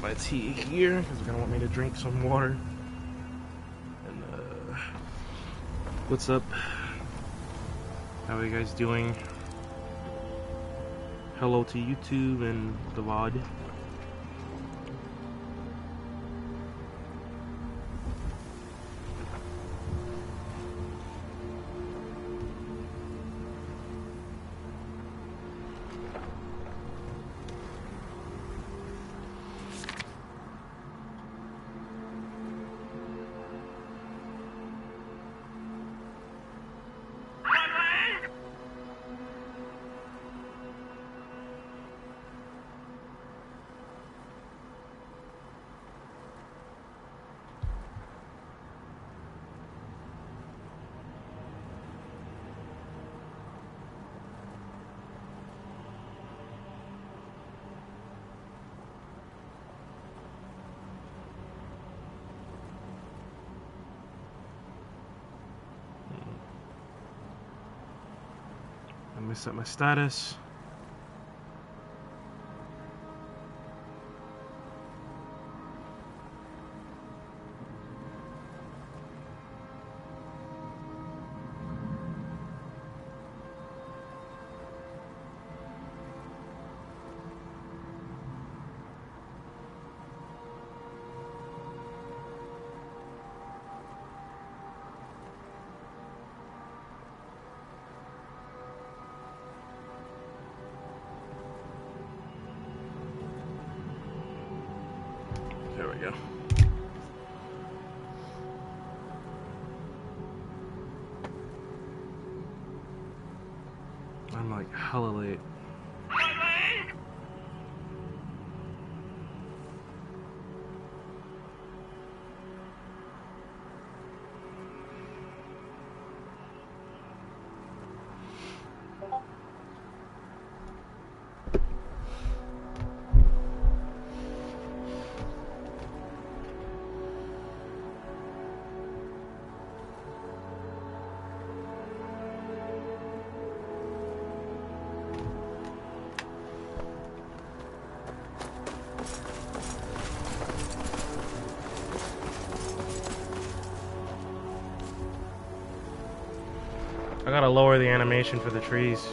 my tea here because they're gonna want me to drink some water. And what's up? How are you guys doing? Hello to YouTube and the VOD. Let me set my status. There we go. I'm like hella late. I gotta lower the animation for the trees.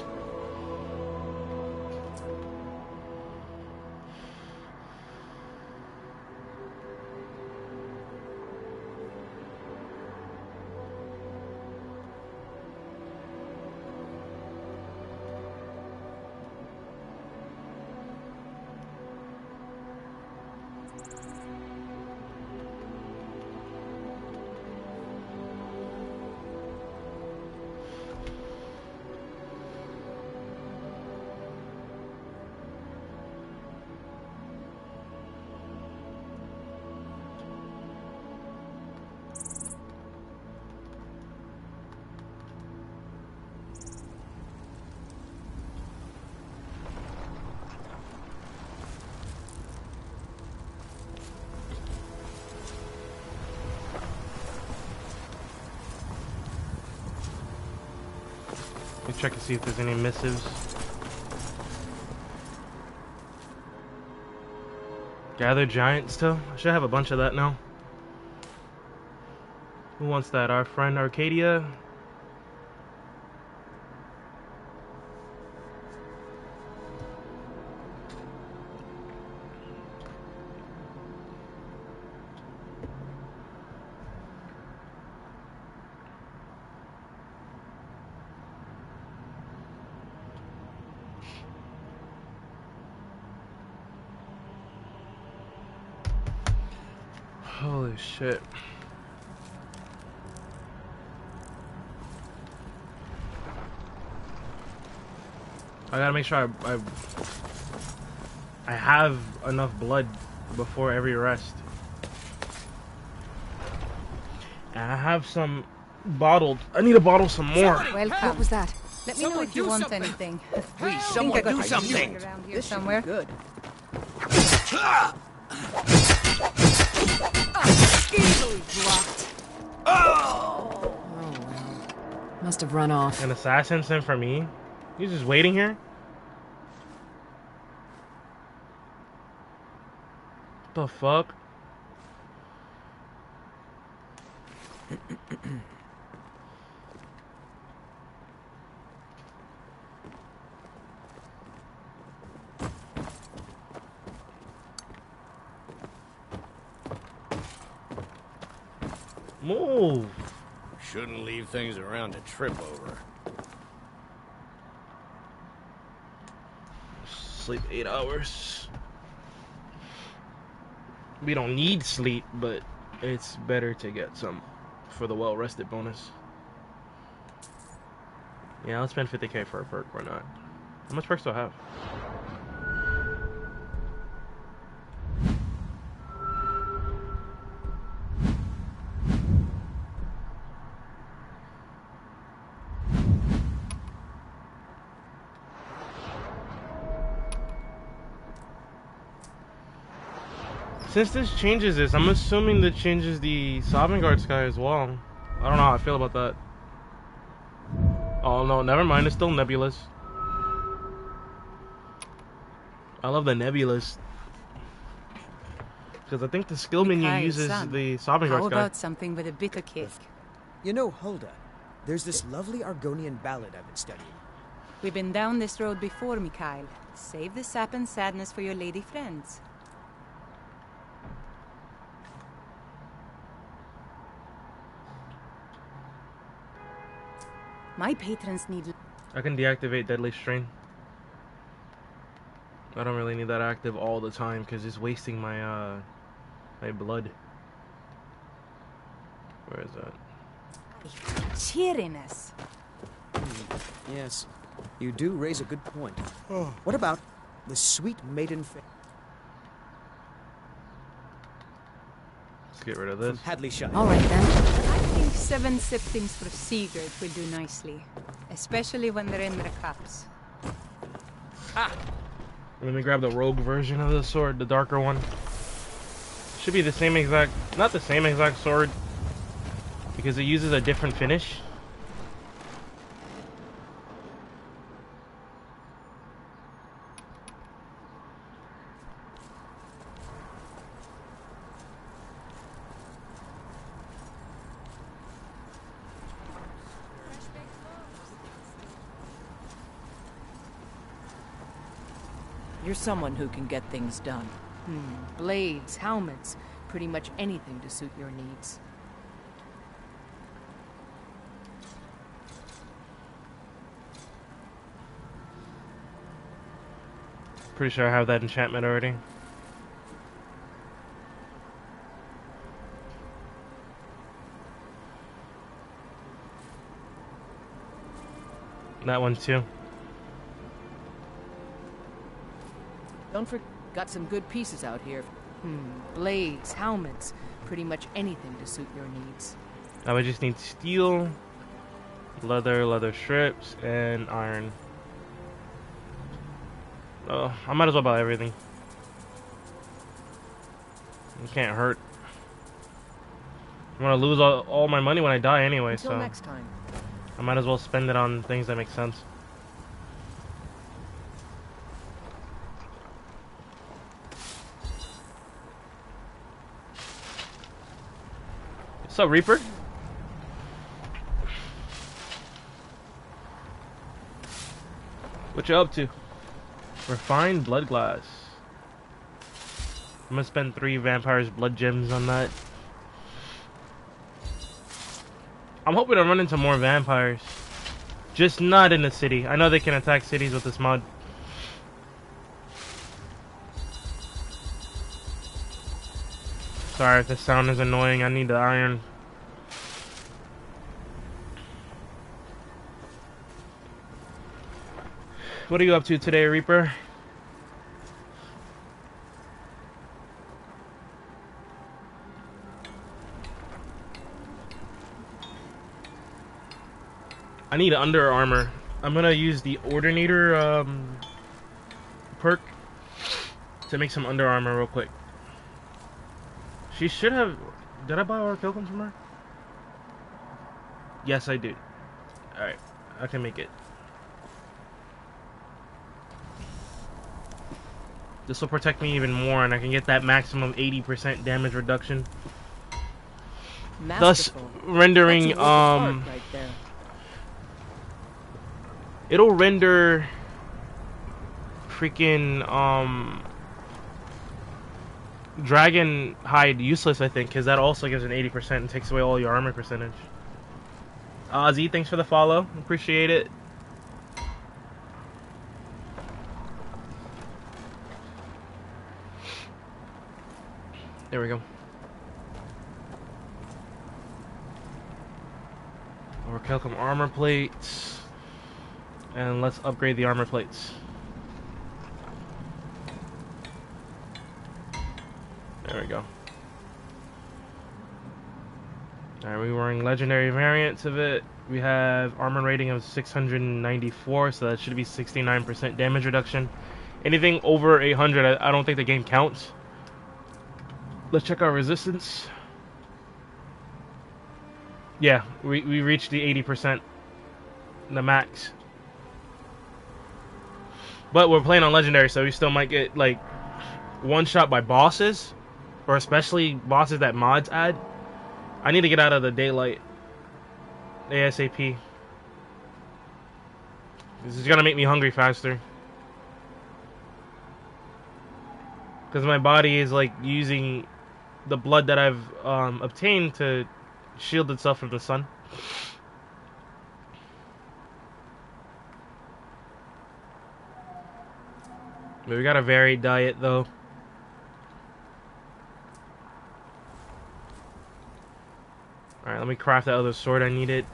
Let me check to see if there's any missives. Gather giant still? I should have a bunch of that now. Who wants that? Our friend Arcadia? Holy shit. I gotta make sure I have enough blood before every rest. And I have some bottled. I need to bottle some more. Welcome. What was that? Let me know if you want anything. Please, someone do something. Around here somewhere. Good. Easily blocked. Oh well. Must have run off. An assassin sent for me? He's just waiting here? The fuck? Move. Shouldn't leave things around to trip over. Sleep 8 hours. We don't need sleep, but it's better to get some for the well-rested bonus. Yeah, I'll spend 50k for a perk or not. How much perks do I have? Since this changes this, I'm assuming that changes the Sovngarde sky as well. I don't know how I feel about that. Oh no, never mind, it's still nebulous. I love the nebulous. Because I think the skill menu uses the Sovngarde sky. How about something with a bitter kick? You know, Hulda, there's this lovely Argonian ballad I've been studying. We've been down this road before, Mikhail. Save the sap and sadness for your lady friends. My patrons need... I can deactivate Deadly Strain. I don't really need that active all the time because it's wasting my my blood. Where is that? Cheeriness. Yes, you do raise a good point. What about the sweet maiden Let's get rid of this. Hadley Shire? All right then. I think 7 siftings for Sigurd will do nicely, especially when they're in their cups. Ha! Let me grab the rogue version of the sword, the darker one. Should be the same exact, not the same exact sword, because it uses a different finish. You're someone who can get things done. Blades, helmets, pretty much anything to suit your needs. Pretty sure I have that enchantment already. That one too. Don't forget, got some good pieces out here. Blades, helmets, pretty much anything to suit your needs. Now we just need steel, leather strips, and iron. Oh, I might as well buy everything. It can't hurt. I'm gonna lose all my money when I die anyway, Until so next time. I might as well spend it on things that make sense. What's up, Reaper? What you up to? Refined blood glass. I'm gonna spend 3 vampires blood gems on that. I'm hoping to run into more vampires. Just not in the city. I know they can attack cities with this mod. Sorry if the sound is annoying. I need the iron. What are you up to today, Reaper? I need under armor. I'm gonna use the Ordinator perk to make some under armor real quick. She should have... Did I buy our pilgrim from her? Yes, I did. Alright, I can make it. This will protect me even more, and I can get that maximum 80% damage reduction. Thus Masterful. rendering That's a work of art right there. it'll render freaking dragon hide useless, I think, because that also gives an 80% and takes away all your armor percentage. Ozzy, thanks for the follow. Appreciate it. There we go. Overkill armor plates. And let's upgrade the armor plates. There we go. Alright, we're wearing legendary variants of it. We have armor rating of 694, so that should be 69% damage reduction. Anything over 800, I don't think the game counts. Let's check our resistance. Yeah, we reached the 80%, the max. But we're playing on legendary, so we still might get like one shot by bosses, or especially bosses that mods add. I need to get out of the daylight ASAP. This is gonna make me hungry faster, because my body is like using the blood that I've obtained to shield itself from the sun. But we got a varied diet though. Alright, let me craft that other sword I needed,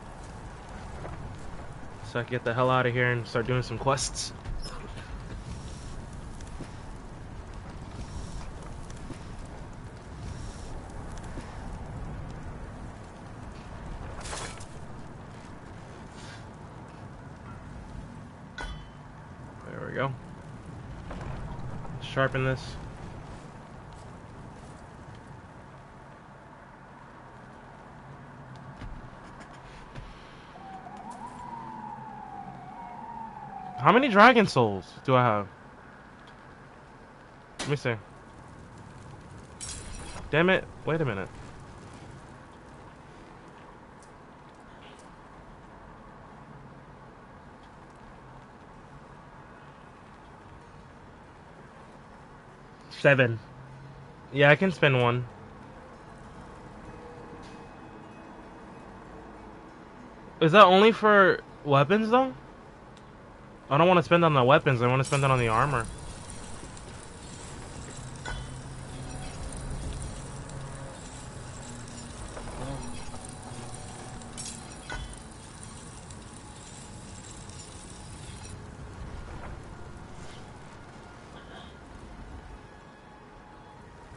so I can get the hell out of here and start doing some quests. There we go. Sharpen this. How many dragon souls do I have? Let me see. Damn it. Wait a minute. Seven. Yeah, I can spend one. Is that only for weapons though? I don't want to spend on the weapons, I want to spend it on the armor.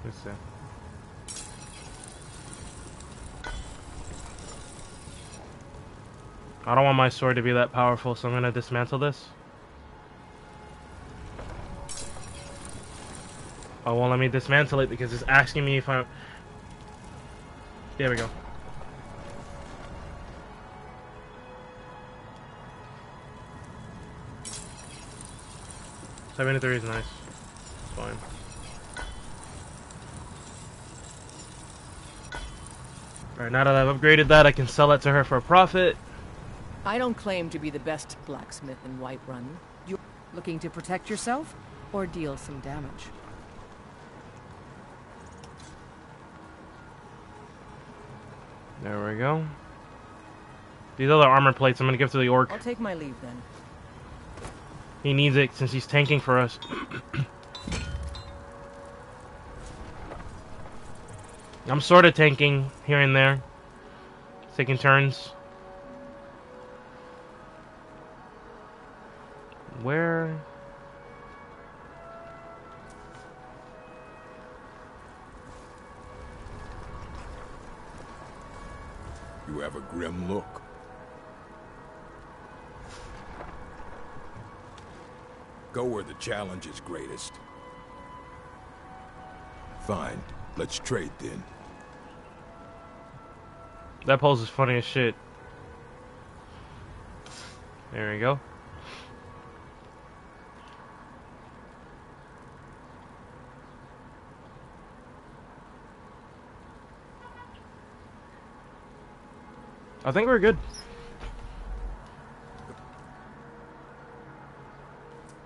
Let's see. I don't want my sword to be that powerful, so I'm gonna dismantle this. Oh, won't let me dismantle it because it's asking me if I... There we go. $73 is nice. It's fine. Alright, now that I've upgraded that, I can sell it to her for a profit. I don't claim to be the best blacksmith in Whiterun. You're looking to protect yourself or deal some damage? There we go. These other armor plates I'm gonna give to the orc. I'll take my leave then. He needs it since he's tanking for us. I'm sort of tanking here and there, taking turns. Where? You have a grim look. Go where the challenge is greatest. Fine. Let's trade then. That pose is funny as shit. There we go. I think we're good.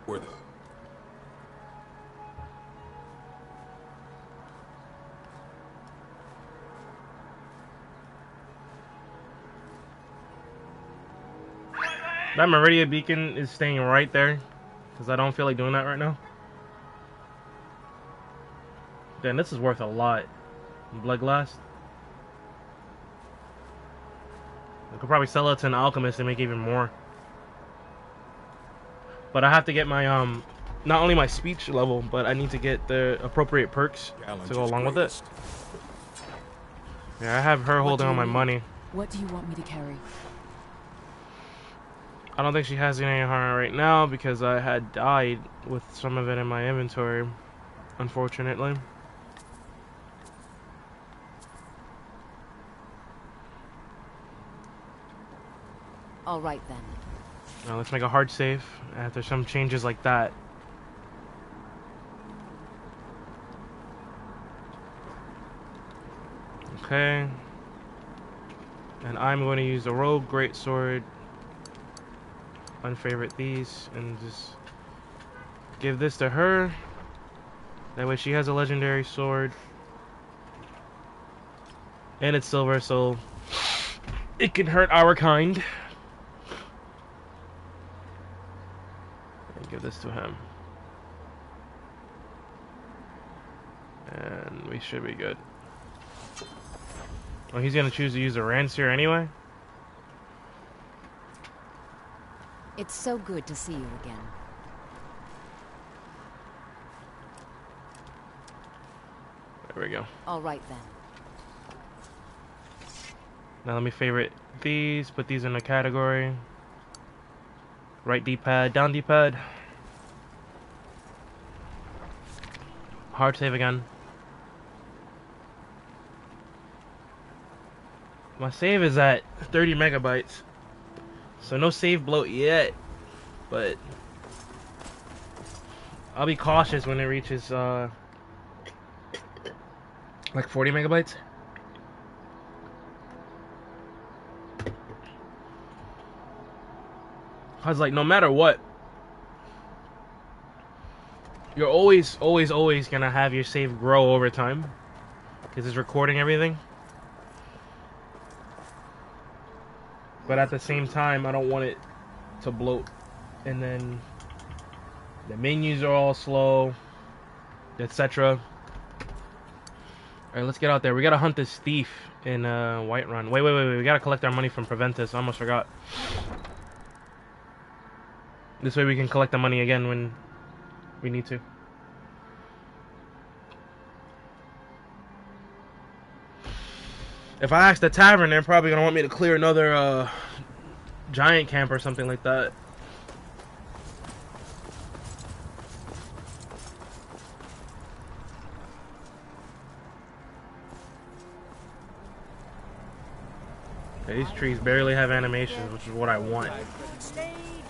Where the... That Meridia beacon is staying right there, because I don't feel like doing that right now. Damn, this is worth a lot. Blood glass. I could probably sell it to an alchemist and make even more. But I have to get my not only my speech level, but I need to get the appropriate perks to go along with it. Yeah, I have her holding on my money. What do you want me to carry? I don't think she has any on her right now because I had died with some of it in my inventory, unfortunately. All right then. Now let's make a hard save after some changes like that. Okay. And I'm going to use the Rogue Greatsword. Unfavorite these and just give this to her. That way she has a legendary sword. And it's silver, so it can hurt our kind. And give this to him. And we should be good. Well, he's gonna choose to use a Rancier anyway. It's so good to see you again. There we go. All right then. Now let me favorite these, put these in a category. Right D-pad, down D-pad. Hard save again. My save is at 30 megabytes. So no save bloat yet, but I'll be cautious when it reaches like 40 megabytes. Cause like no matter what, you're always gonna have your save grow over time, cause it's recording everything. But at the same time, I don't want it to bloat. And then the menus are all slow, etc. Alright, let's get out there. We gotta hunt this thief in Whiterun. Wait. We gotta collect our money from Preventus. I almost forgot. This way we can collect the money again when we need to. If I ask the tavern, they're probably gonna want me to clear another giant camp or something like that. Yeah, these trees barely have animations, which is what I want.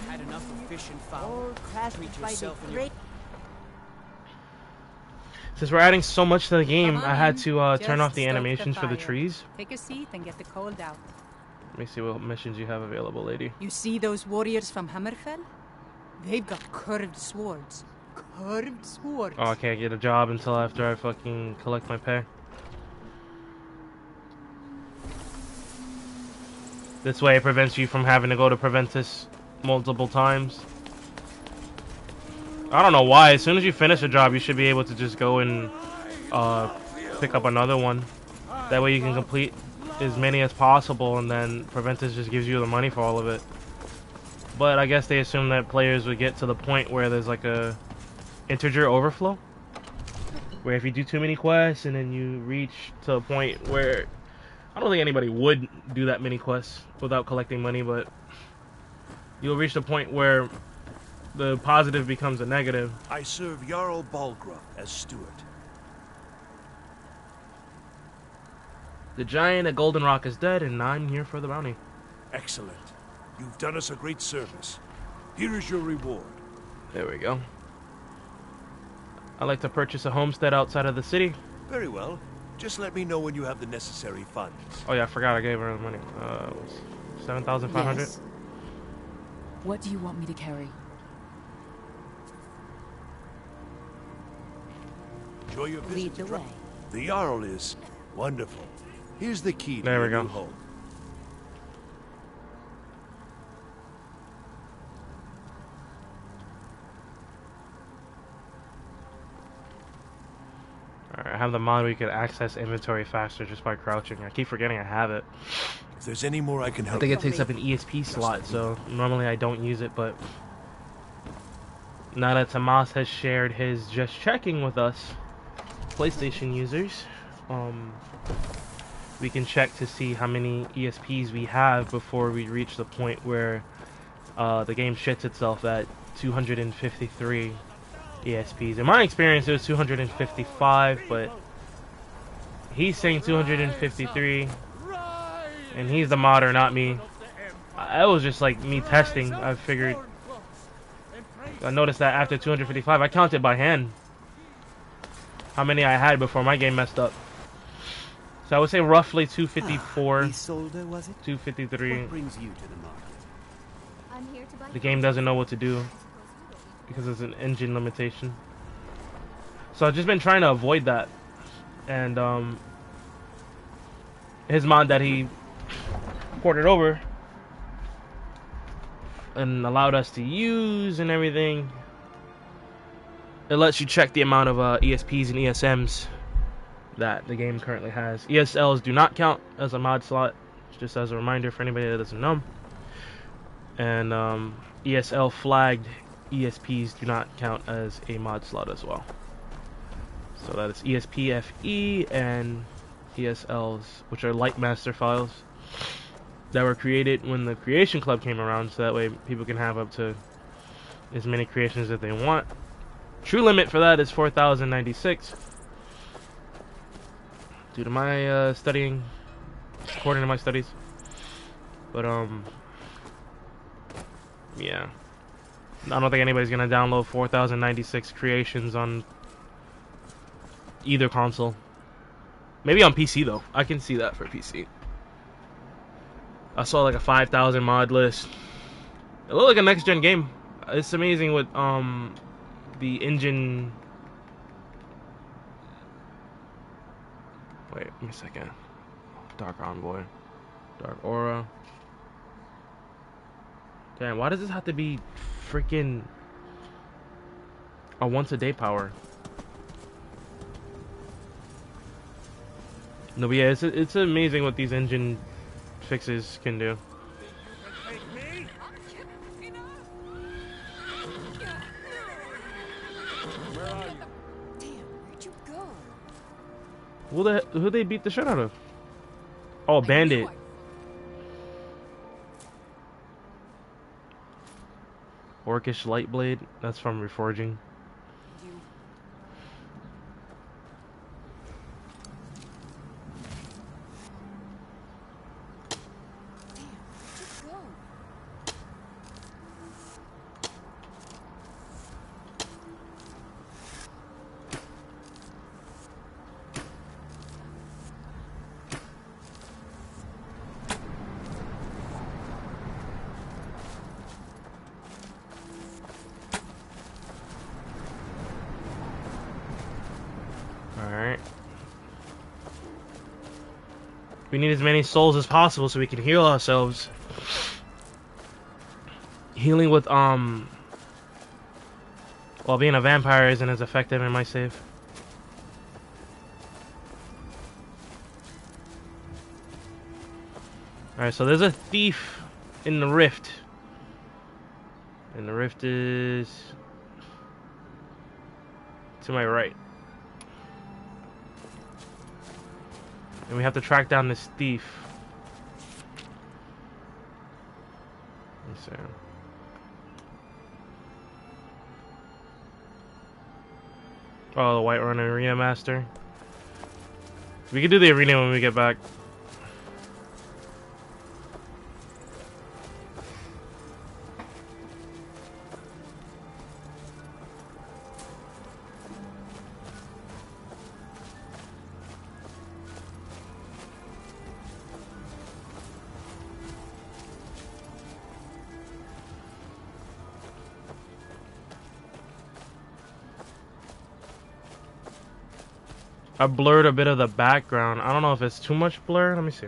Had enough of fish and fowl. Treat yourself and your... Since we're adding so much to the game, I had to turn off the Just stoke animations for the fire. trees. Take a seat and get the cold out. Let me see what missions you have available, lady. You see those warriors from Hammerfell? They've got curved swords. Curved swords. Oh, I can't get a job until after I fucking collect my pay. This way it prevents you from having to go to Preventus multiple times. I don't know why. As soon as you finish a job, you should be able to just go and pick up another one. That way you can complete as many as possible, and then Preventus just gives you the money for all of it. But I guess they assume that players would get to the point where there's like a integer overflow, where if you do too many quests and then you reach to a point where I don't think anybody would do that many quests without collecting money, but you'll reach the point where the positive becomes a negative. I serve Jarl Balgruuf as steward. The giant at Golden Rock is dead, and I'm here for the bounty. Excellent. You've done us a great service. Here is your reward. There we go. I'd like to purchase a homestead outside of the city. Very well. Just let me know when you have the necessary funds. Oh yeah, I forgot I gave her the money. 7,500. Yes. What do you want me to carry? Enjoy your visit Lead to the Dra- way. The Jarl is wonderful. Here's the key to There we your go. new home. Alright, I have the mod where you can access inventory faster just by crouching. I keep forgetting I have it. If there's any more I can I help think you it takes up an ESP slot, so normally I don't use it, but now that Tomas has shared his just checking with us, PlayStation users, we can check to see how many ESPs we have before we reach the point where the game shits itself at 253 ESPs. In my experience, it was 255, but he's saying 253, and he's the modder, not me. It was just like me testing. I noticed that after 255, I counted by hand how many I had before my game messed up. So I would say roughly 254, Isolde, was it? 253. What brings you to the market? I'm here to buy The game doesn't know what to do because it's an engine limitation. So I've just been trying to avoid that. And his mod that he ported over and allowed us to use and everything, it lets you check the amount of ESPs and ESMs that the game currently has. ESLs do not count as a mod slot, just as a reminder for anybody that doesn't know. And ESL flagged ESPs do not count as a mod slot as well. So that is ESPFE and ESLs, which are light master files that were created when the Creation Club came around, so that way people can have up to as many creations as they want. True limit for that is 4,096. Due to my studying, according to my studies. But yeah, I don't think anybody's gonna download 4,096 creations on either console. Maybe on PC though. I can see that for PC. I saw like a 5,000 mod list. It looked like a next gen game. It's amazing what the engine. Wait, give me a second. Dark Envoy, Dark Aura. Damn, why does this have to be freaking a once a day power? No, but yeah, it's amazing what these engine fixes can do. Who they beat the shit out of? Oh, Bandit. Orcish Lightblade. That's from Reforging. Alright. We need as many souls as possible so we can heal ourselves. Healing with, well, being a vampire isn't as effective in my save. Alright, so there's a thief in the rift. And the rift is to my right. And we have to track down this thief. Let's see. Oh, the White Run Arena Master. We can do the arena when we get back. I blurred a bit of the background. I don't know if it's too much blur. Let me see.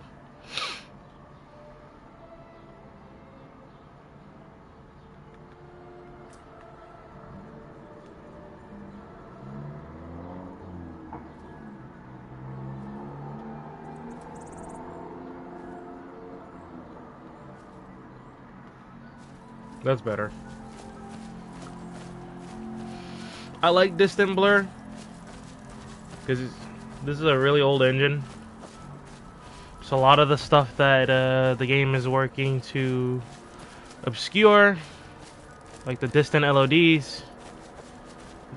That's better. I like distant blur because this is a really old engine, so a lot of the stuff that the game is working to obscure, like the distant LODs,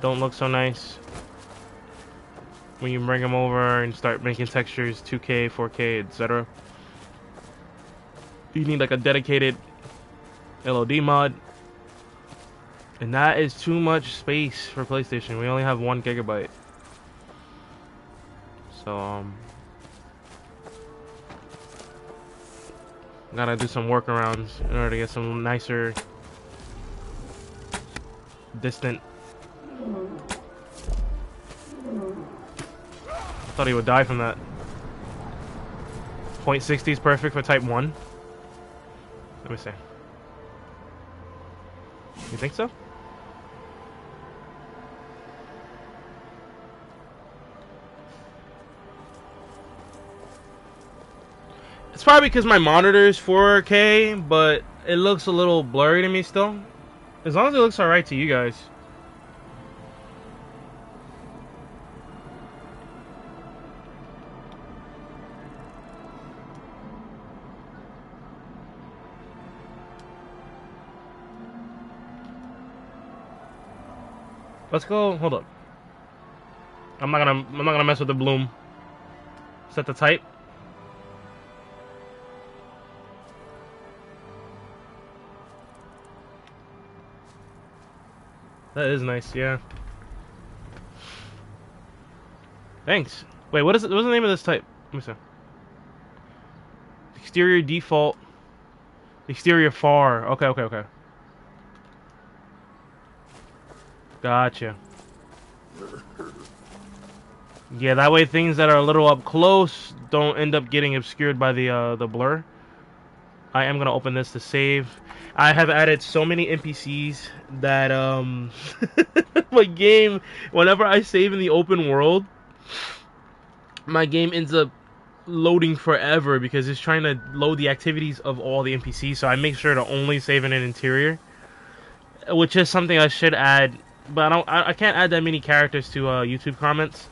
don't look so nice when you bring them over and start making textures 2K, 4K, etc. You need like a dedicated LOD mod, and that is too much space for PlayStation. We only have 1 gigabyte, so gotta do some workarounds in order to get some nicer distant. I thought he would die from that. 0.60 is perfect for type 1. Let me see. You think so? It's probably because my monitor is 4K, but it looks a little blurry to me still. As long as it looks alright to you guys. Let's go. Hold up. I'm not gonna mess with the bloom. Set the type. That is nice, yeah. Thanks. Wait, what's the name of this type? Let me see. Exterior default. Exterior far. Okay. Gotcha. Yeah, that way things that are a little up close don't end up getting obscured by the blur. I am gonna open this to save. I have added so many NPCs that my game, whenever I save in the open world, my game ends up loading forever because it's trying to load the activities of all the NPCs. So I make sure to only save in an interior, which is something I should add. But I can't add that many characters to YouTube comments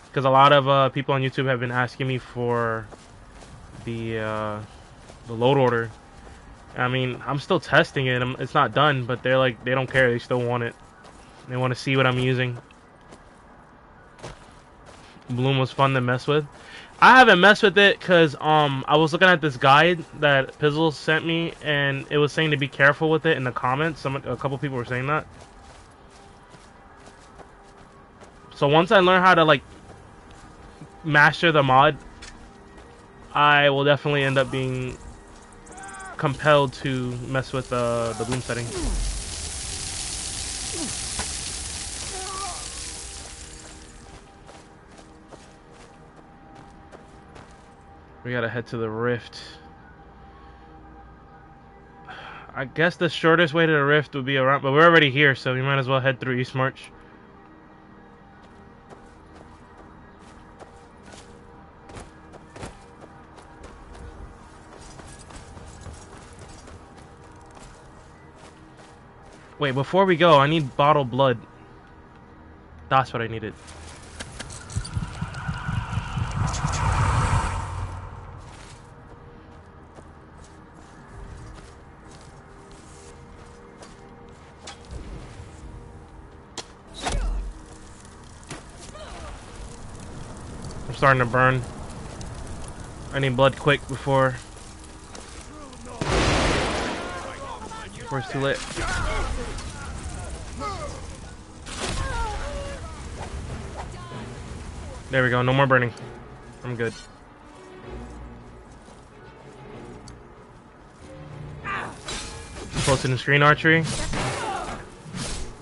because a lot of people on YouTube have been asking me for the load order. I mean, I'm still testing it. It's not done, but they're like, they don't care. They still want it. They want to see what I'm using. Bloom was fun to mess with. I haven't messed with it because I was looking at this guide that Pizzle sent me, and it was saying to be careful with it in the comments. A couple people were saying that. So once I learn how to like master the mod, I will definitely end up being compelled to mess with the bloom setting. We gotta head to the rift. I guess the shortest way to the rift would be around, but we're already here, so we might as well head through East March. Wait, before we go, I need bottled blood. That's what I needed. I'm starting to burn. I need blood quick before it's too late. There we go, no more burning. I'm good. Posted in screen archery.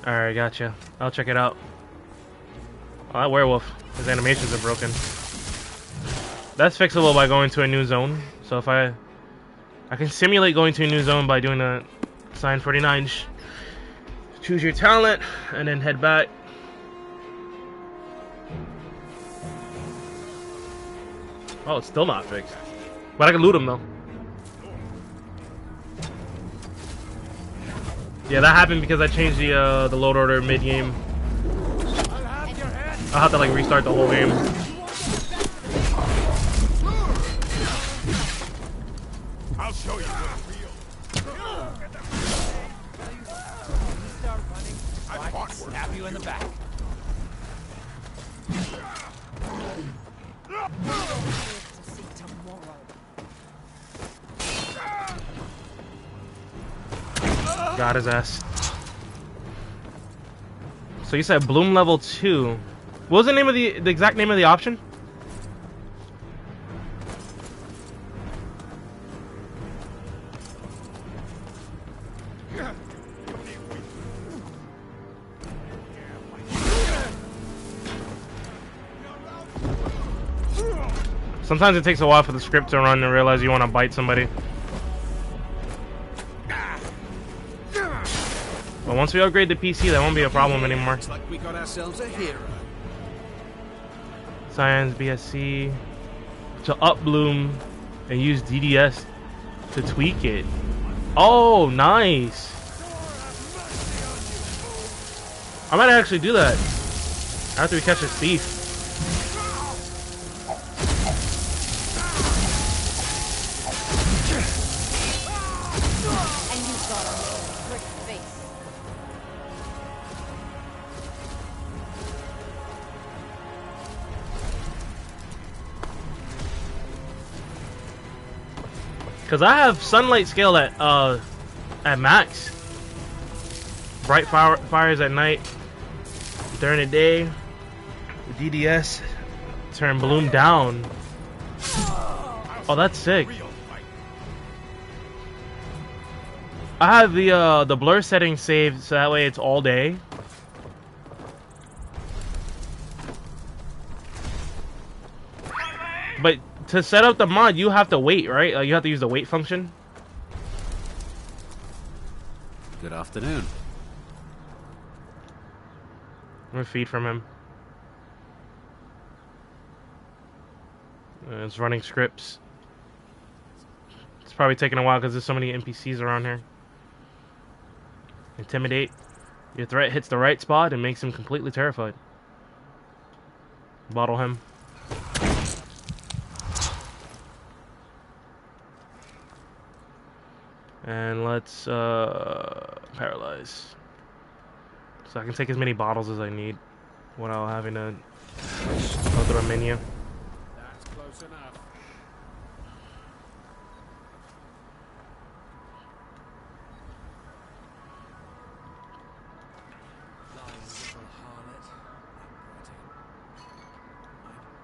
Alright, gotcha. I'll check it out. Oh, that werewolf. His animations are broken. That's fixable by going to a new zone. So if I can simulate going to a new zone by doing a sign 49. Choose your talent and then head back. Oh, it's still not fixed. But I can loot him though. Yeah, that happened because I changed the load order mid-game. I'll have to like restart the whole game. I'll show you what's real. I can stab you in the back. Got his ass. So you said Bloom level 2. What was the name of the exact name of the option? Sometimes it takes a while for the script to run and realize you want to bite somebody. But once we upgrade the PC, that won't be a problem anymore. Looks like we got ourselves a hero. Science BSC to up Bloom and use DDS to tweak it. Oh, nice. I might actually do that after we catch this thief. Cause I have sunlight scale at max. Bright fires at night. During the day, the DDS turn Bloom down. Oh, that's sick. I have the blur setting saved so that way it's all day. But to set up the mod, you have to wait, right? You have to use the wait function. Good afternoon. I'm gonna feed from him. It's running scripts. It's probably taking a while because there's so many NPCs around here. Intimidate. Your threat hits the right spot and makes him completely terrified. Bottle him. And let's paralyze. So I can take as many bottles as I need without having to go through a menu. That's close enough. Lying little harlot.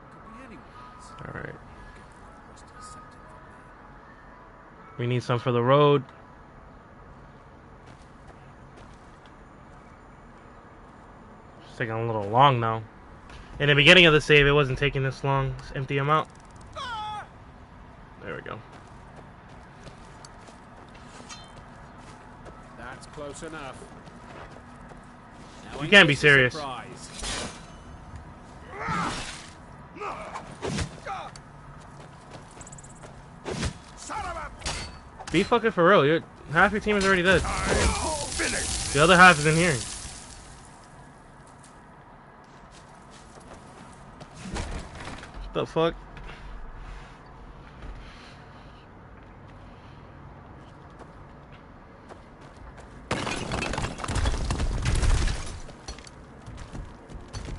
Could be anyone's. Alright. We need some for the road. It's taking a little long now. In the beginning of the save, it wasn't taking this long. Let's empty them out. There we go. That's close enough. Now You can't be serious. Be fucking for real. Half your team is already dead. The other half is in here. What the fuck?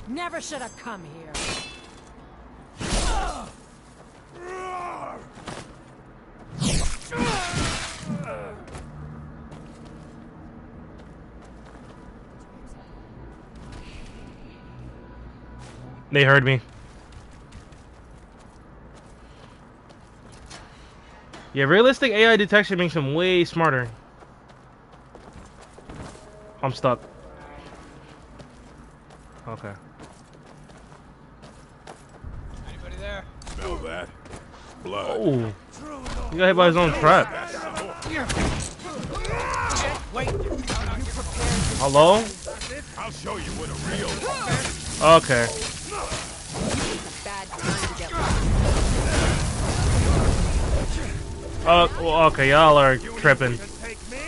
Never should have come here. They heard me. Yeah, realistic AI detection makes them way smarter. I'm stuck. Okay. blood. Oh, he got hit by his own trap. Wait. Hello? I'll show you what a real... Okay. Bad time to get Well, okay, y'all are tripping. Take me.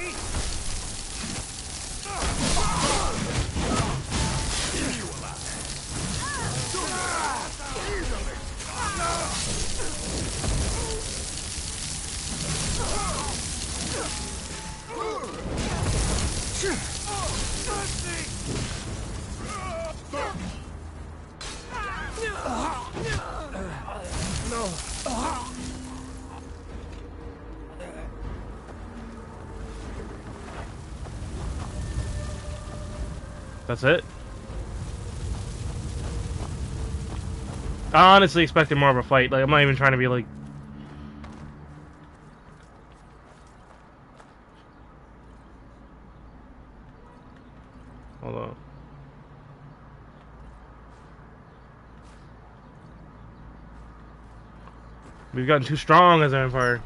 That's it? I honestly expected more of a fight. Like, I'm not even trying to be like... Hold on. We've gotten too strong as an empire.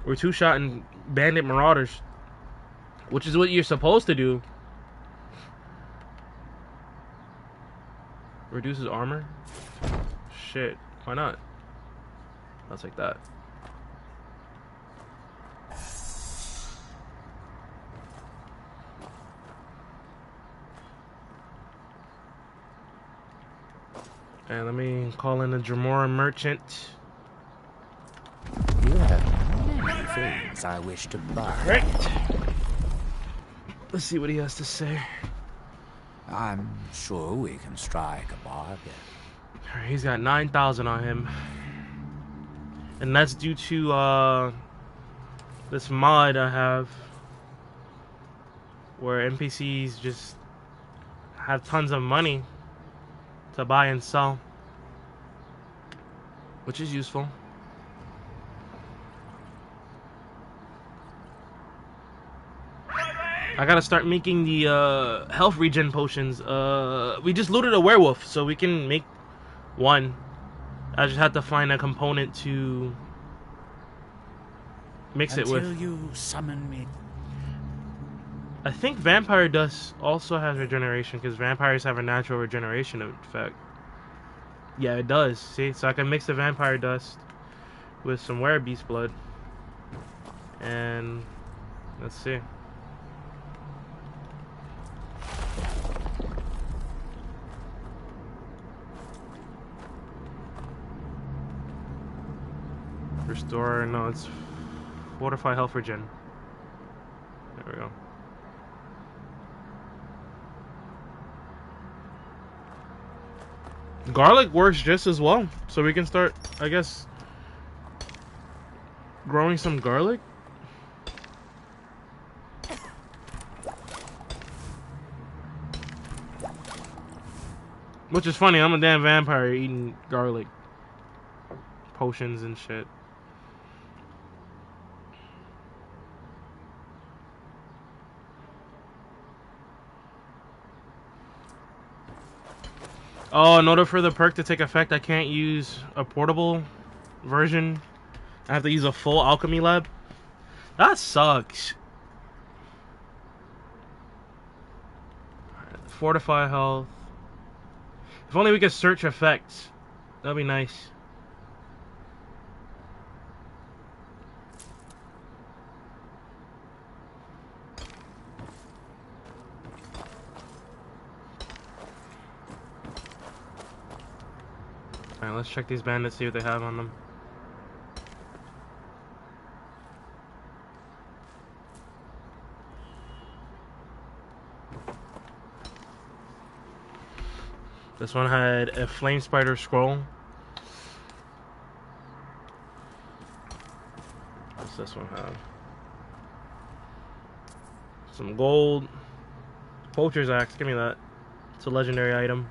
We're two-shotting bandit marauders. Which is what you're supposed to do. Reduces armor? Shit. Why not? I'll take that. And let me call in the Dremora merchant. You have many things I wish to buy. Right. Let's see what he has to say. I'm sure we can strike a bargain. Alright, he's got 9,000 on him. And that's due to this mod I have where NPCs just have tons of money to buy and sell, which is useful. I gotta start making the health regen potions. We just looted a werewolf, so we can make one. I just have to find a component to mix it with. Until you summon me. I think vampire dust also has regeneration because vampires have a natural regeneration effect. Yeah, it does. See, so I can mix the vampire dust with some werebeast blood, and let's see. Restore, no, it's fortify health regen. There we go. Garlic works just as well, so we can start, I guess, growing some garlic. Which is funny, I'm a damn vampire eating garlic potions and shit. Oh, in order for the perk to take effect, I can't use a portable version. I have to use a full alchemy lab. That sucks. Fortify health. If only we could search effects. That'd be nice. Alright, let's check these bandits, see what they have on them. This one had a flame spider scroll. What's this one have? Some gold. Poacher's axe, give me that. It's a legendary item.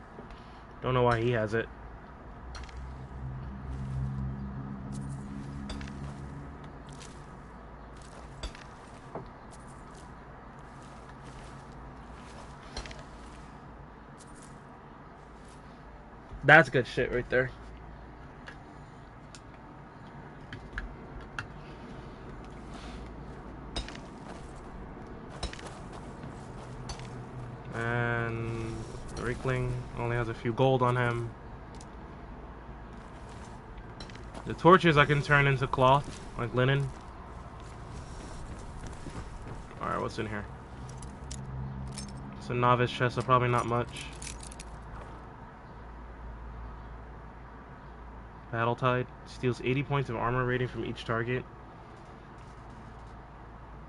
Don't know why he has it. That's good shit right there. rifling. Only has a few gold on him. The torches I can turn into cloth, like linen. Alright, what's in here? It's a novice chest, so probably not much. Battle Tide steals 80 points of armor rating from each target.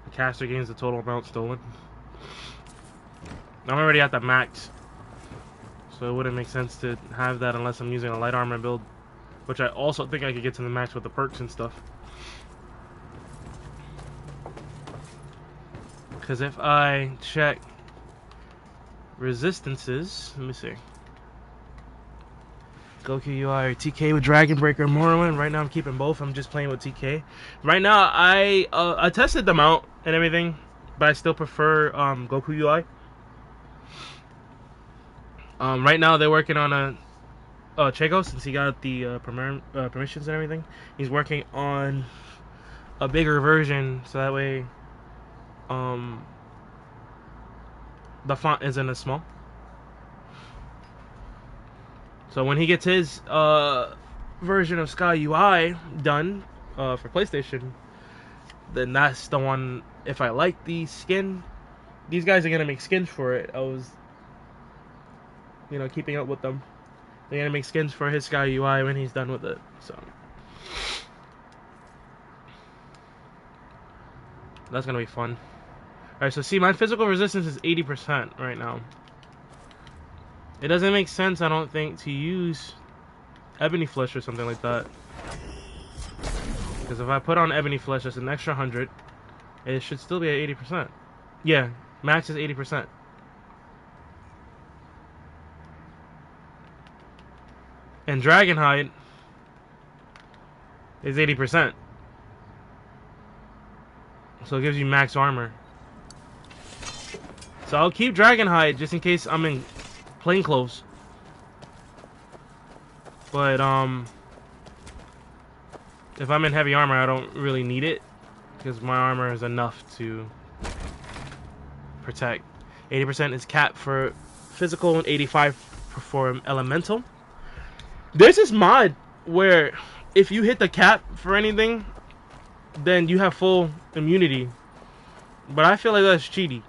The caster gains the total amount stolen. I'm already at the max, so it wouldn't make sense to have that unless I'm using a light armor build, which I also think I could get to the max with the perks and stuff. Because if I check resistances, let me see. Goku UI or TK with Dragon Breaker Morrowind. Right now I'm keeping both. I'm just playing with TK. Right now I tested them out and everything, but I still prefer Goku UI. Right now they're working on a Chego, since he got the permissions and everything. He's working on a bigger version, so that way the font isn't as small. So when he gets his version of Sky UI done for PlayStation, then that's the one. If I like the skin, these guys are gonna make skins for it. I was, keeping up with them. They're gonna make skins for his Sky UI when he's done with it. So that's gonna be fun. Alright, so see, my physical resistance is 80% right now. It doesn't make sense, I don't think, to use Ebony Flesh or something like that. Because if I put on Ebony Flesh, that's an extra 100. It should still be at 80%. Yeah, max is 80%. And Dragonhide is 80%. So it gives you max armor. So I'll keep Dragonhide just in case I'm in plainclothes. But if I'm in heavy armor, I don't really need it, because my armor is enough to protect. 80% is capped for physical and 85% for elemental. There's this mod where if you hit the cap for anything, then you have full immunity. But I feel like that's cheaty.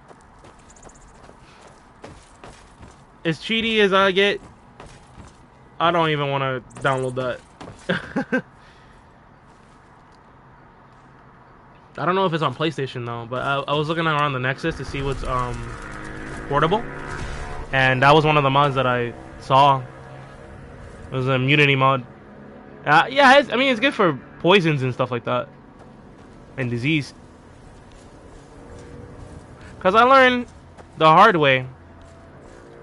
As cheaty as I get, I don't even want to download that. I don't know if it's on PlayStation though, but I was looking around the Nexus to see what's portable, and that was one of the mods that I saw. It was an immunity mod. Yeah, it's good for poisons and stuff like that, and disease. Because I learned the hard way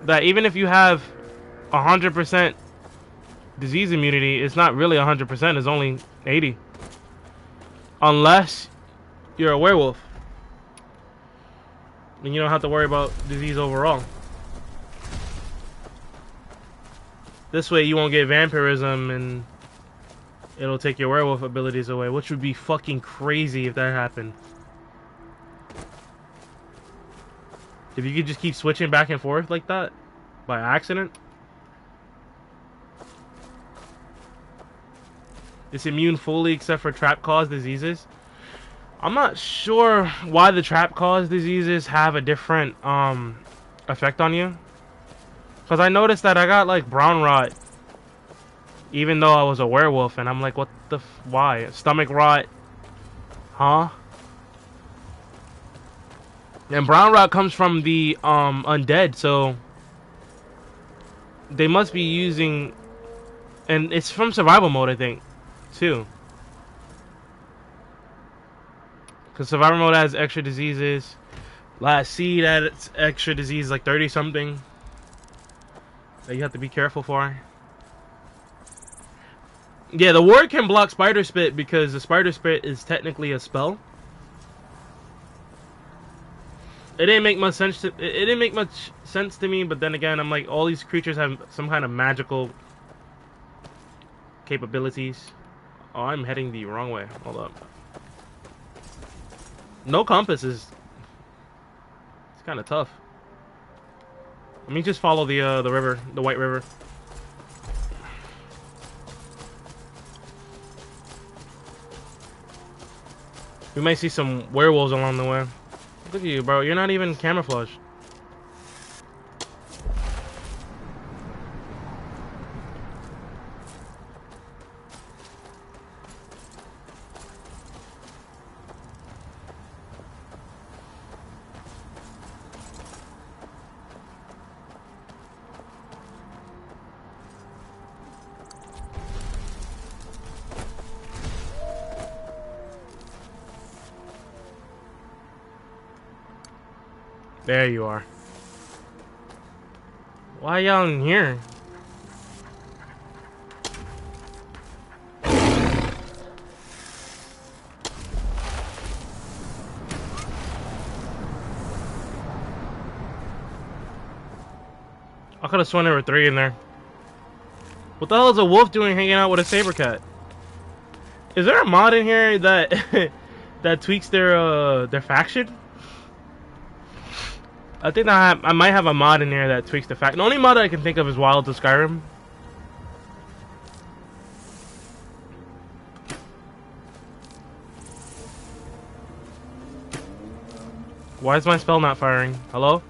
that even if you have 100% disease immunity, it's not really 100%, it's only 80. Unless you're a werewolf. And you don't have to worry about disease overall. This way you won't get vampirism and it'll take your werewolf abilities away, which would be fucking crazy if that happened. If you could just keep switching back and forth like that by accident. It's immune fully except for trap-caused diseases. I'm not sure why the trap-caused diseases have a different effect on you. Because I noticed that I got like brown rot even though I was a werewolf, and I'm like, what the why? Stomach rot? Huh? And brown rot comes from the undead, so they must be using, and it's from survival mode, I think, too. Because survival mode has extra diseases. Last Seed had extra disease, like 30 something, that you have to be careful for. Yeah, the ward can block Spider Spit because the Spider Spit is technically a spell. It didn't make much sense to me, but then again, I'm like, all these creatures have some kind of magical capabilities. Oh, I'm heading the wrong way. Hold up. No compass is... it's kind of tough. Let me just follow the river, the White River. We might see some werewolves along the way. Look at you, bro. You're not even camouflaged. There you are. Why y'all in here? I could have sworn there were 3 in there. What the hell is a wolf doing hanging out with a saber cat? Is there a mod in here that that tweaks their faction? I think I might have a mod in there that tweaks the fact. The only mod I can think of is Wild to Skyrim. Why is my spell not firing? Hello?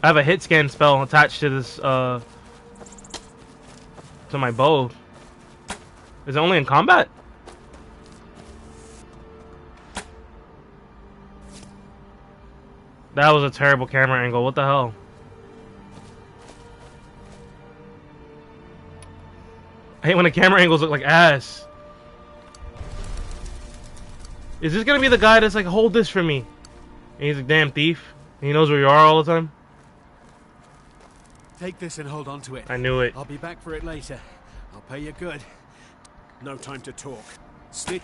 I have a hit scan spell attached to this to my bow. Is it only in combat? That was a terrible camera angle. What the hell? I hate when the camera angles look like ass. Is this gonna be the guy that's like, hold this for me? And he's a damn thief. And he knows where you are all the time? Take this and hold on to it. I knew it. I'll be back for it later. I'll pay you good. No time to talk. Stick.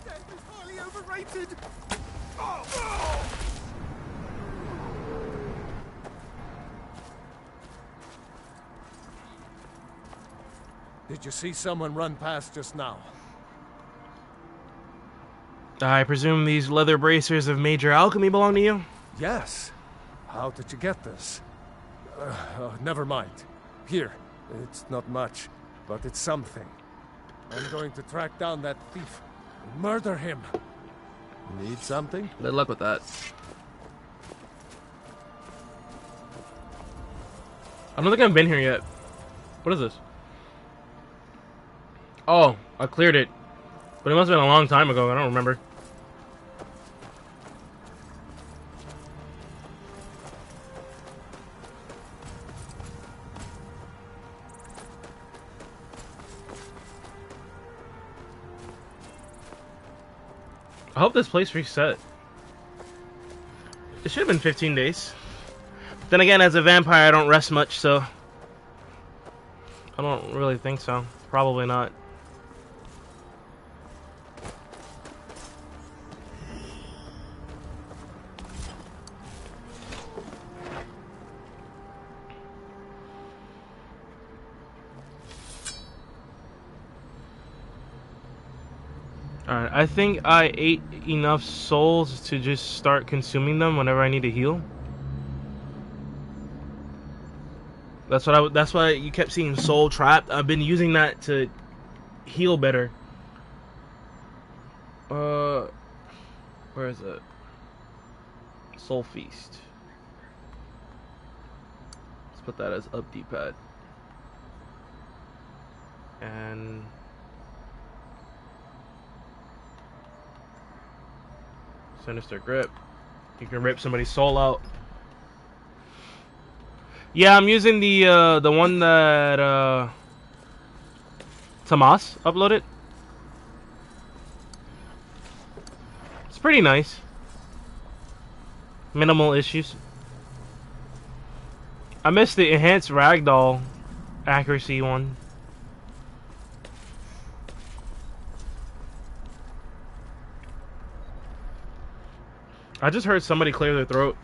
Death is highly overrated. Did you see someone run past just now? I presume these leather bracers of Major Alchemy belong to you? Yes. How did you get this? Never mind. Here. It's not much, but it's something. I'm going to track down that thief and murder him. Need something? Good luck with that. I don't think I've been here yet. What is this? Oh, I cleared it. But it must have been a long time ago. I don't remember. I hope this place reset. It should have been 15 days. Then again, as a vampire, I don't rest much, so I don't really think so. Probably not. Alright, I think I ate enough souls to just start consuming them whenever I need to heal. That's why you kept seeing soul trapped. I've been using that to heal better. Where is it? Soul Feast. Let's put that as up D-pad. And Sinister Grip. You can rip somebody's soul out. Yeah, I'm using the one that Tomas uploaded. It's pretty nice. Minimal issues. I missed the enhanced ragdoll accuracy one. I just heard somebody clear their throat.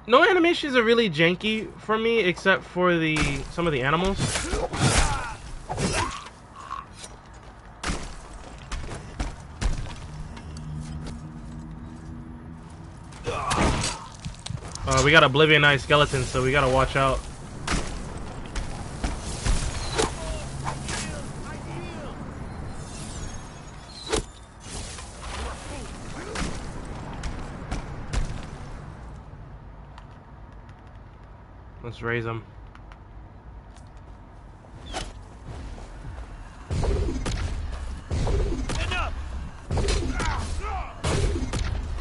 No animations are really janky for me, except for some of the animals. We got Oblivionized skeletons, so we gotta watch out. Let's raise them.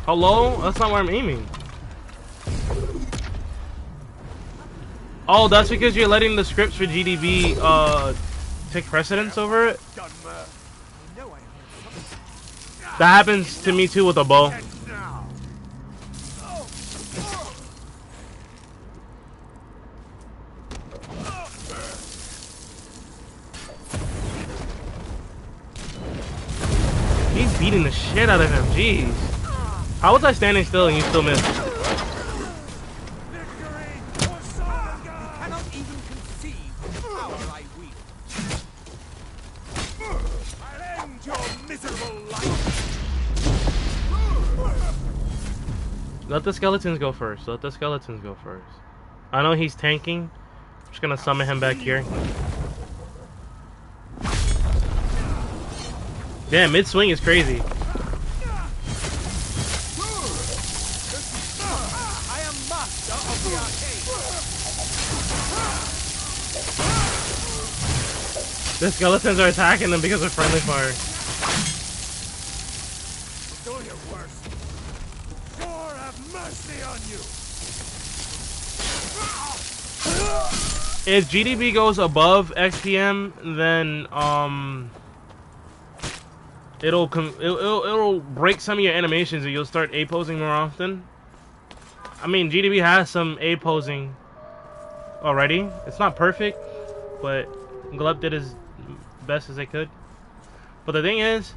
Hello? That's not where I'm aiming. Oh, that's because you're letting the scripts for GDB take precedence over it? That happens to me too with a bow. He's beating the shit out of him, jeez. How was I standing still and you still missed? Let the skeletons go first. Let the skeletons go first. I know he's tanking. I'm just gonna summon him back here. Damn, mid swing is crazy. The skeletons are attacking them because of friendly fire. Do your worst. Lord have mercy on you. If GDB goes above XPM, then it'll break some of your animations and you'll start A posing more often. I mean, GDB has some A posing already. It's not perfect, but Gleb did his best as they could. But the thing is,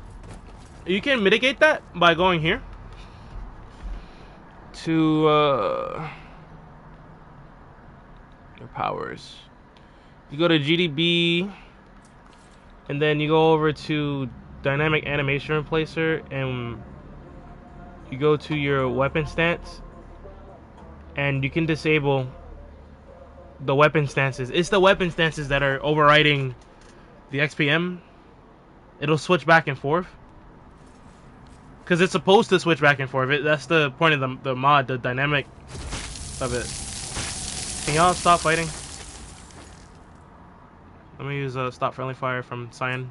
you can mitigate that by going here to your powers. You go to GDB and then you go over to dynamic animation replacer and you go to your weapon stance and you can disable the weapon stances. It's the weapon stances that are overriding the XPM. It'll switch back and forth because it's supposed to switch back and forth. That's the point of the mod, the dynamic of it. Can y'all stop fighting? Let me use stop friendly fire from Cyan.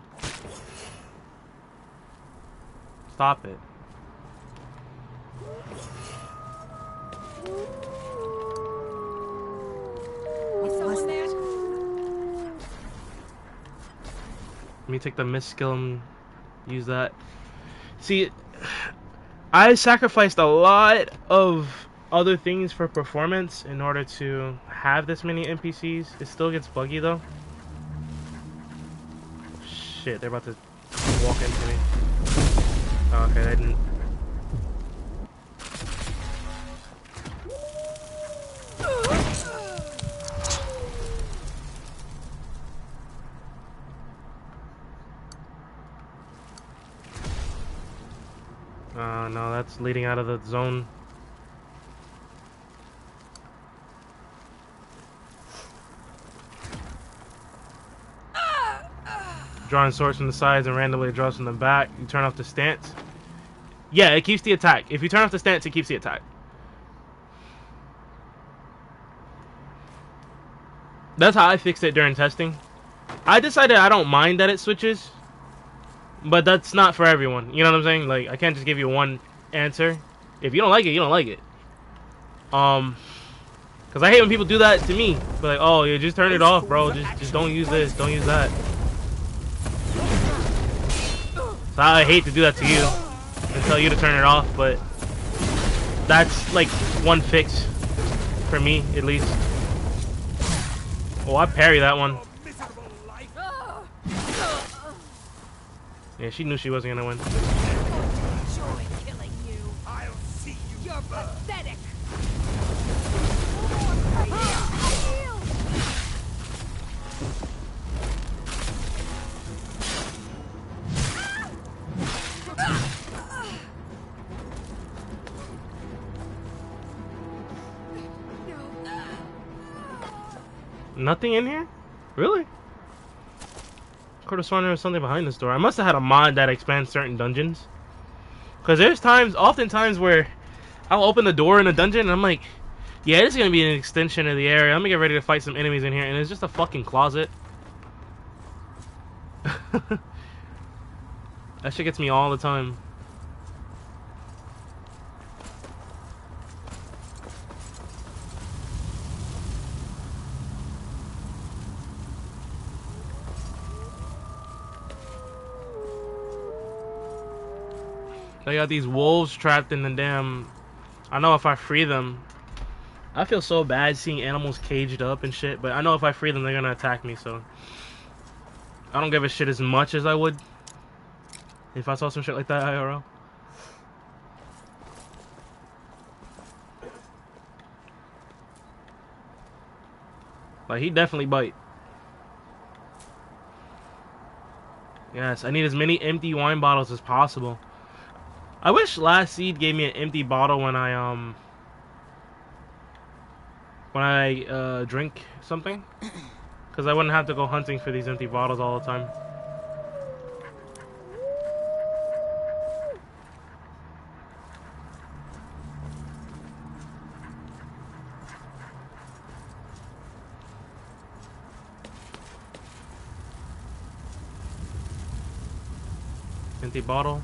Stop it. Let me take the miss skill and use that. See, I sacrificed a lot of other things for performance in order to have this many NPCs. It still gets buggy though. Shit, they're about to walk into me. Oh, okay, I didn't. No, that's leading out of the zone. Drawing swords from the sides and randomly draws from the back. You turn off the stance. Yeah, it keeps the attack. If you turn off the stance, it keeps the attack. That's how I fixed it during testing. I decided I don't mind that it switches, but that's not for everyone. You know what I'm saying? Like, I can't just give you one answer. If you don't like it, you don't like it. Because I hate when people do that to me. But like, oh, you just turn it off, bro. Just don't use this. Don't use that. So I hate to do that to you and tell you to turn it off, but that's like one fix for me, at least. Oh, I parry that one. Yeah, she knew she wasn't gonna win. Enjoy killing you. I'll see you. You're pathetic. Nothing in here? Really? Could have sworn there was something behind this door. I must have had a mod that expands certain dungeons. Because there's oftentimes where I'll open the door in a dungeon and I'm like, yeah, this is going to be an extension of the area. I'm going to get ready to fight some enemies in here. And it's just a fucking closet. That shit gets me all the time. They got these wolves trapped in the damn... I know if I free them... I feel so bad seeing animals caged up and shit, but I know if I free them, they're gonna attack me, so... I don't give a shit as much as I would if I saw some shit like that IRL. Like, he definitely bite. Yes, I need as many empty wine bottles as possible. I wish Last Seed gave me an empty bottle when I drink something, because I wouldn't have to go hunting for these empty bottles all the time. Empty bottle.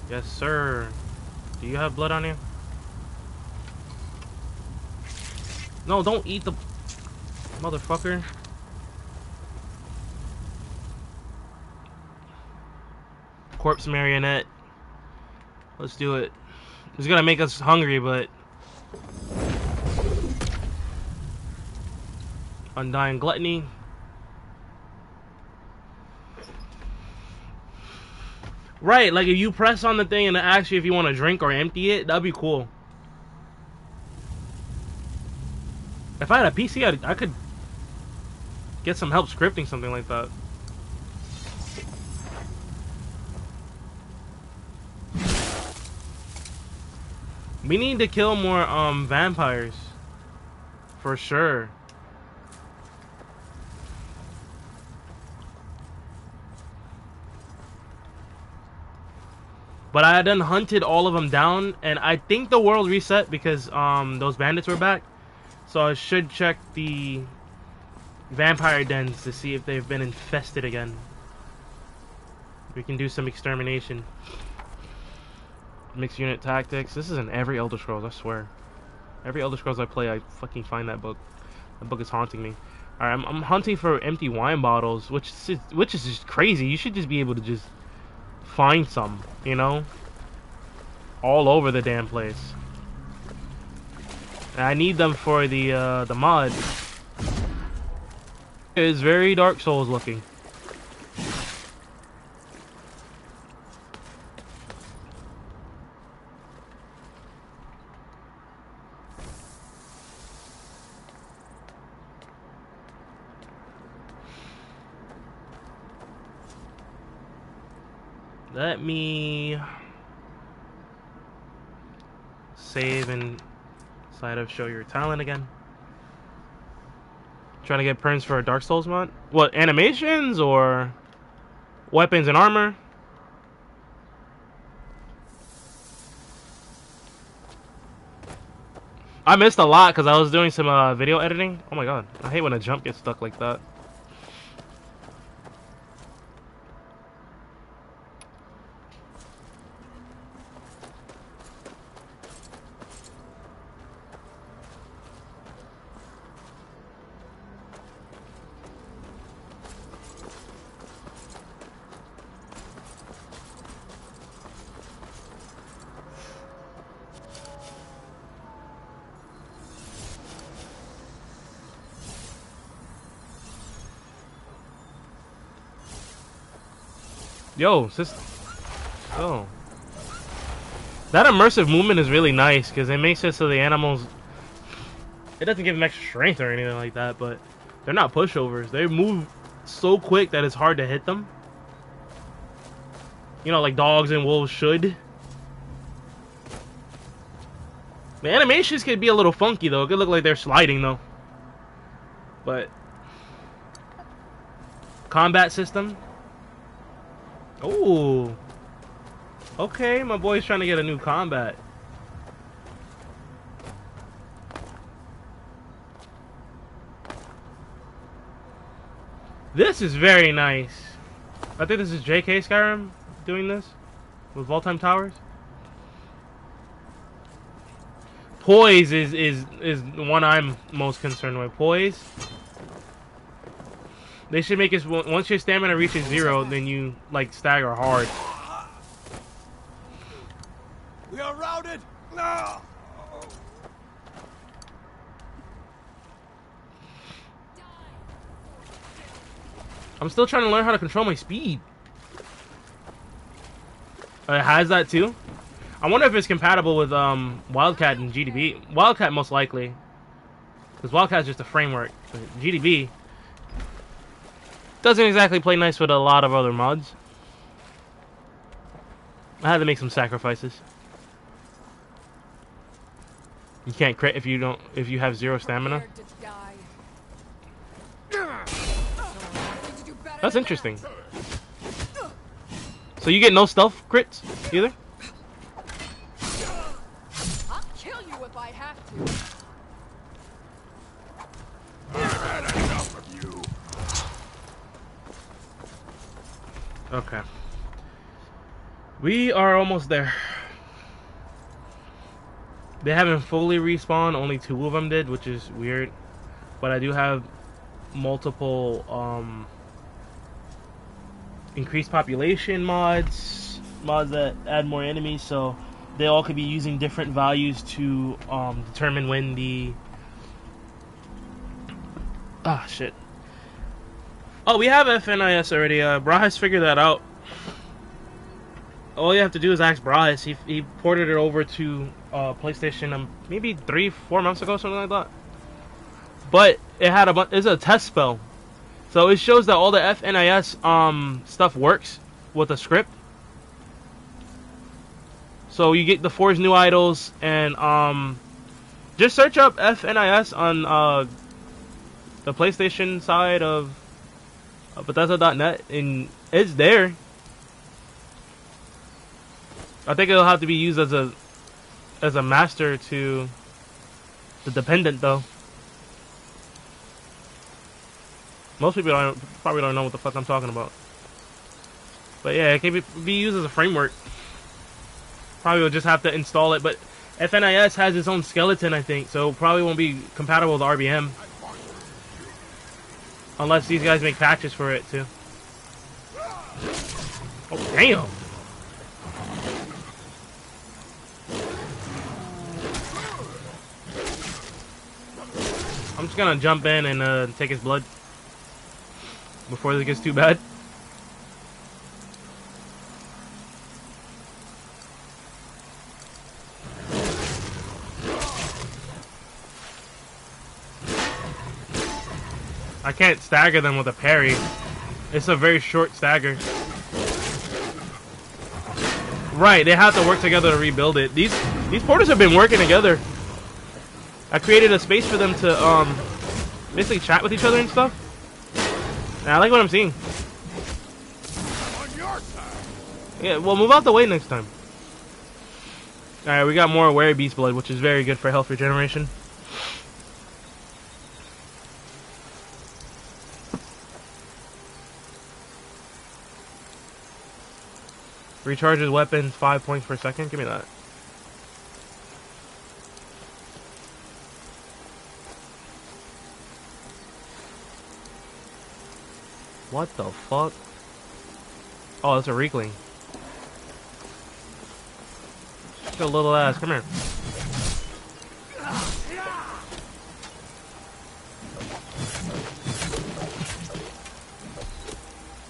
Yes, sir. Do you have blood on you? No, don't eat the... Motherfucker. Corpse marionette. Let's do it. It's gonna make us hungry, but... Undying Gluttony. Right, like if you press on the thing and it asks you if you want to drink or empty it, that'd be cool. If I had a PC, I could get some help scripting something like that. We need to kill more vampires. For sure. But I had done hunted all of them down, and I think the world reset because those bandits were back. So I should check the vampire dens to see if they've been infested again. We can do some extermination. Mixed unit tactics. This is in every Elder Scrolls, I swear. Every Elder Scrolls I play, I fucking find that book. That book is haunting me. Alright, I'm hunting for empty wine bottles, which is just crazy. You should just be able to just find some, you know? All over the damn place. And I need them for the mod. It's very Dark Souls looking. Let me save inside of Show Your Talent again. Trying to get perms for a Dark Souls mod. What, animations or weapons and armor? I missed a lot because I was doing some video editing. Oh my god, I hate when a jump gets stuck like that. Yo, oh. That immersive movement is really nice because it makes it so the animals... It doesn't give them extra strength or anything like that, but they're not pushovers. They move so quick that it's hard to hit them. You know, like dogs and wolves should. The animations could be a little funky though. It could look like they're sliding though. But combat system. Oh, okay. My boy's trying to get a new combat. This is very nice. I think this is JK Skyrim doing this with Vault-Time Towers. Poise is the one I'm most concerned with. Poise. They should make it once your stamina reaches 0, then you like stagger hard. We are routed. No. I'm still trying to learn how to control my speed. It has that too. I wonder if it's compatible with Wildcat and GDB. Wildcat most likely, because Wildcat is just a framework. But GDB doesn't exactly play nice with a lot of other mods. I had to make some sacrifices. You can't crit if you have 0 stamina. That's interesting. So you get no stealth crits either? I'll kill you if I have to. I've had enough of you. Okay. We are almost there. They haven't fully respawned, only 2 of them did, which is weird. But I do have multiple increased population mods that add more enemies, so they all could be using different values to determine when the shit. Oh, we have FNIS already. Brahis figured that out. All you have to do is ask Brahis. He ported it over to PlayStation maybe 3-4 months ago, something like that. But it had it's a test spell. So it shows that all the FNIS stuff works with a script. So you get the Forge new idols, and just search up FNIS on the PlayStation side of Bethesda.net, and it's there. I think it'll have to be used as a master to the dependent though. Most people probably don't know what the fuck I'm talking about. But yeah, it can be used as a framework. Probably will just have to install it, but FNIS has its own skeleton, I think, so it probably won't be compatible with RBM. Unless these guys make patches for it too. Oh damn! I'm just gonna jump in and take his blood before this gets too bad. I can't stagger them with a parry. It's a very short stagger. Right, they have to work together to rebuild it. These porters have been working together. I created a space for them to basically chat with each other and stuff. And I like what I'm seeing. On your side. Yeah, well, move out the way next time. Alright, we got more Wary Beast blood, which is very good for health regeneration. Recharges weapons 5 points per second. Give me that. What the fuck? Oh, that's a Reekling. Just a little ass. Come here.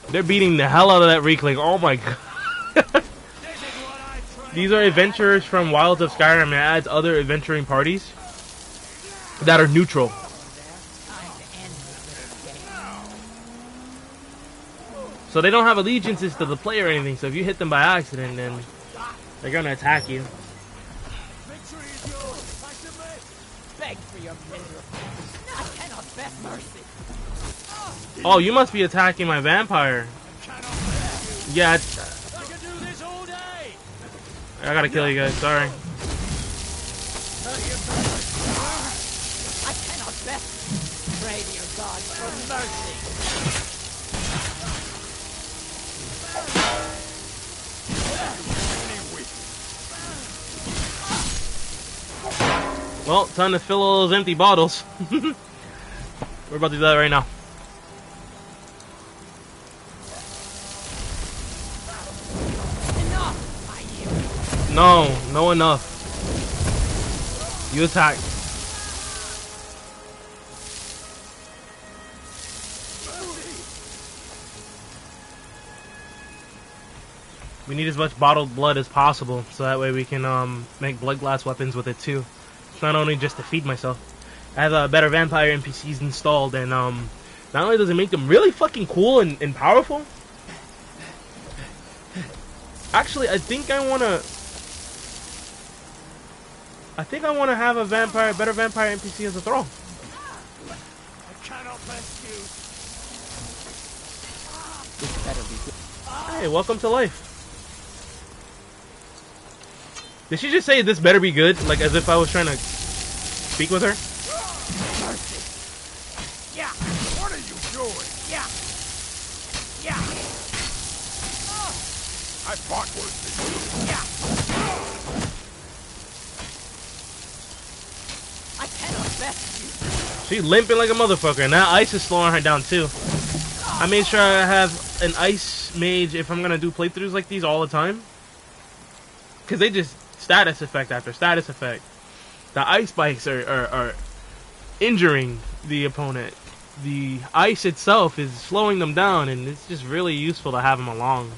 They're beating the hell out of that Reekling. Oh my god. These are adventurers from Wilds of Skyrim, and it adds other adventuring parties that are neutral. So they don't have allegiances to the player or anything, so if you hit them by accident, then they're gonna attack you. Beg for your misery. I cannot best mercy. Oh, you must be attacking my vampire. Yeah, I can do this all day. I gotta kill you guys. Sorry. I cannot best pray to your God for mercy. Well, time to fill all those empty bottles. We're about to do that right now. Enough! No enough. You attack. We need as much bottled blood as possible, so that way we can make blood glass weapons with it too. It's not only just to feed myself. I have better vampire NPCs installed, and not only does it make them really fucking cool and powerful. Actually, I think I wanna have a better vampire NPC as a thrall. I cannot best you. This better be good. Hey, welcome to life. Did she just say this better be good? Like as if I was trying to speak with her? Mercy. Yeah. What are you doing? Yeah. Yeah. I fought worse than you. Yeah. I cannot best you. She's limping like a motherfucker, and that ice is slowing her down too. I made sure I have an ice mage if I'm gonna do playthroughs like these all the time. Cause they just status effect after status effect. The ice spikes are injuring the opponent. The ice itself is slowing them down, and it's just really useful to have them along.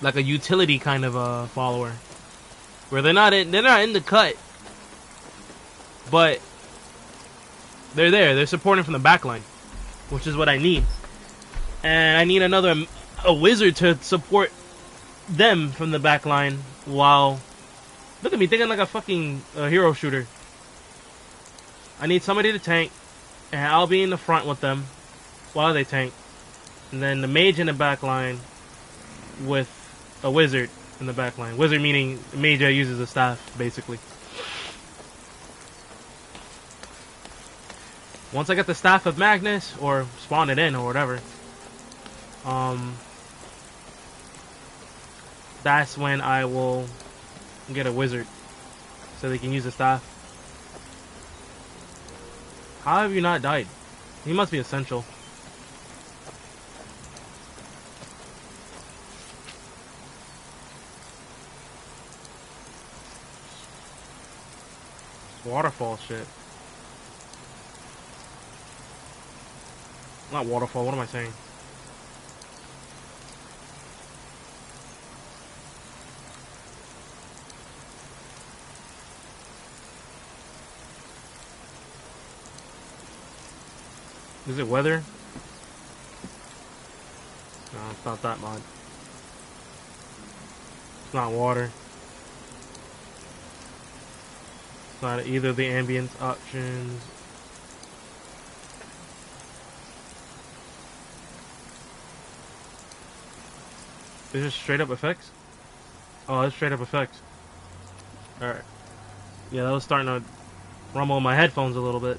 Like a utility kind of follower, where they're not in the cut, but they're there. They're supporting from the back line, which is what I need. And I need a wizard to support them from the back line while... Look at me thinking like a fucking hero shooter. I need somebody to tank, and I'll be in the front with them while they tank. And then the mage in the back line with a wizard in the back line. Wizard meaning mage that uses a staff, basically. Once I get the Staff of Magnus, or spawn it in, or whatever, that's when I will get a wizard, so they can use the staff. How have you not died? He must be essential. Waterfall shit. Not waterfall, what am I saying? Is it weather? No, it's not that mod. It's not water. It's not either of the ambience options. Is this straight up effects? Oh, that's straight up effects. Alright. Yeah, that was starting to rumble in my headphones a little bit.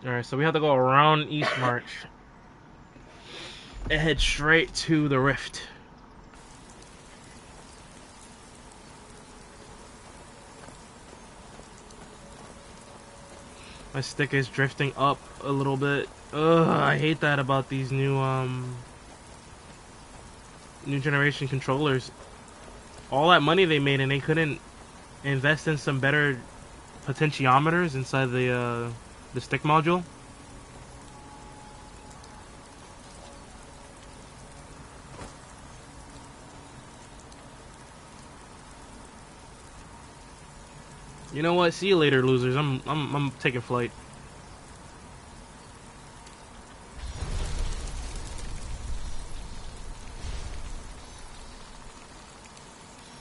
Alright, so we have to go around East March and head straight to the Rift. My stick is drifting up a little bit. Ugh, I hate that about these new generation controllers. All that money they made and they couldn't invest in some better potentiometers inside the stick module. You know what? See you later, losers. I'm taking flight.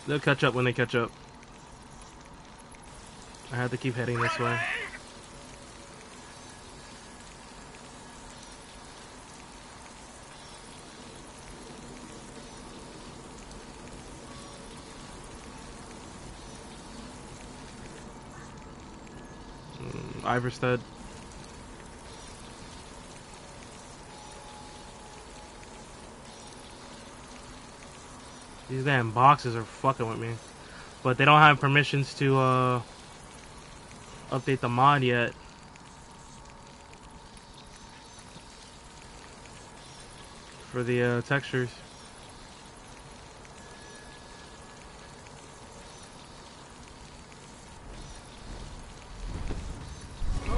They'll catch up when they catch up. I have to keep heading this way. Iverstead. These damn boxes are fucking with me. But they don't have permissions to update the mod yet. For the textures.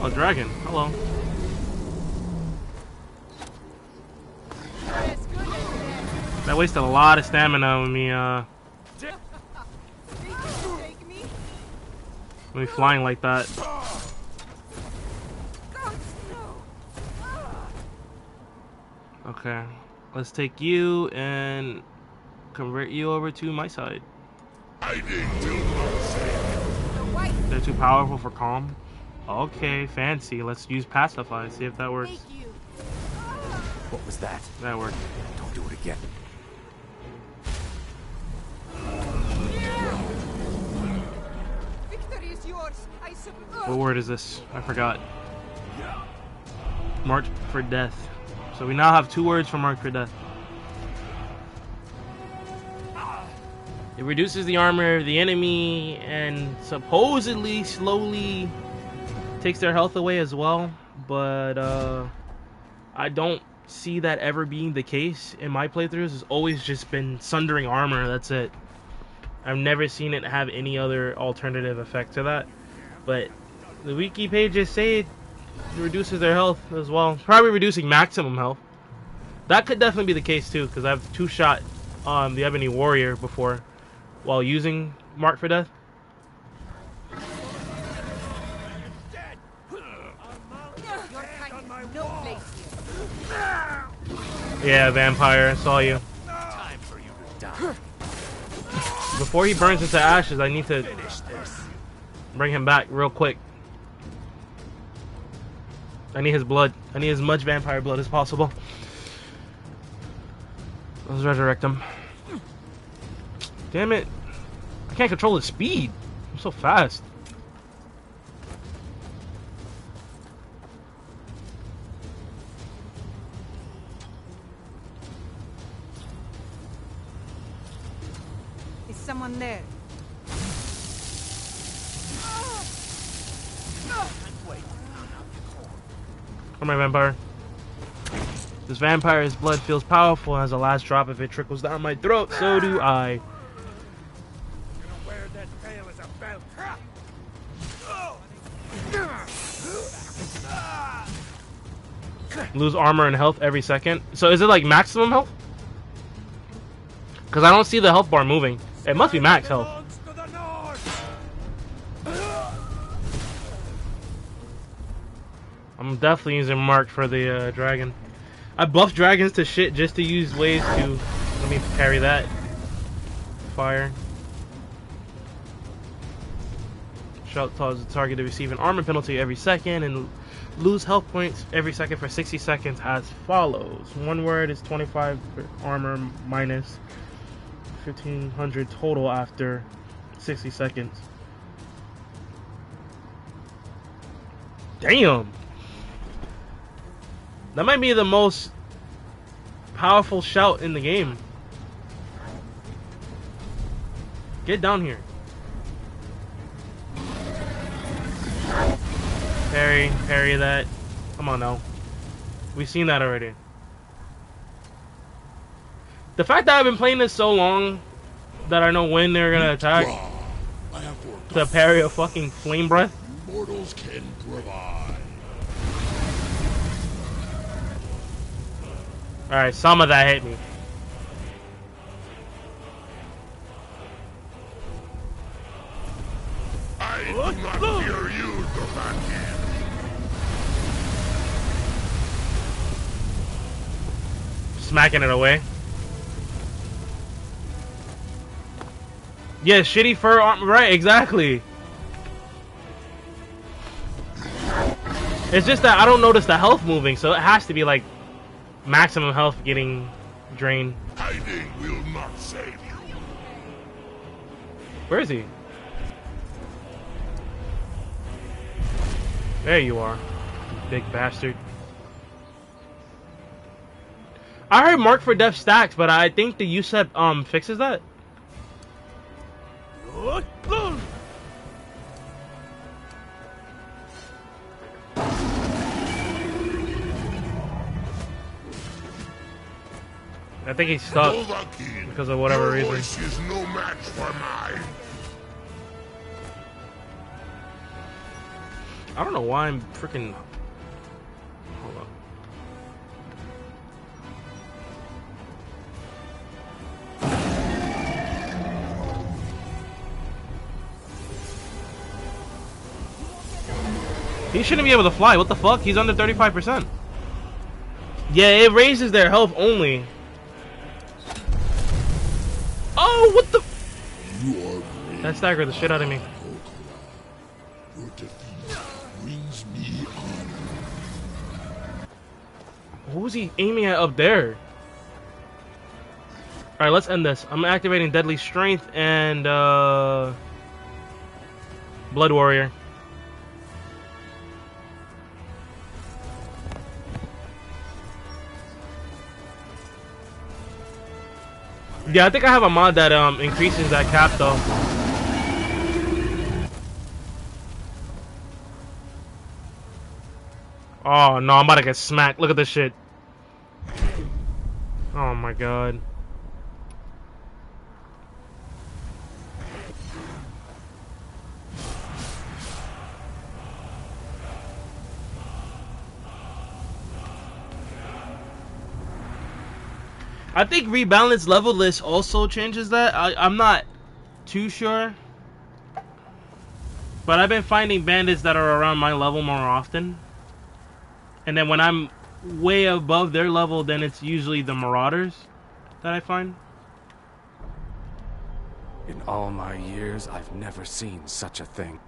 Oh, dragon. Hello. That wasted a lot of stamina with me flying like that. Okay. Let's take you and convert you over to my side. They're too powerful for calm. Okay, fancy. Let's use pacify, see if that works. What was that? That worked. Don't do it again. Victory is yours. I suppose. What word is this? I forgot. Marked for death. So we now have 2 words for marked for death. It reduces the armor of the enemy and supposedly slowly takes their health away as well, but I don't see that ever being the case in my playthroughs. It's always just been sundering armor, that's it. I've never seen it have any other alternative effect to that, but the wiki pages say it reduces their health as well, probably reducing maximum health. That could definitely be the case too, because I've 2-shot the Ebony Warrior before while using Mark for Death. Yeah, vampire, I saw you. Time for you to die. Before he burns into ashes, I need to bring him back real quick. I need his blood. I need as much vampire blood as possible. Let's resurrect him. Damn it. I can't control his speed. I'm so fast. Is someone there? Come here, vampire. This vampire's blood feels powerful, and as a last drop, if it trickles down my throat, so do I. Wear that tail as a belt. Lose armor and health every second. So is it like maximum health? Because I don't see the health bar moving. It must be max health. I'm definitely using Mark for the dragon. I buff dragons to shit just to use ways to... Let me parry that. Fire. Shout causes the target to receive an armor penalty every second and lose health points every second for 60 seconds as follows. One word is 25 for armor minus 1500 total after 60 seconds. Damn! That might be the most powerful shout in the game. Get down here. Parry that. Come on now. We've seen that already. The fact that I've been playing this so long that I know when they're gonna attack to parry a fucking flame breath. Mortals can provide. Alright, some of that hit me. I do not fear you, the backhand. Smacking it away. Yeah, shitty fur armor. Right, exactly. It's just that I don't notice the health moving, so it has to be like maximum health getting drained. Hiding will not save you. Where is he? There you are, you big bastard. I heard Mark for Death stacks, but I think the USEP fixes that. I think he's stuck because of whatever reason. Voice is no match for mine. I don't know why I'm freaking. Hold on. He shouldn't be able to fly. What the fuck? He's under 35%. Yeah, it raises their health only. Oh, what the? That staggered the shit out of me. Your defeat brings me honor. What was he aiming at up there? Alright, let's end this. I'm activating Deadly Strength and Blood Warrior. Yeah, I think I have a mod that increases that cap though. Oh no, I'm about to get smacked. Look at this shit. Oh my god. I think rebalance level list also changes that. I'm not too sure. But I've been finding bandits that are around my level more often. And then when I'm way above their level, then it's usually the marauders that I find. In all my years, I've never seen such a thing.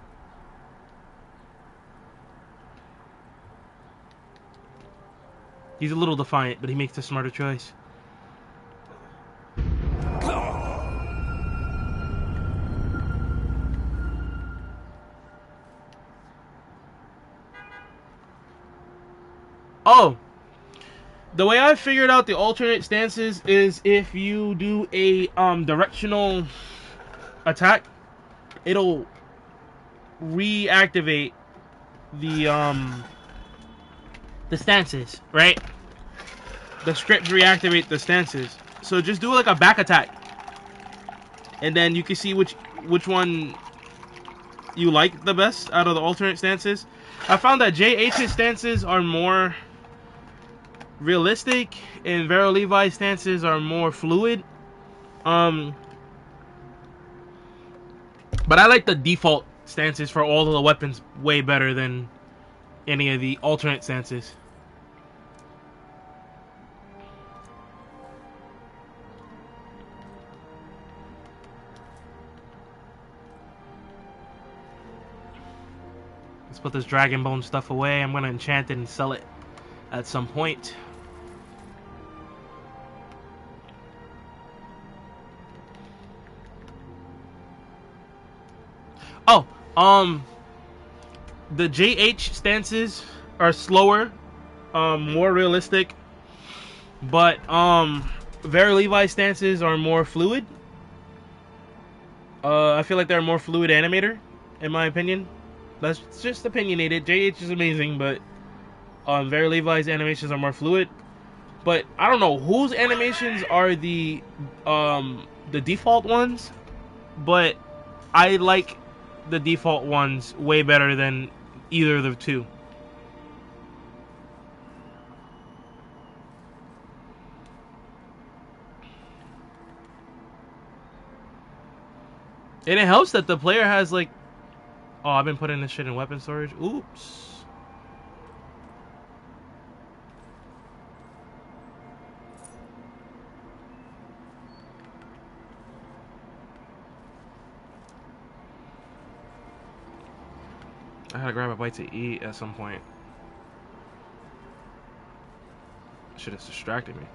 He's a little defiant, but he makes the smarter choice. Oh, the way I figured out the alternate stances is if you do a directional attack, it'll reactivate the stances, right? The script reactivate the stances. So just do like a back attack, and then you can see which one you like the best out of the alternate stances. I found that JH's stances are more realistic and Vero Levi's stances are more fluid. But I like the default stances for all of the weapons way better than any of the alternate stances. Let's put this dragon bone stuff away. I'm gonna enchant it and sell it at some point. Oh, the JH stances are slower, more realistic, but Vero Levi stances are more fluid. I feel like they're a more fluid animator, in my opinion. That's just opinionated. JH is amazing, but Vero Levi's animations are more fluid. But I don't know whose animations are the default ones, but I like the default ones way better than either of the two. And it helps that the player has like, oh, I've been putting this shit in weapon storage. Oops. I gotta grab a bite to eat at some point. Shit is distracting me.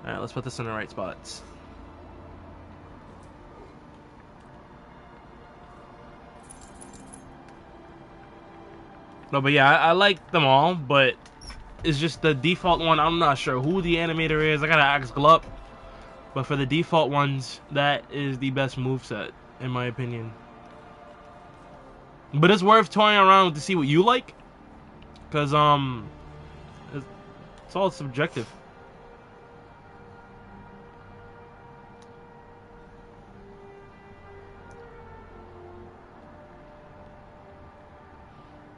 Alright, let's put this in the right spots. No, but yeah, I like them all, but it's just the default one. I'm not sure who the animator is. I gotta ask Glup. But for the default ones, that is the best moveset, in my opinion. But it's worth toying around to see what you like. Because, it's all subjective.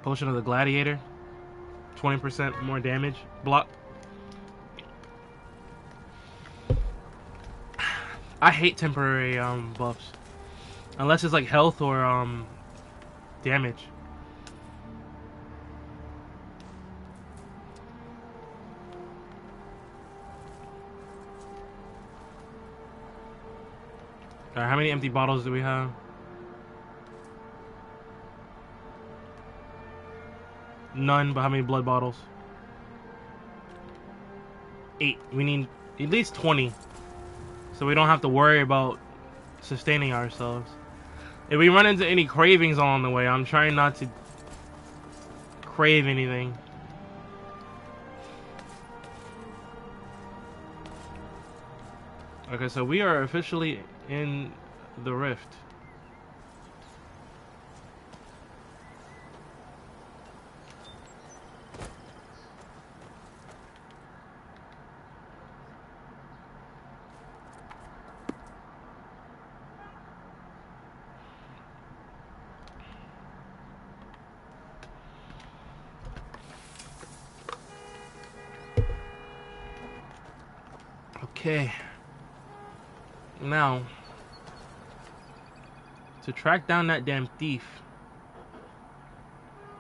Potion of the Gladiator. 20% more damage. Block. I hate temporary buffs. Unless it's like health or damage. Alright, how many empty bottles do we have? None, but how many blood bottles? 8. We need at least 20. So we don't have to worry about sustaining ourselves. If we run into any cravings along the way, I'm trying not to crave anything. Okay, so we are officially in the rift. Okay. Now, to track down that damn thief,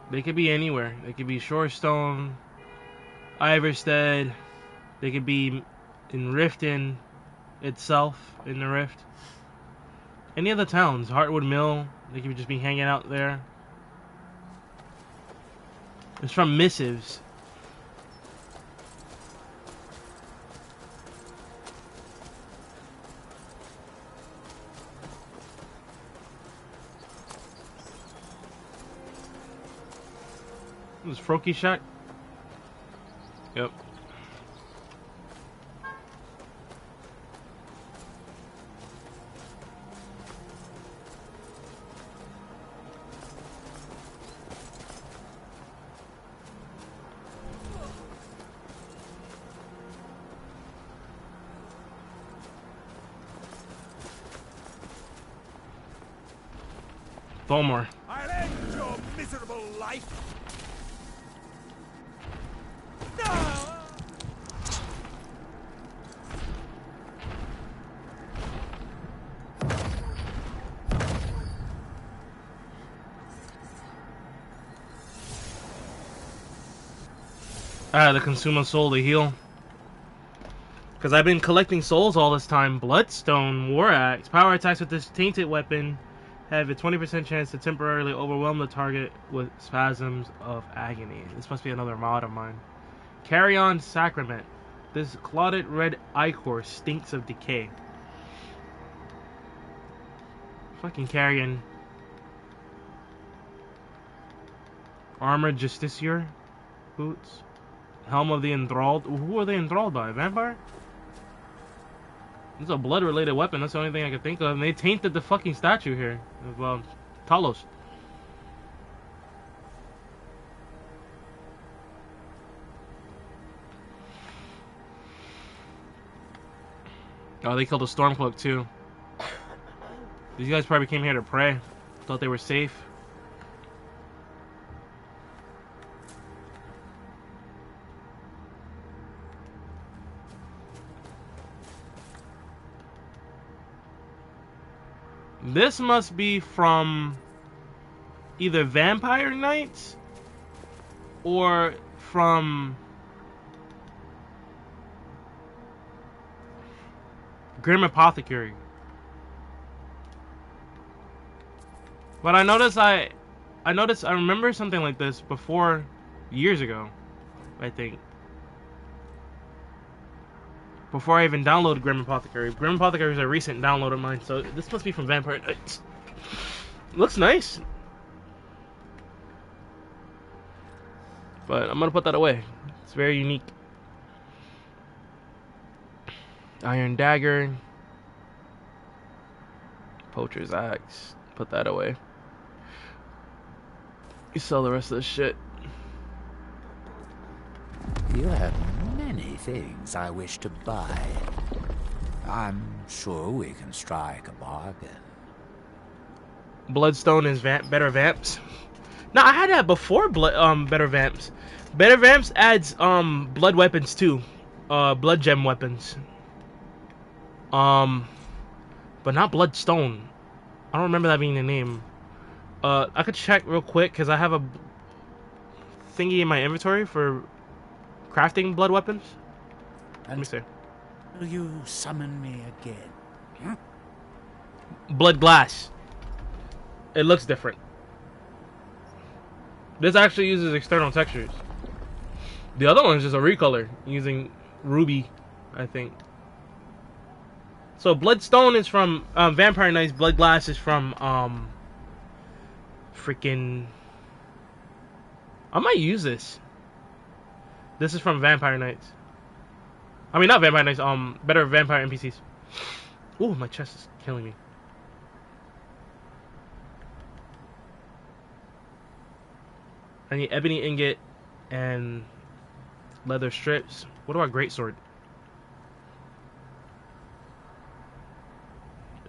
they could be anywhere. They could be Shorestone, Iverstead. They could be in Riften itself, in the Rift. Any of the towns, Heartwood Mill, they could just be hanging out there. It's from missives. This is Froky Shack? Yep. Thalmor. I'll end your miserable life. I had to consume a soul to heal. Because I've been collecting souls all this time. Bloodstone, War Axe. Power attacks with this tainted weapon have a 20% chance to temporarily overwhelm the target with spasms of agony. This must be another mod of mine. Carrion Sacrament. This clotted red ichor stinks of decay. Fucking Carrion. Armored Justiciar boots. Helm of the Enthralled. Who are they enthralled by? Vampire? This is a blood-related weapon. That's the only thing I can think of. And they tainted the fucking statue here. Well, Talos. Oh, they killed a Stormcloak too. These guys probably came here to pray. Thought they were safe. This must be from either Vampire Knights or from Grim Apothecary. But I noticed I noticed. I remember something like this before, years ago, I think. Before I even downloaded Grim Apothecary. Grim Apothecary is a recent download of mine, so this must be from Vampire Knights. Looks nice. But I'm gonna put that away. It's very unique. Iron Dagger. Poacher's Axe. Put that away. You sell the rest of this shit. You have many things I wish to buy. I'm sure we can strike a bargain. Bloodstone is better vamps. No, I had that before better vamps. Better vamps adds blood weapons too. Blood gem weapons. But not bloodstone. I don't remember that being the name. I could check real quick because I have a thingy in my inventory for crafting blood weapons. Let me see. Will you summon me again? Huh? Blood glass. It looks different. This actually uses external textures. The other one is just a recolor using ruby, I think. So Bloodstone is from Vampire Knights. Blood Glass is from freaking. I might use this. This is from Vampire Knights. I mean, not Vampire Knights. Better Vampire NPCs. Ooh, my chest is killing me. I need ebony ingot and leather strips. What about greatsword?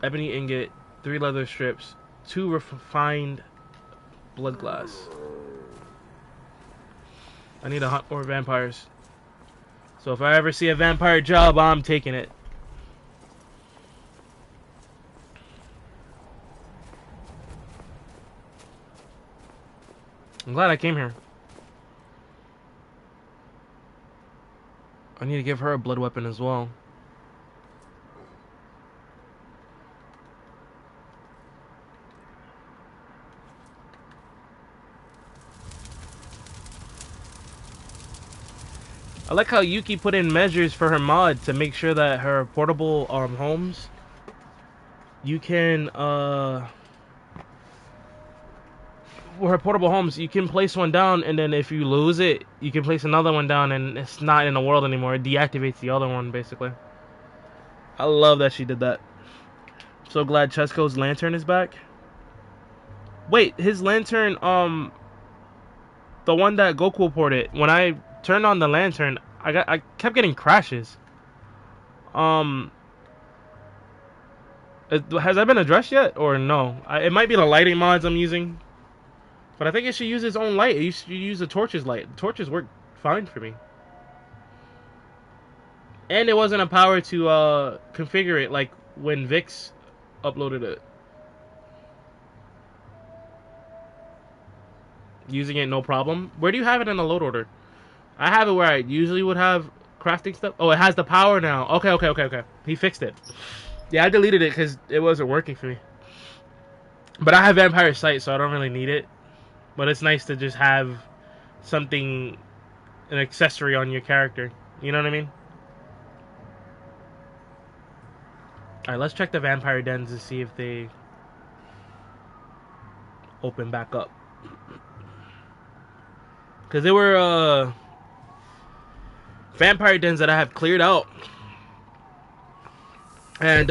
Ebony ingot, 3 leather strips, 2 refined blood glass. I need to hunt more vampires. So if I ever see a vampire job, I'm taking it. I'm glad I came here. I need to give her a blood weapon as well. I like how Yuki put in measures for her mod to make sure that her portable homes, you can her portable homes, you can place one down, and then if you lose it, you can place another one down, and it's not in the world anymore. It deactivates the other one, basically. I love that she did that. I'm so glad Chesko's lantern is back. Wait, his lantern, the one that Goku ported, when I turned on the lantern, I kept getting crashes. Has that been addressed yet, or no? It might be the lighting mods I'm using. But I think it should use its own light. It used to use the torches light. The torches work fine for me. And it wasn't a power to configure it like when Vix uploaded it. Using it no problem. Where do you have it in the load order? I have it where I usually would have crafting stuff. Oh, it has the power now. Okay. He fixed it. Yeah, I deleted it because it wasn't working for me. But I have Vampire Sight, so I don't really need it. But it's nice to just have something, an accessory on your character. You know what I mean? Alright, let's check the vampire dens to see if they open back up. Because there were vampire dens that I have cleared out. And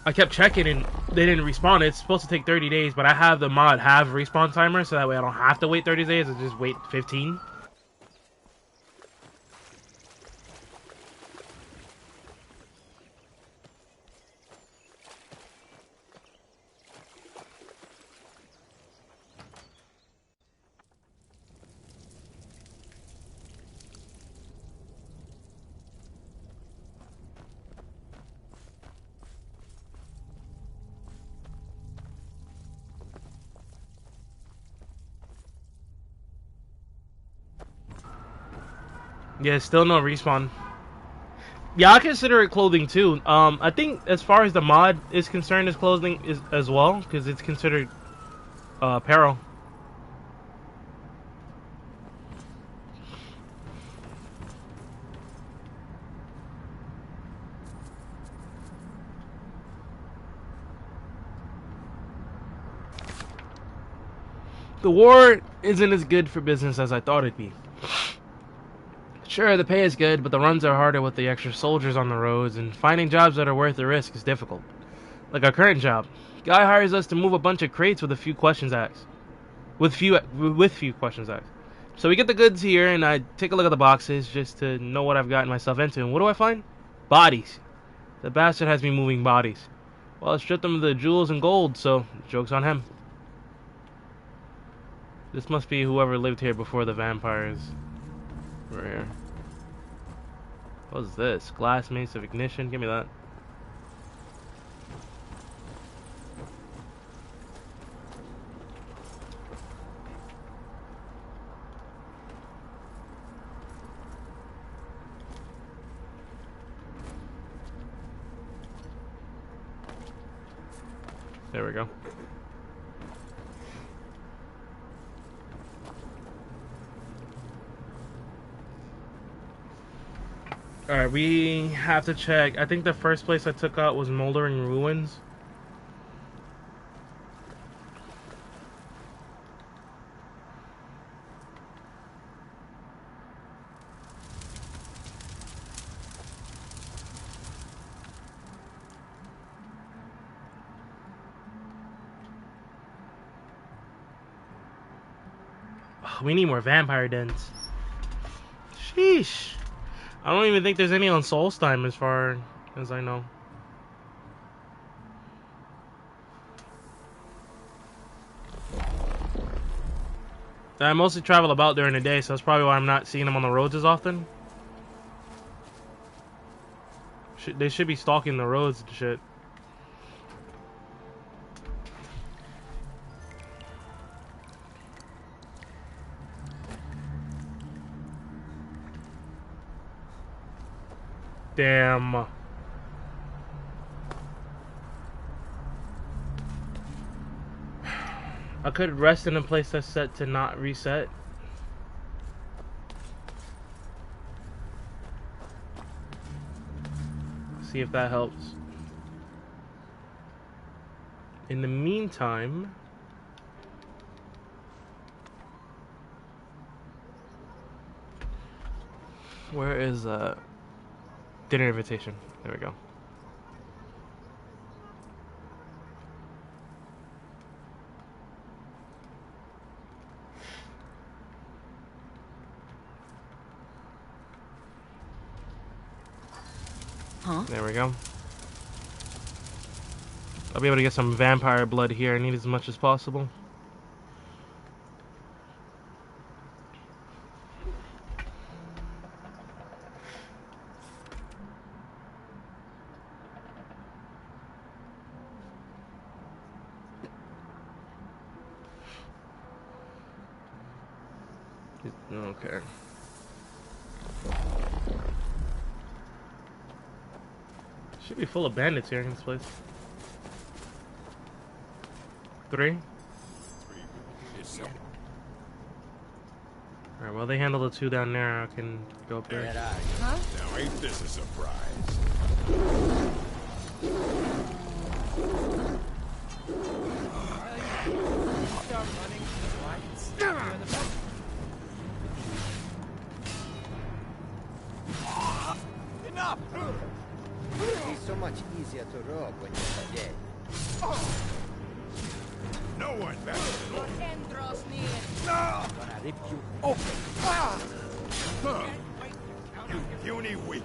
I kept checking and they didn't respawn. It's supposed to take 30 days, but I have the mod have respawn timer, so that way I don't have to wait 30 days. I just wait 15. Yeah, still no respawn. Yeah, I consider it clothing too. I think as far as the mod is concerned, as clothing is as well, because it's considered apparel. The war isn't as good for business as I thought it'd be. Sure, the pay is good, but the runs are harder with the extra soldiers on the roads, and finding jobs that are worth the risk is difficult. Like our current job. Guy hires us to move a bunch of crates with a few questions asked. With few questions asked. So we get the goods here, and I take a look at the boxes just to know what I've gotten myself into. And what do I find? Bodies. The bastard has me moving bodies. Well, I stripped him of the jewels and gold, so joke's on him. This must be whoever lived here before the vampires were here. What's this? Glass mace of ignition? Give me that. There we go. Alright, we have to check. I think the first place I took out was Moldering Ruins. We need more vampire dens. Sheesh. I don't even think there's any on Solstheim as far as I know. I mostly travel about during the day, so that's probably why I'm not seeing them on the roads as often. They should be stalking the roads and shit. Damn. I could rest in a place that's set to not reset. See if that helps. In the meantime, where is dinner invitation? There we go. Huh? There we go. I'll be able to get some vampire blood here. I need as much as possible. Okay. Should be full of bandits here in this place. 3? Alright, well they handle the 2 down there. I can go up there. Huh? Now ain't this a surprise? Start running to the lights. You're the best. Enough! It's so much easier to rob when you're dead. No one better than me. Endros near. No! Gonna rip you open. Huh. You puny weak.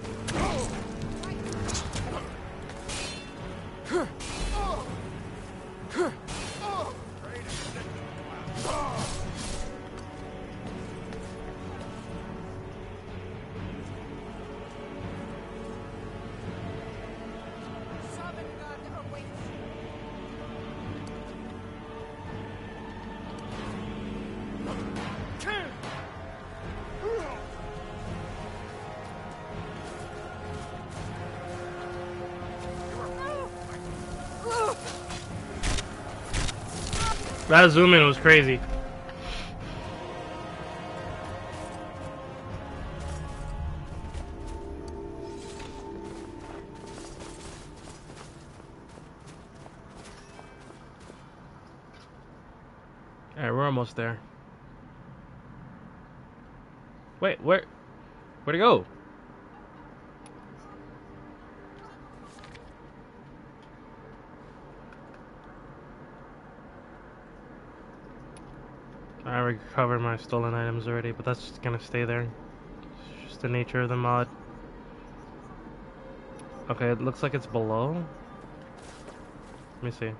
That zoom in was crazy. Alright, we're almost there. Wait, where'd it go? I recovered my stolen items already, but that's just gonna stay there. It's just the nature of the mod. Okay, it looks like it's below. Let me see.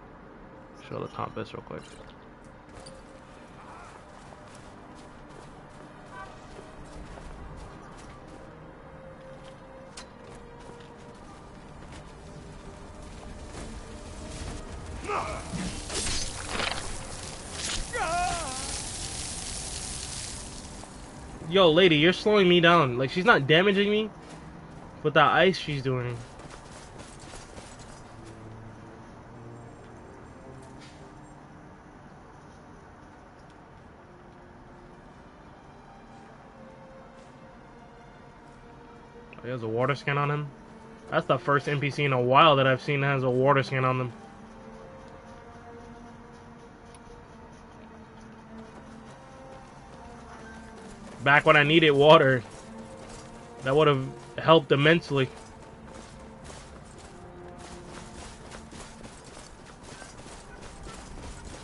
Show the compass real quick. Yo, lady, you're slowing me down. Like, she's not damaging me with that ice she's doing. Oh, he has a water skin on him. That's the first NPC in a while that I've seen that has a water skin on them. Back when I needed water, that would have helped immensely.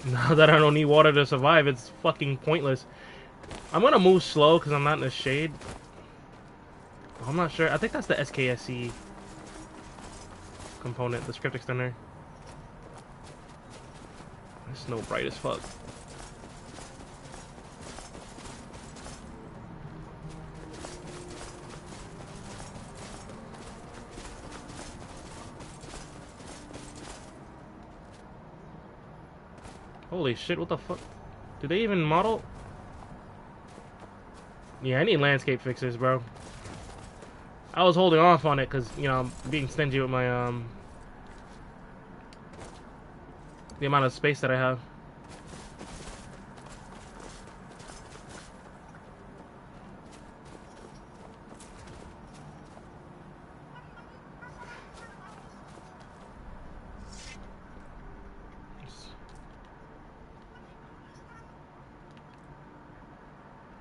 Now that I don't need water to survive, it's fucking pointless. I'm gonna move slow because I'm not in the shade. I'm not sure. I think that's the SKSE component, the script extender. It's snow bright as fuck. Holy shit, what the fuck? Do they even model? Yeah, I need landscape fixes, bro. I was holding off on it because, you know, I'm being stingy with my, the amount of space that I have.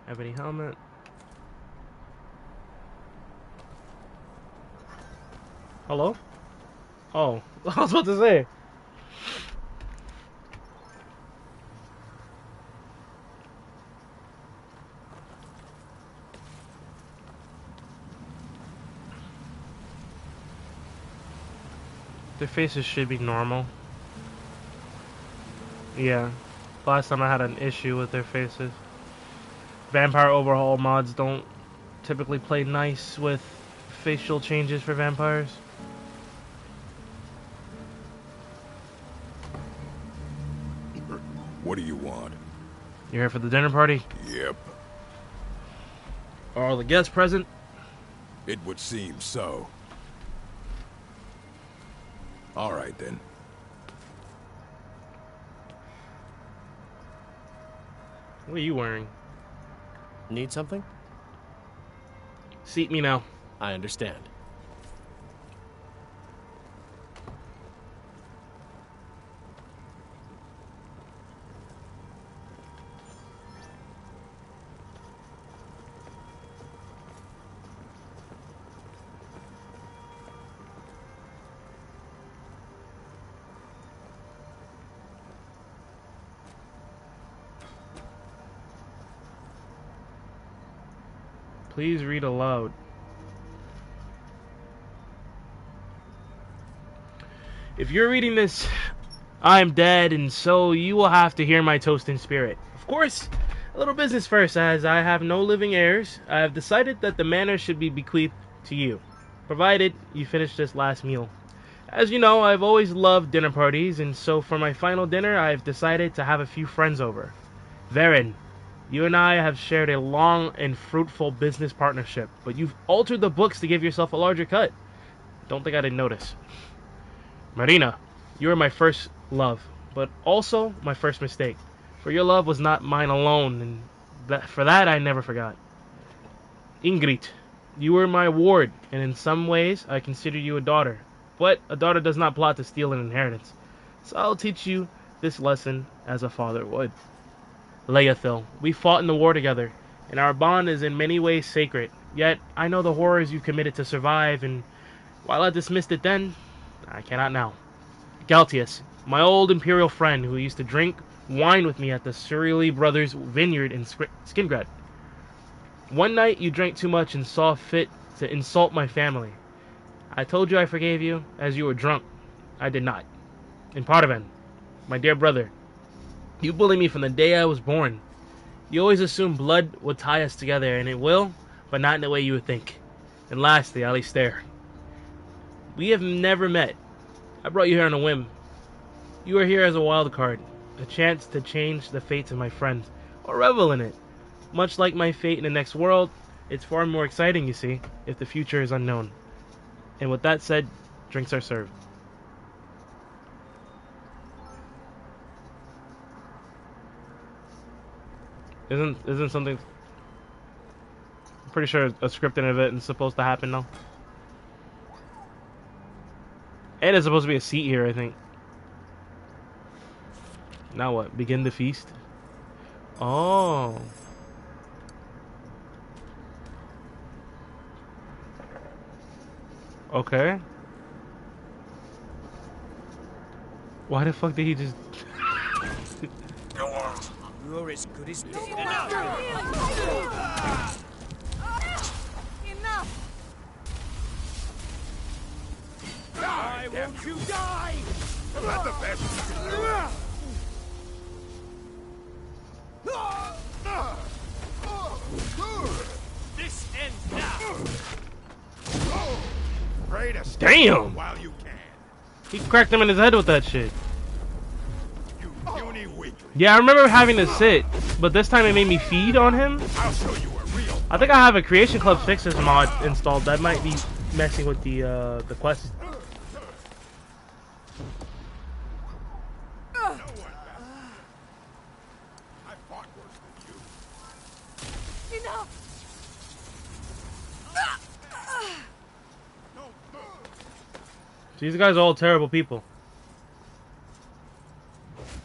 Ebony helmet. Hello? Oh, I was about to say. Their faces should be normal. Yeah. Last time I had an issue with their faces. Vampire overhaul mods don't typically play nice with facial changes for vampires. What do you want? You here for the dinner party? Yep. Are all the guests present? It would seem so. All right, then. What are you wearing? Need something? Seat me now. I understand. Please read aloud. If you're reading this, I'm dead, and so you will have to hear my toast in spirit. Of course, a little business first, as I have no living heirs. I have decided that the manor should be bequeathed to you, provided you finish this last meal. As you know, I've always loved dinner parties, and so for my final dinner, I've decided to have a few friends over. Varen, you and I have shared a long and fruitful business partnership, but you've altered the books to give yourself a larger cut. Don't think I didn't notice. Marina, you were my first love, but also my first mistake. For your love was not mine alone, and for that I never forgot. Ingrid, you were my ward, and in some ways I consider you a daughter. But a daughter does not plot to steal an inheritance. So I'll teach you this lesson as a father would. Leothil. We fought in the war together, and our bond is in many ways sacred. Yet, I know the horrors you committed to survive, and while I dismissed it then, I cannot now. Galtius, my old Imperial friend who used to drink wine with me at the Surly Brothers vineyard in Skingrad. One night you drank too much and saw fit to insult my family. I told you I forgave you, as you were drunk. I did not. And Pardavan, my dear brother, you bullied me from the day I was born. You always assumed blood would tie us together, and it will, but not in the way you would think. And lastly, Alistair, we have never met. I brought you here on a whim. You are here as a wild card, a chance to change the fates of my friends, or revel in it. Much like my fate in the next world, it's far more exciting, you see, if the future is unknown. And with that said, drinks are served. Isn't something... I'm pretty sure a scripting event is supposed to happen now. And it's supposed to be a seat here, I think. Now what? Begin the feast? Oh. Okay. Why the fuck did he just... You're as good as dead. Enough! Die, won't you die? Not the best. This ends now. Damn! While you can. He cracked him in his head with that shit. You puny weakling. Yeah, I remember having to sit, but this time it made me feed on him. I'll show you a real. I think I have a Creation Club Fixes mod installed. That might be messing with the quest. I fought worse than you. Enough! These guys are all terrible people.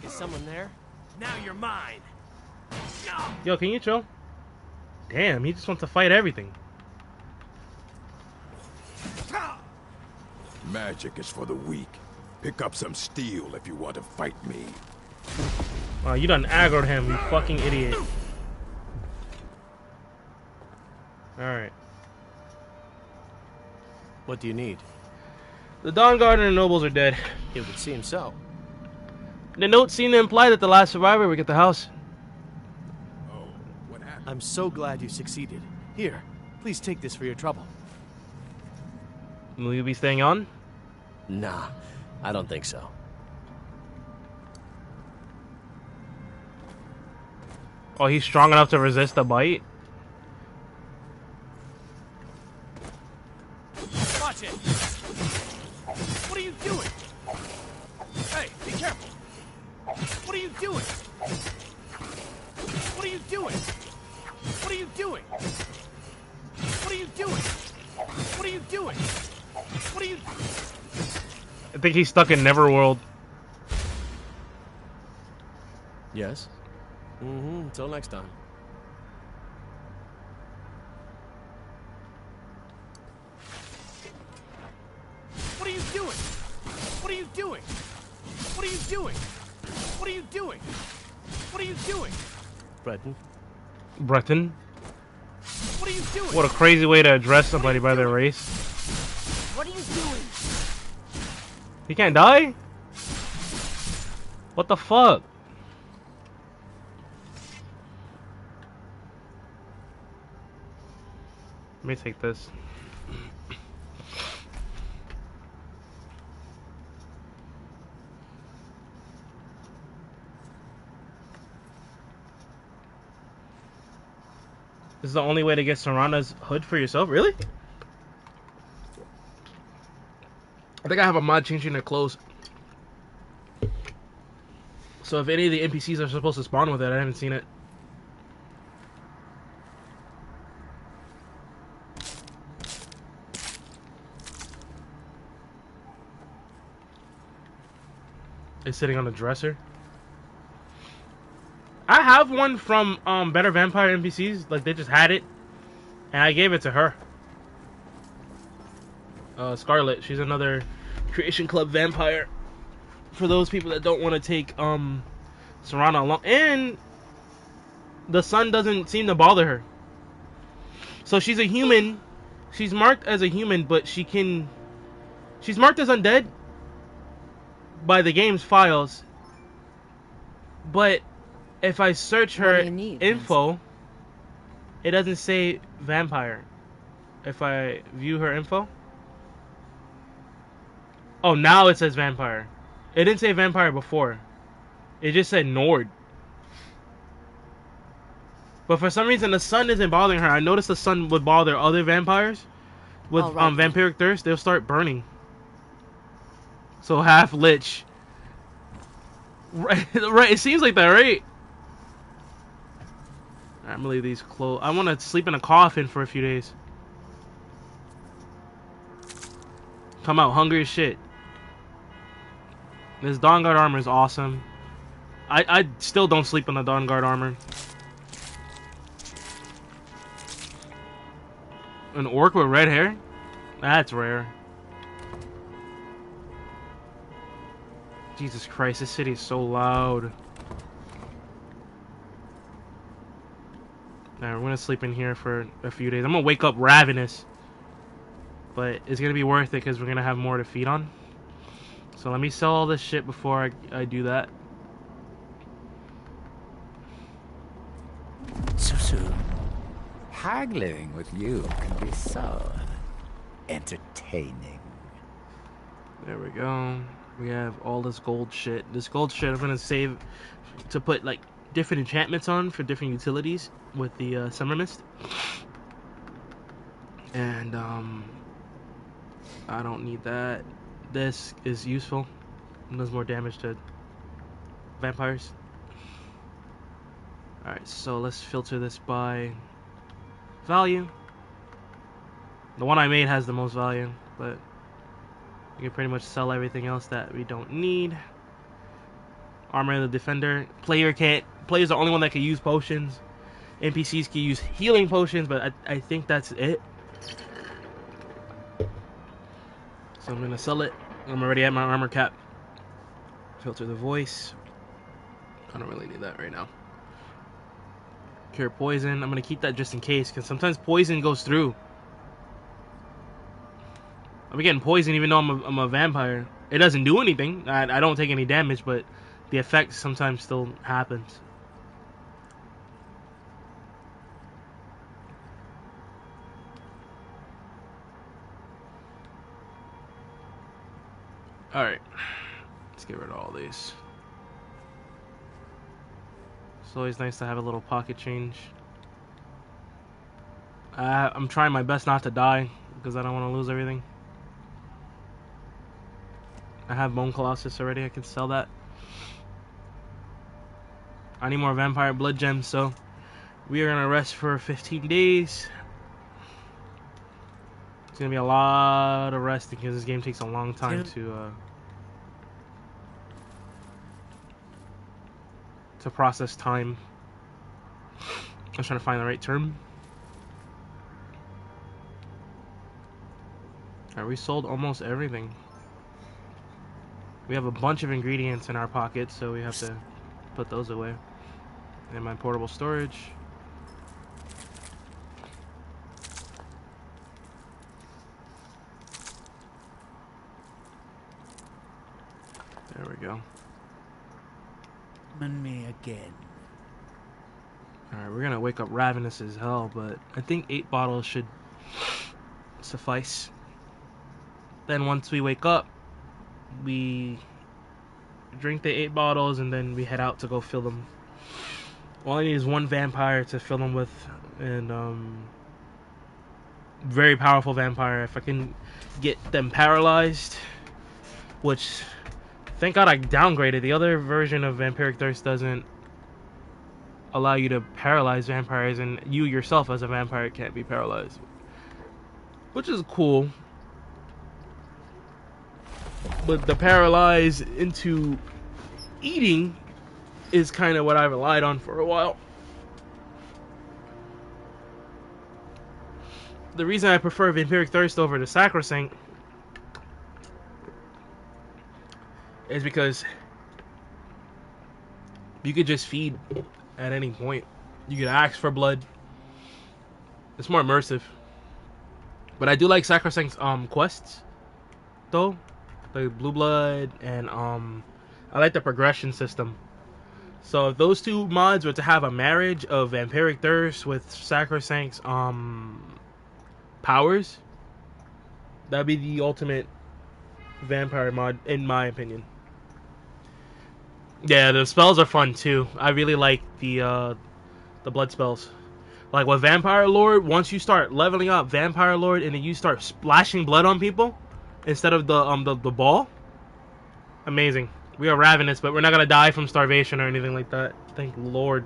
Is someone there? Now you're mine. Yo, can you chill? Damn, he just wants to fight everything. Magic is for the weak. Pick up some steel if you want to fight me. Oh, you done aggroed him, you fucking idiot. Alright. What do you need? The Dawn Guard and the nobles are dead. It would seem so. The notes seem to imply that the last survivor would get the house. Oh, what happened? I'm so glad you succeeded. Here, please take this for your trouble. Will you be staying on? Nah, I don't think so. Oh, he's strong enough to resist the bite? Watch it! What are you doing? Hey, be careful! What are you doing? What are you doing? What are you doing? What are you doing? What are you doing? What are you... I think he's stuck in Neverworld. Yes? Mm-hmm, until next time. What are you doing? What are you doing? What are you doing? What are you doing? What are you doing? Breton? Breton? What are you doing? What a crazy way to address somebody by their race. What are you doing? He can't die? What the fuck? Let me take this. This is the only way to get Serana's hood for yourself? Really? I think I have a mod changing their clothes. So if any of the NPCs are supposed to spawn with it, I haven't seen it. It's sitting on the dresser. I have one from Better Vampire NPCs. Like, they just had it, and I gave it to her. Scarlet. She's another Creation Club vampire. For those people that don't want to take Serana along, and the sun doesn't seem to bother her. So she's a human. She's marked as a human, but she's marked as undead by the game's files. But if I search her info, it doesn't say vampire. If I view her info, oh, now it says vampire. It didn't say vampire before. It just said Nord. But for some reason, the sun isn't bothering her. I noticed the sun would bother other vampires with vampiric thirst. They'll start burning. So half lich. Right, right. It seems like that, right? I'm gonna leave these clothes. I want to sleep in a coffin for a few days. Come out hungry as shit. This Dawn Guard armor is awesome. I still don't sleep in the Dawn Guard armor. An orc with red hair? That's rare. Jesus Christ, this city is so loud. Alright, we're gonna sleep in here for a few days. I'm gonna wake up ravenous. But it's gonna be worth it because we're gonna have more to feed on. So let me sell all this shit before I do that. So soon. Haggling with you can be so entertaining. There we go. We have all this gold shit. This gold shit I'm gonna save to put like different enchantments on for different utilities with the Summer Mist. And I don't need that. This is useful. It does more damage to vampires. Alright, so let's filter this by value. The one I made has the most value, but you can pretty much sell everything else that we don't need. Armor of the Defender. Players are the only one that can use potions. NPCs can use healing potions, but I think that's it. So I'm gonna sell it. I'm already at my armor cap. Filter the voice. I don't really need that right now. Cure poison. I'm gonna keep that just in case, because sometimes poison goes through. I'm getting poisoned even though I'm a vampire. It doesn't do anything. I don't take any damage, but the effect sometimes still happens. Alright. Let's get rid of all these. It's always nice to have a little pocket change. I'm trying my best not to die because I don't want to lose everything. I have Bone Colossus already. I can sell that. I need more Vampire Blood Gems, so we are gonna rest for 15 days. It's gonna be a lot of resting because this game takes a long time to process time. I was trying to find the right term. Alright, we sold almost everything. We have a bunch of ingredients in our pockets, so we have to put those away. And my portable storage. There we go. And me again. Alright, we're gonna wake up ravenous as hell, but I think 8 bottles should suffice. Then once we wake up, we drink the 8 bottles and then we head out to go fill them. All I need is one vampire to fill them with, and very powerful vampire. If I can get them paralyzed, which thank God I downgraded. The other version of Vampiric Thirst doesn't allow you to paralyze vampires, and you yourself as a vampire can't be paralyzed, which is cool. But the paralyze into eating is kind of what I relied on for a while. The reason I prefer Vampiric Thirst over the Sacrosanct is because you could just feed at any point. You could ask for blood. It's more immersive. But I do like Sacrosanct's quests, though. The Blue Blood, and I like the progression system. So if those two mods were to have a marriage of Vampiric Thirst with Sacrosanct's powers, that'd be the ultimate vampire mod, in my opinion. Yeah, the spells are fun too. I really like the blood spells. Like with Vampire Lord, once you start leveling up Vampire Lord and then you start splashing blood on people instead of the ball, amazing. We are ravenous, but we're not gonna die from starvation or anything like that. Thank Lord.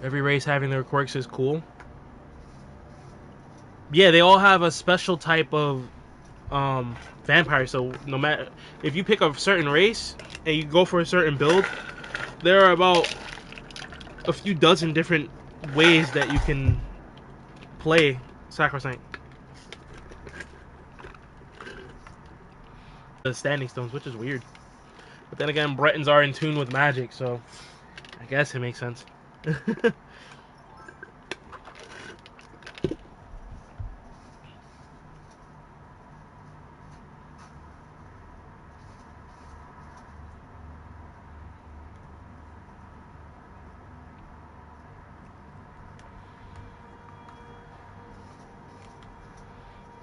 Every race having their quirks is cool. Yeah, they all have a special type of vampire. So no matter if you pick a certain race and you go for a certain build, there are about a few dozen different ways that you can play Sacrosanct. The standing stones, which is weird. But then again, Bretons are in tune with magic, so I guess it makes sense.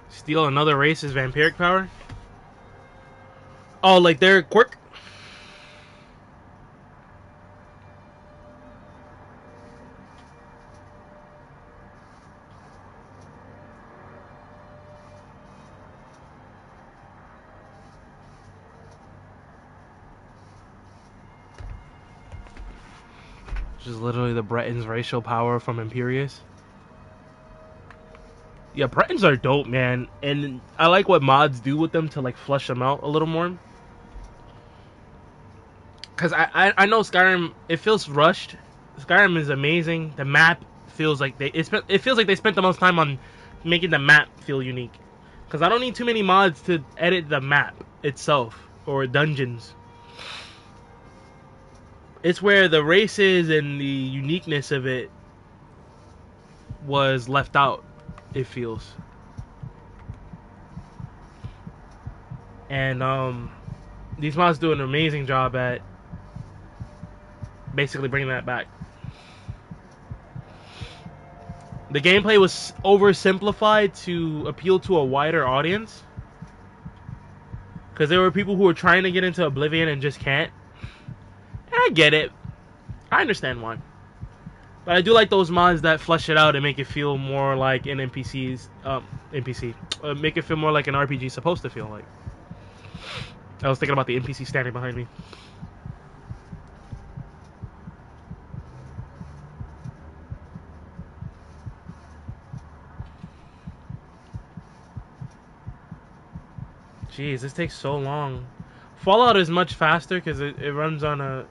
Steal another race's vampiric power? Oh, like their quirk? Which is literally the Bretons' racial power from Imperius. Yeah, Bretons are dope, man, and I like what mods do with them to like flesh them out a little more. Cause I know Skyrim, it feels rushed. Skyrim is amazing. The map feels like it feels like they spent the most time on making the map feel unique. Cause I don't need too many mods to edit the map itself or dungeons. It's where the races and the uniqueness of it was left out. It feels. And these mods do an amazing job at basically bringing that back. The gameplay was oversimplified to appeal to a wider audience, because there were people who were trying to get into Oblivion and just can't. And I get it. I understand why. But I do like those mods that flesh it out and make it feel more like an make it feel more like an RPG is supposed to feel like. I was thinking about the NPC standing behind me. Jeez, this takes so long. Fallout is much faster because it runs on a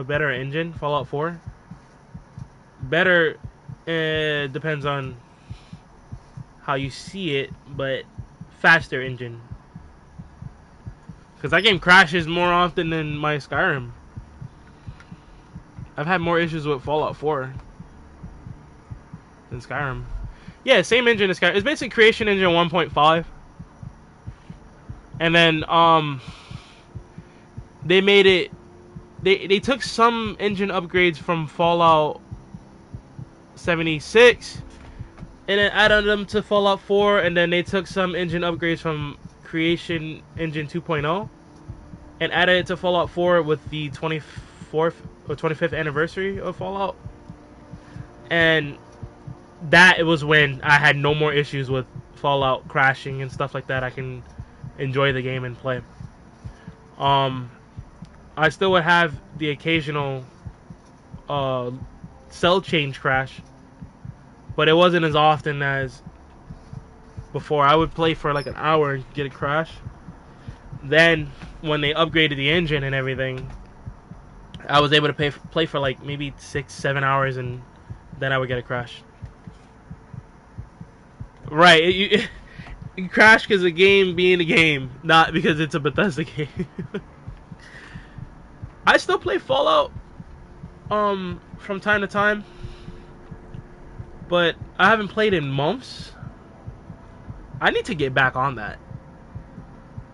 better engine, Fallout 4. Better depends on how you see it, but faster engine. Because that game crashes more often than my Skyrim. I've had more issues with Fallout 4 than Skyrim. Yeah, same engine as Skyrim. It's basically Creation Engine 1.5. And then they made it. They took some engine upgrades from Fallout 76 and then added them to Fallout 4, and then they took some engine upgrades from Creation Engine 2.0 and added it to Fallout 4 with the 24th or 25th anniversary of Fallout. And that it was when I had no more issues with Fallout crashing and stuff like that. I can enjoy the game and play. I still would have the occasional cell change crash, but it wasn't as often as before. I would play for like an hour and get a crash. Then when they upgraded the engine and everything, I was able to play for like maybe 6-7 hours, and then I would get a crash. Right, you crash because the game being a game, not because it's a Bethesda game. I still play Fallout from time to time, but I haven't played in months. I need to get back on that,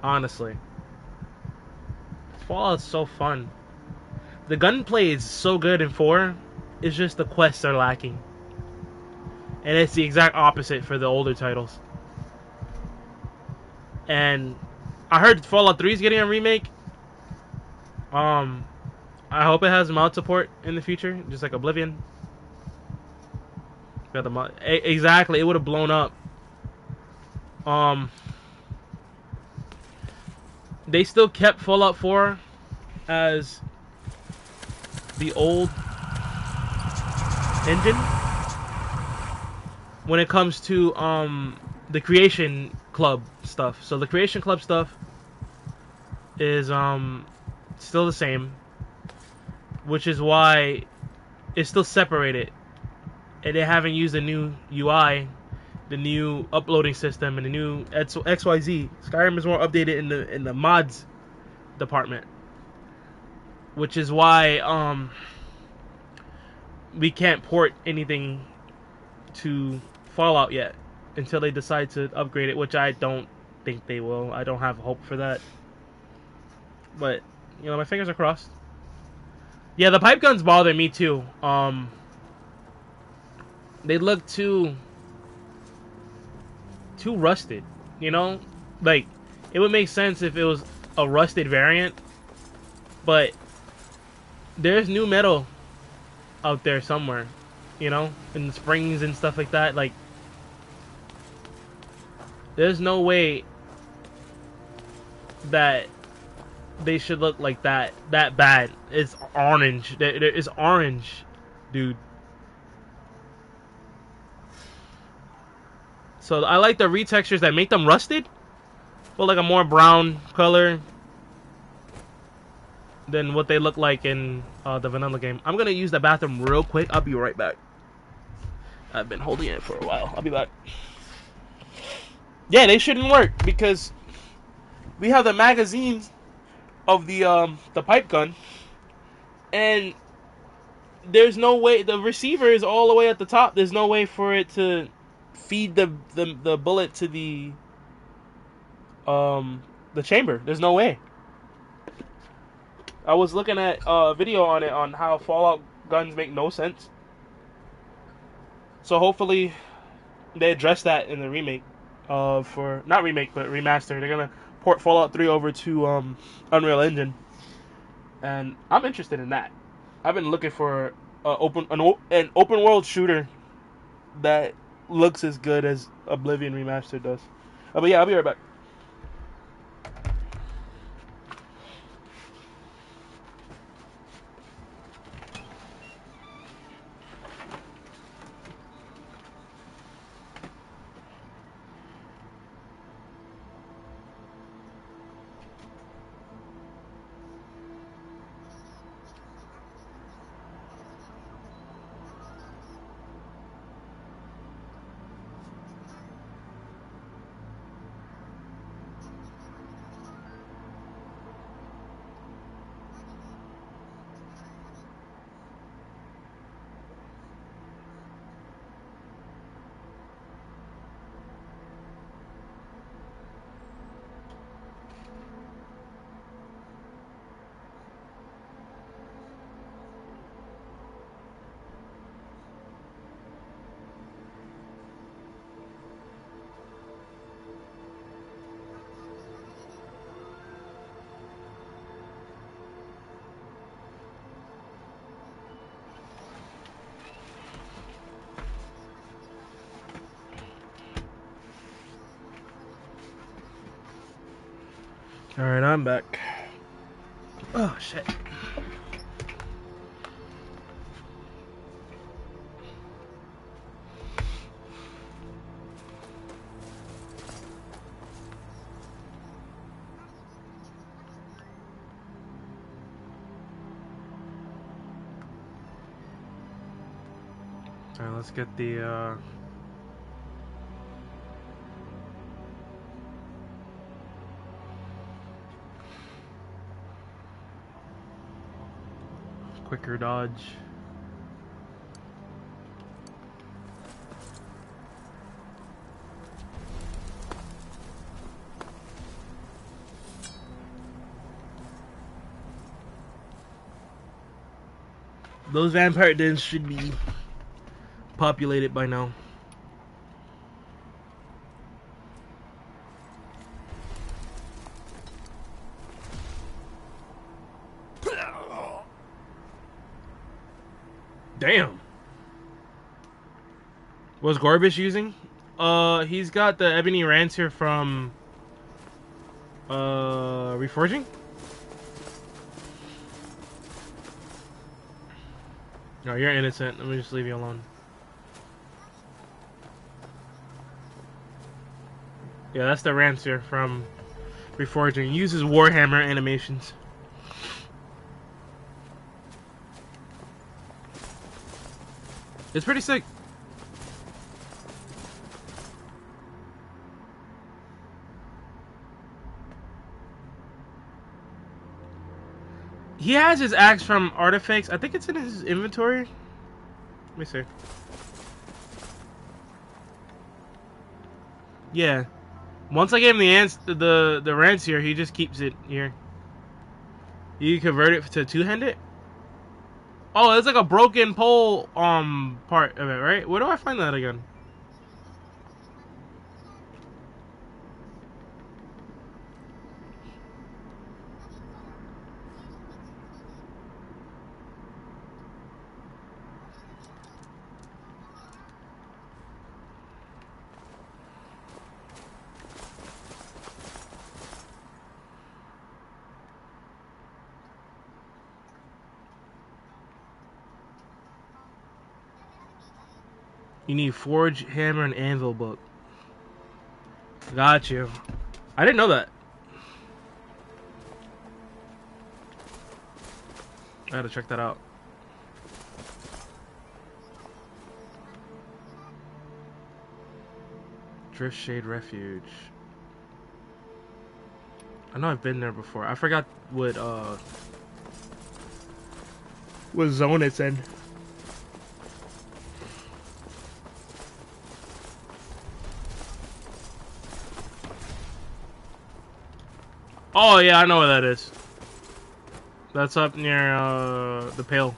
honestly. Fallout's so fun. The gunplay is so good in 4. It's just the quests are lacking, and it's the exact opposite for the older titles. And I heard Fallout 3 is getting a remake. I hope it has mod support in the future, just like Oblivion. Got the mod. Exactly, it would have blown up. They still kept Fallout 4 as the old engine when it comes to the Creation Club stuff. So the Creation Club stuff is still the same, which is why it's still separated, and they haven't used the new UI, the new uploading system, and the new XYZ. Skyrim is more updated in the mods department, which is why we can't port anything to Fallout yet until they decide to upgrade it, which I don't think they will. I don't have hope for that, but you know, my fingers are crossed. Yeah, the pipe guns bother me too. They look too rusted, you know? Like, it would make sense if it was a rusted variant, but there's new metal out there somewhere, you know, in the springs and stuff like that. Like, there's no way that they should look like that bad. It's orange. It's orange, dude. So I like the retextures that make them rusted, but like a more brown color than what they look like in the vanilla game. I'm gonna use the bathroom real quick. I'll be right back. I've been holding it for a while. I'll be back. Yeah, they shouldn't work because we have the magazines of the pipe gun, and there's no way. The receiver is all the way at the top. There's no way for it to feed the bullet to the chamber. There's no way. I was looking at a video on it on how Fallout guns make no sense. So hopefully they address that in the remake. For not remake but remaster. They're gonna port Fallout 3 over to Unreal Engine, and I'm interested in that. I've been looking for an open world shooter that looks as good as Oblivion Remastered does. But yeah, I'll be right back. Alright, I'm back. Oh, shit. Alright, let's get the quicker dodge. Those vampire dens should be populated by now. Damn. What's Gorbish using? He's got the Ebony Rancier from Reforging. No, you're innocent. Let me just leave you alone. Yeah, that's the Rancier from Reforging. He uses Warhammer animations. It's pretty sick. He has his axe from Artifacts. I think it's in his inventory. Let me see. Yeah. Once I gave him the Rancier, he just keeps it here. You convert it to two-handed? Oh, it's like a broken pole part of it, right? Where do I find that again? You need Forge, Hammer, and Anvil book. Got you. I didn't know that. I gotta check that out. Driftshade Refuge. I know I've been there before. I forgot what zone it's in. Oh yeah, I know where that is. That's up near the Pale.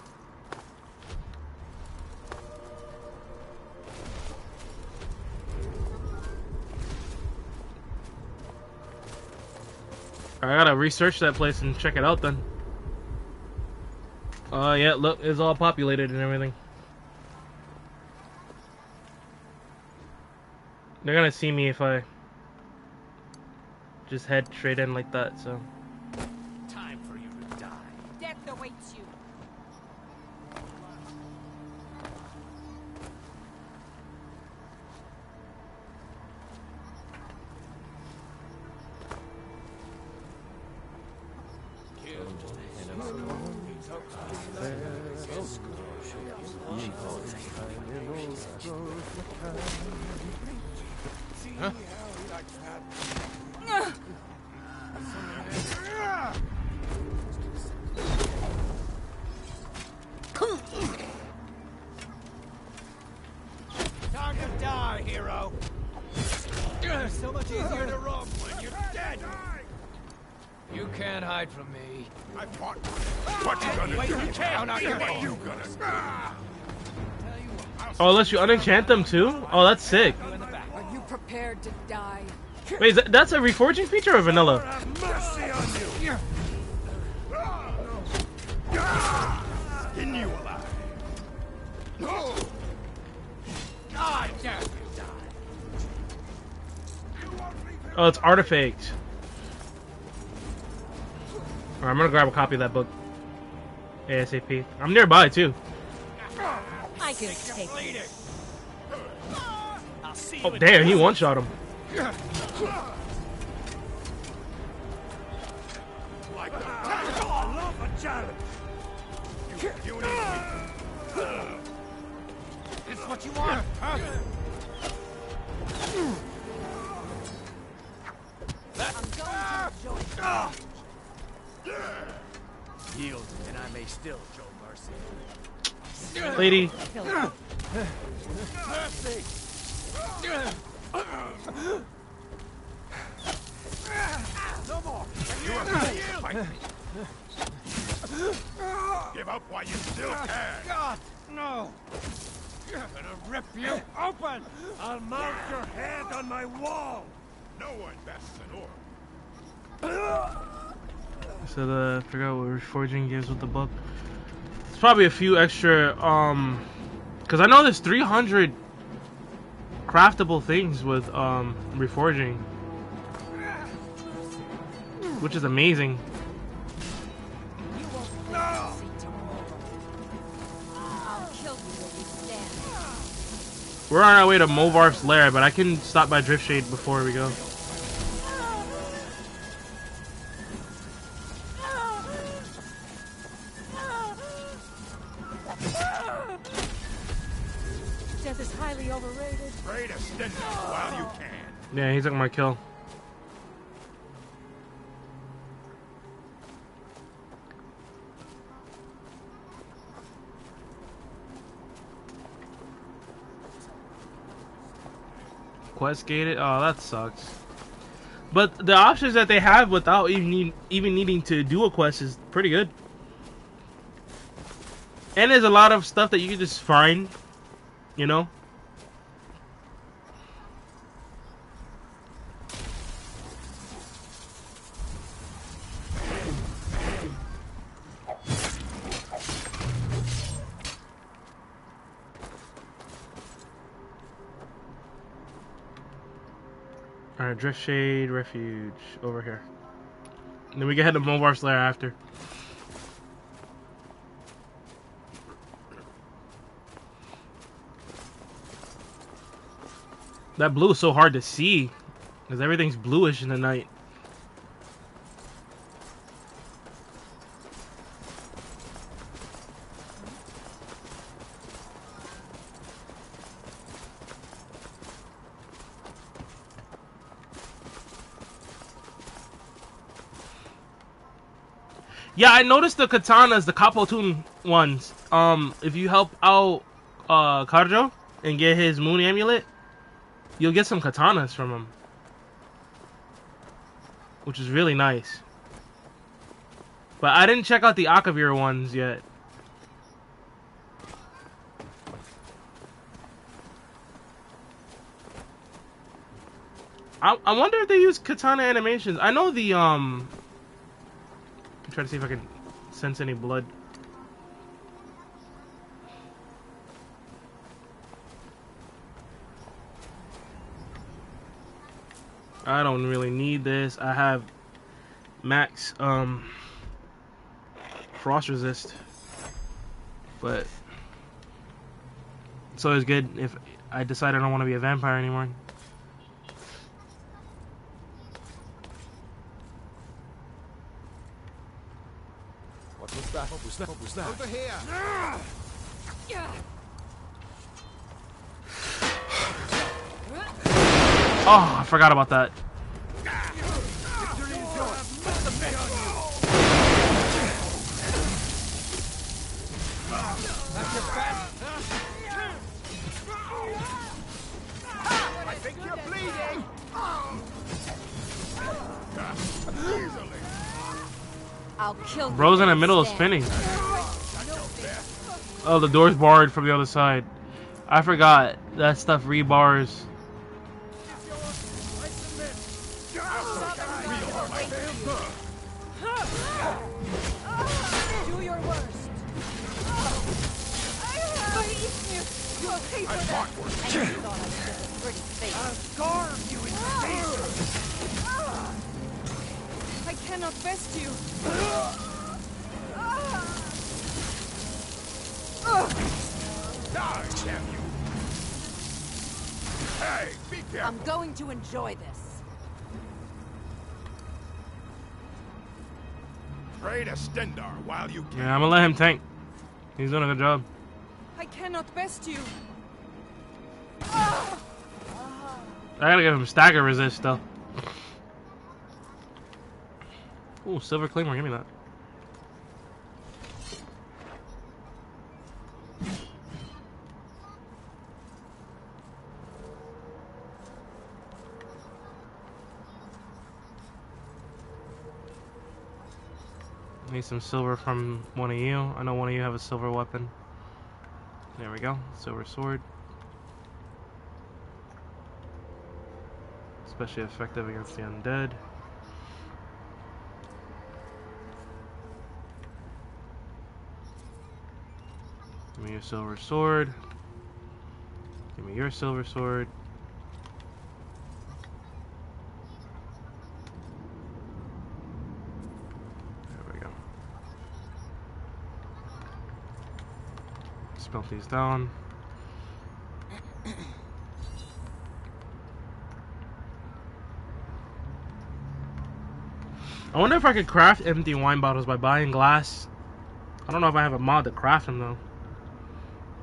I gotta research that place and check it out then. Yeah, look, it's all populated and everything. They're gonna see me if I just head straight in like that, so. Time for you to die. Death awaits you. Huh? Time to die, hero. So much easier to rob when you're dead. You can't hide from me. I fought. What you gonna do? You can't. What you gonna do? Oh, unless you unenchant them too? Oh, that's sick. Are you prepared to die? Wait, that's a reforging feature or vanilla? Mercy on you. Skin you alive. Die, death, you die. Oh, it's Artifact. Alright, I'm gonna grab a copy of that book. ASAP. I'm nearby too. I can take it. Oh damn, he one-shot him. Like the I love a challenge. You need me. It's what what you want? Yield, and I may still show mercy. Lady. Mercy! No more! You are ready to fight me. Give up while you still can. God, no! I'm gonna rip you open! I'll mount your head on my wall. No one bests an orc. So I forgot what reforging gives with the book. It's probably a few extra, because I know there's 300 craftable things with reforging, which is amazing. We're on our way to Movarf's lair, but I can stop by Driftshade before we go. Death is highly overrated. Pray to stand while you can. Yeah, he took my kill. Quest gated? Oh, that sucks. But the options that they have without even needing to do a quest is pretty good. And there's a lot of stuff that you can just find, you know? Alright, Driftshade, Refuge, over here. And then we can head to Movarf's lair after. That blue is so hard to see, because everything's bluish in the night. Yeah, I noticed the katanas, the Kapotun ones. If you help out Karjo and get his moon amulet, you'll get some katanas from him, which is really nice. But I didn't check out the Akavir ones yet. I wonder if they use katana animations. I know the I'm trying to see if I can sense any blood. I don't really need this. I have max frost resist, but it's always good if I decide I don't want to be a vampire anymore. What was that? What was that? What was that? Over here! Oh, I forgot about that. I think you're bleeding! I'll kill Bro's in the middle of spinning. Oh, the door's barred from the other side. I forgot that stuff rebars. Do your worst. You'll pay for that. I thought I was just a pretty face. I'll starve you into danger! I cannot best you. Die, damn you! Hey, be careful! I'm going to enjoy this. Pray to Stendar while you can. Yeah, I'm gonna let him tank. He's doing a good job. I cannot best you. I gotta get him stagger resist though. Ooh, silver claymore, give me that. Need some silver from one of you. I know one of you have a silver weapon. There we go. Silver sword. Especially effective against the undead. Give me your silver sword. Give me your silver sword. There we go. Smelt these down. I wonder if I could craft empty wine bottles by buying glass. I don't know if I have a mod to craft them though.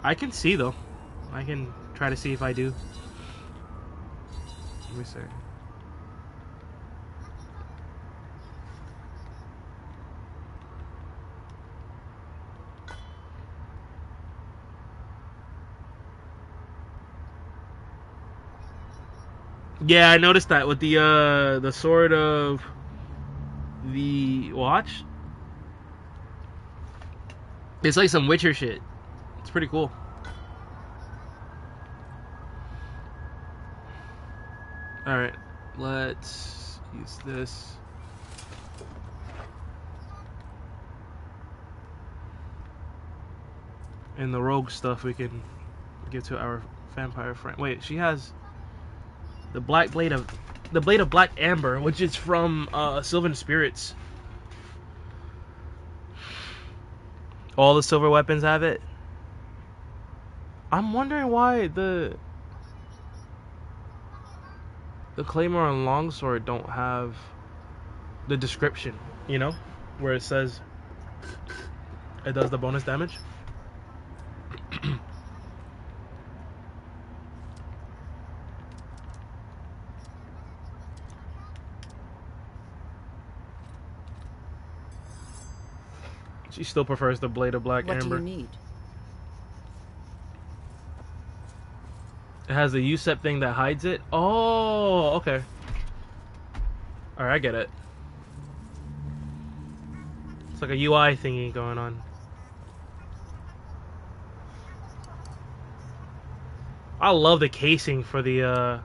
I can see though. I can try to see if I do. Let me see. Yeah, I noticed that with the sword of the watch. It's like some Witcher shit. It's pretty cool. Alright, let's use this. And the rogue stuff we can give to our vampire friend. Wait, she has the blade of black amber, which is from Sylvan Spirits. All the silver weapons have it. I'm wondering why the claymore and longsword don't have the description, you know, where it says it does the bonus damage. She still prefers the blade of black amber. What do you need? It has the USEP thing that hides it. Oh, okay. Alright, I get it. It's like a UI thingy going on. I love the casing for the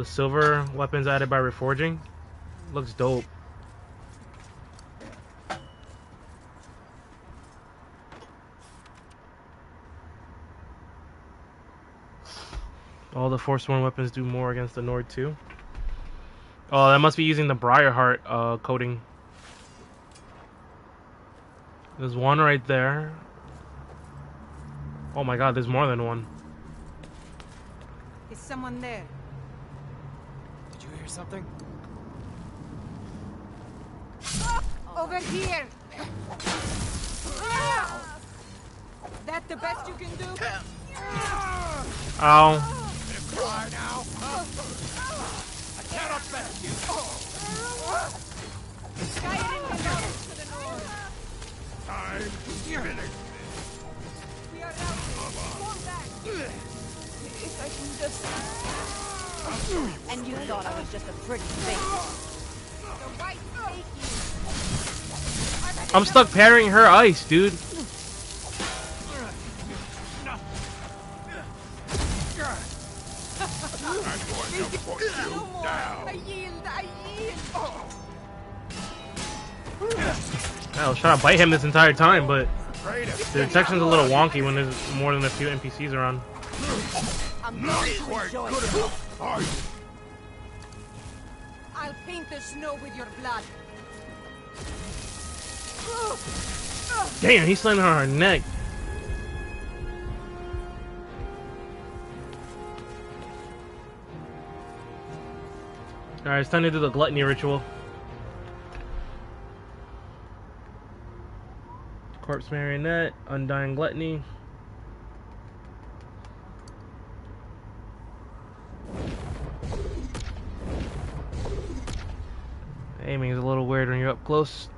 silver weapons added by reforging. Looks dope. All the Forsworn weapons do more against the Nord too. Oh, that must be using the Briarheart coating. There's one right there. Oh my god, there's more than one. Is someone there? Did you hear something? Over here! That the best you can do? Ow. Cry now. I cannot bet you. Skyrim belongs to the north. Time to finish this. We are out. Fall back. If I can just... And you thought I was just a pretty face. The white fake you. I'm stuck parrying her ice, dude. I'm going to put you down. I yield. I was trying to bite him this entire time, but the detection's a little wonky when there's more than a few NPCs around. I'm Not going to quite enjoy good it. enough, are you? I'll paint the snow with your blood. Damn, he's slamming on her neck. Alright, it's time to do the gluttony ritual. Corpse marionette, undying gluttony. up close.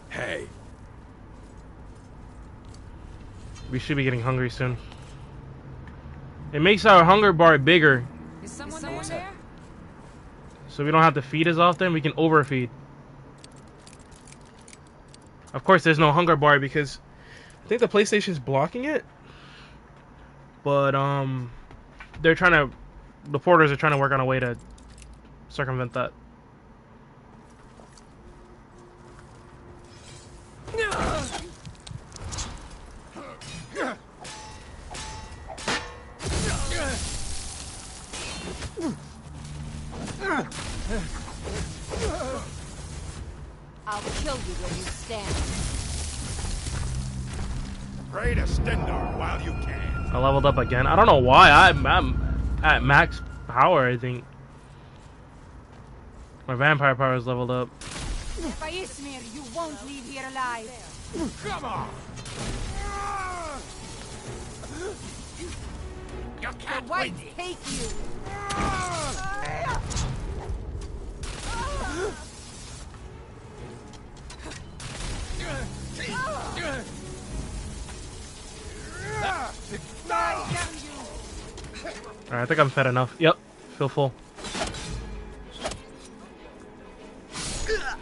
Hey. We should be getting hungry soon. It makes our hunger bar bigger, Is someone there? so we don't have to feed as often. We can overfeed. Of course, there's no hunger bar because I think the PlayStation's blocking it. But they're trying to. The porters are trying to work on a way to circumvent that. I'll kill you where you stand. Pray to Stendar while you can. I leveled up again. I don't know why. I'm at max power, I think. My vampire power is leveled up. By Ismir, you won't leave here alive. Come on! You The can't whites win. hate you. Alright, I think I'm fed enough. Yep, feel full.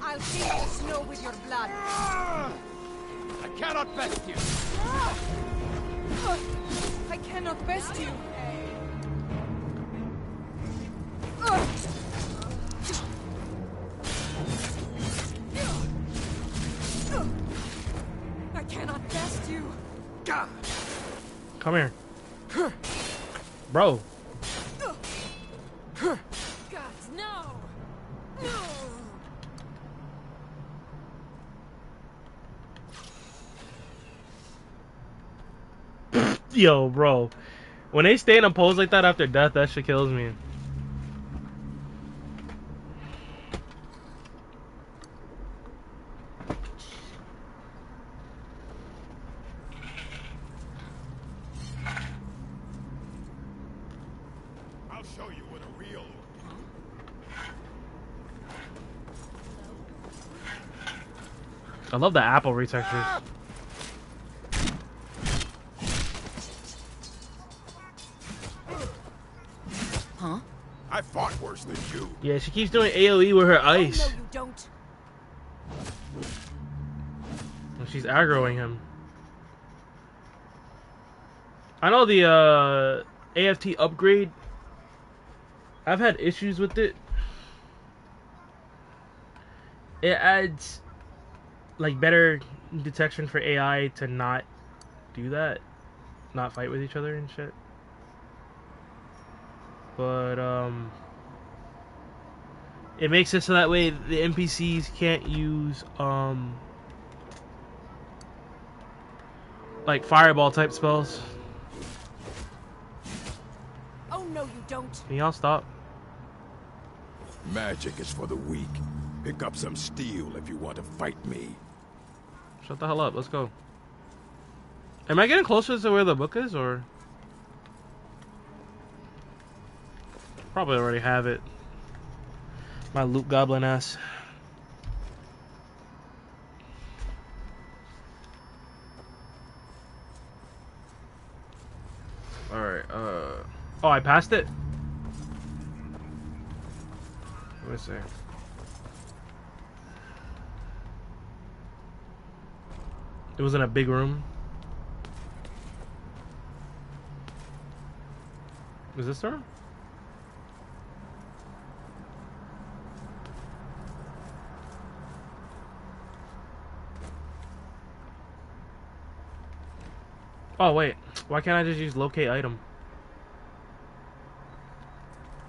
I'll take the snow with your blood. I cannot best you. I cannot best you. I cannot best you. Come here. Bro. God, no. No. Yo, bro. When they stay in a pose like that after death, that shit kills me. I'll show you what a real. I love the apple retextures. Huh? I fought worse than you. Yeah, she keeps doing AoE with her ice. Oh, no, you don't. And she's aggroing him. I know the AFT upgrade. I've had issues with it. It adds like better detection for AI to not do that, not fight with each other and shit. But it makes it so that way the NPCs can't use like fireball type spells. Oh, no, you don't. Can y'all stop? Magic is for the weak. Pick up some steel if you want to fight me. Shut the hell up. Let's go. Am I getting closer to where the book is, or? Probably already have it. My loot goblin ass. Alright, oh, I passed it? Let me see. It was in a big room. Is this the room? Oh wait, why can't I just use locate item?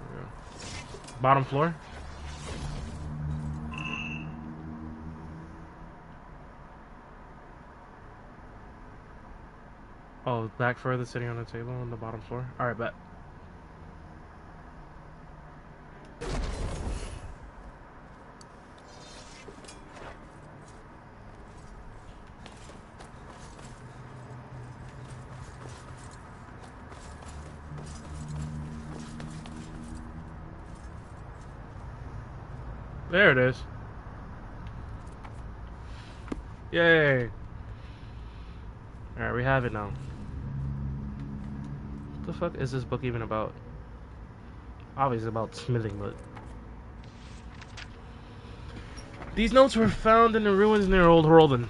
There we go. Bottom floor? Oh, back further, sitting on the table on the bottom floor. Alright, bet. There it is. Yay. Alright, we have it now. What the fuck is this book even about? Obviously about smithing, but... These notes were found in the ruins near Old Horlden.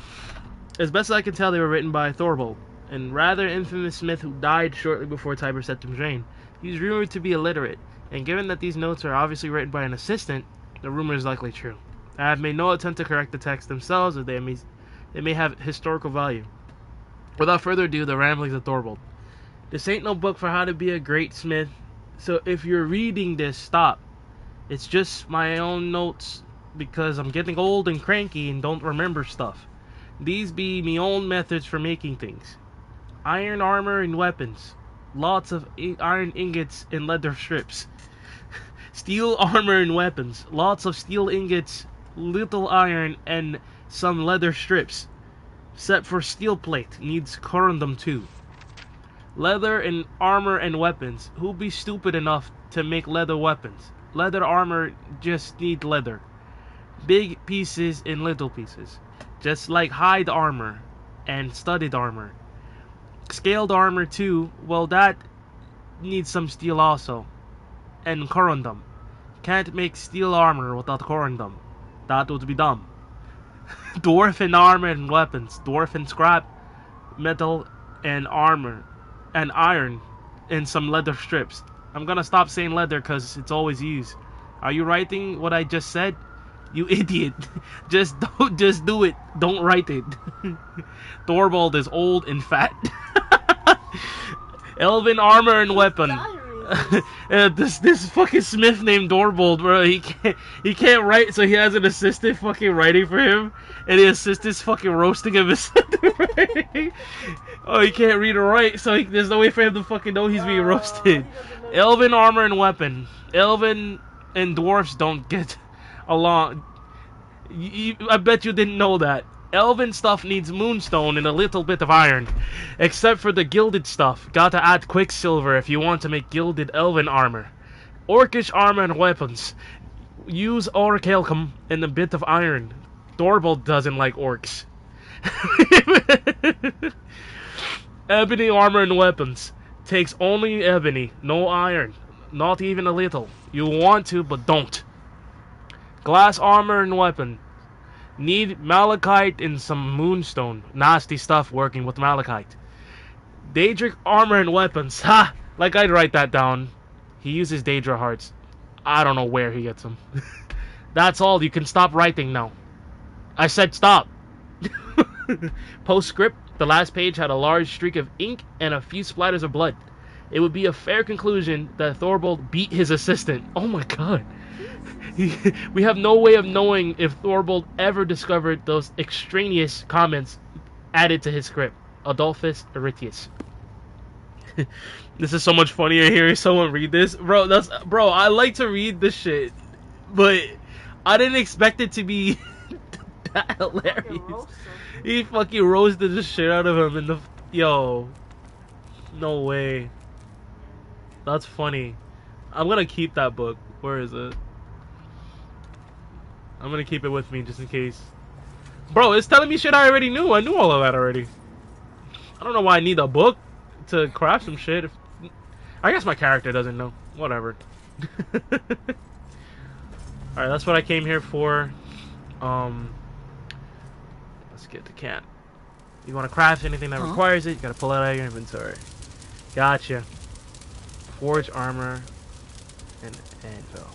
As best as I can tell, they were written by Thorvald, a rather infamous smith who died shortly before Tiber Septim's reign. He was rumored to be illiterate, and given that these notes are obviously written by an assistant, the rumor is likely true. I have made no attempt to correct the text themselves, as they may have historical value. Without further ado, the ramblings of Thorvald. This ain't no book for how to be a great smith, so if you're reading this, stop. It's just my own notes, because I'm getting old and cranky and don't remember stuff. These be me own methods for making things. Iron armor and weapons. Lots of iron ingots and leather strips. Steel armor and weapons. Lots of steel ingots, little iron, and some leather strips. Set for steel plate. Needs corundum too. Leather and armor and weapons. Who'll be stupid enough to make leather weapons? Leather armor just need leather. Big pieces and little pieces. Just like hide armor and studded armor. Scaled armor too, well that needs some steel also. And corundum. Can't make steel armor without corundum. That would be dumb. Dwarfen armor and weapons. Dwarfen scrap, metal and armor. And iron. And some leather strips. I'm gonna stop saying leather because it's always used. Are you writing what I just said? You idiot. Just do it. Don't write it. Thorvald is old and fat. Elven armor and weapon. This fucking smith named Thorvald, bro. He can't write, so he has an assistant fucking writing for him, and the assistant's fucking roasting him. Oh, he can't read or write, so there's no way for him to fucking know he's being roasted. Elven armor and weapon. Elven and dwarfs don't get along. I bet you didn't know that. Elven stuff needs moonstone and a little bit of iron. Except for the gilded stuff. Gotta add quicksilver if you want to make gilded elven armor. Orcish armor and weapons. Use orichalcum and a bit of iron. Thorvald doesn't like orcs. Ebony armor and weapons. Takes only ebony, no iron. Not even a little. You want to, but don't. Glass armor and weapon. Need malachite and some moonstone. Nasty stuff working with malachite. Daedric armor and weapons. Ha! Like I'd write that down. He uses Daedra hearts. I don't know where he gets them. That's all. You can stop writing now. I said stop. Postscript. The last page had a large streak of ink and a few splatters of blood. It would be a fair conclusion that Thorvald beat his assistant. Oh my god. We have no way of knowing if Thorvald ever discovered those extraneous comments added to his script. Adolphus Aritius. This is so much funnier hearing someone read this. Bro, I like to read this shit, but I didn't expect it to be that hilarious. He fucking roasted the shit out of him in the... Yo. No way. That's funny. I'm gonna keep that book. Where is it? I'm gonna keep it with me just in case. Bro, it's telling me shit I already knew. I knew all of that already. I don't know why I need a book to craft some shit. I guess my character doesn't know. Whatever. Alright, that's what I came here for. Let's get the camp. You want to craft anything that requires it, you gotta pull it out of your inventory. Gotcha. Forge armor and anvil.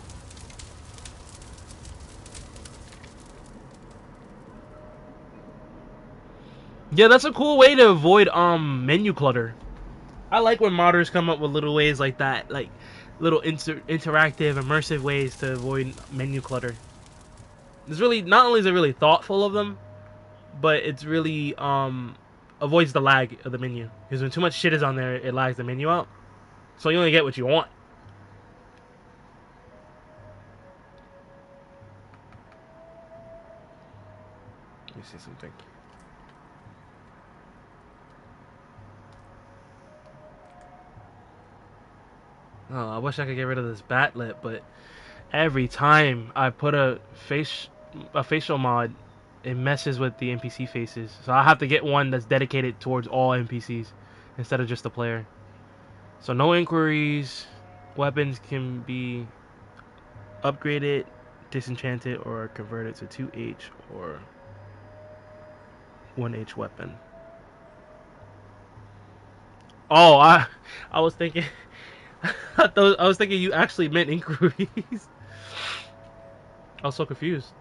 Yeah, that's a cool way to avoid menu clutter. I like when modders come up with little ways like that, like little interactive, immersive ways to avoid menu clutter. It's really, not only is it really thoughtful of them, but it's really avoids the lag of the menu. Because when too much shit is on there, it lags the menu out. So you only get what you want. Let me see something. Oh, I wish I could get rid of this bat lip, but Every time I put a facial mod, it messes with the NPC faces. So I have to get one that's dedicated towards all NPCs instead of just the player. So no inquiries. Weapons can be upgraded, disenchanted, or converted to 2H or 1H weapon. Oh, I was thinking I was thinking you actually meant inquiries. I was so confused.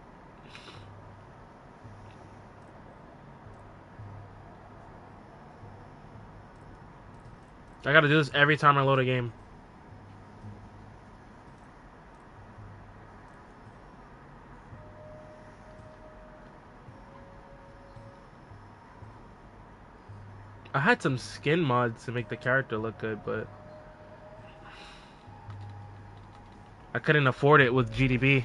I gotta do this every time I load a game. I had some skin mods to make the character look good, but I couldn't afford it with GDB.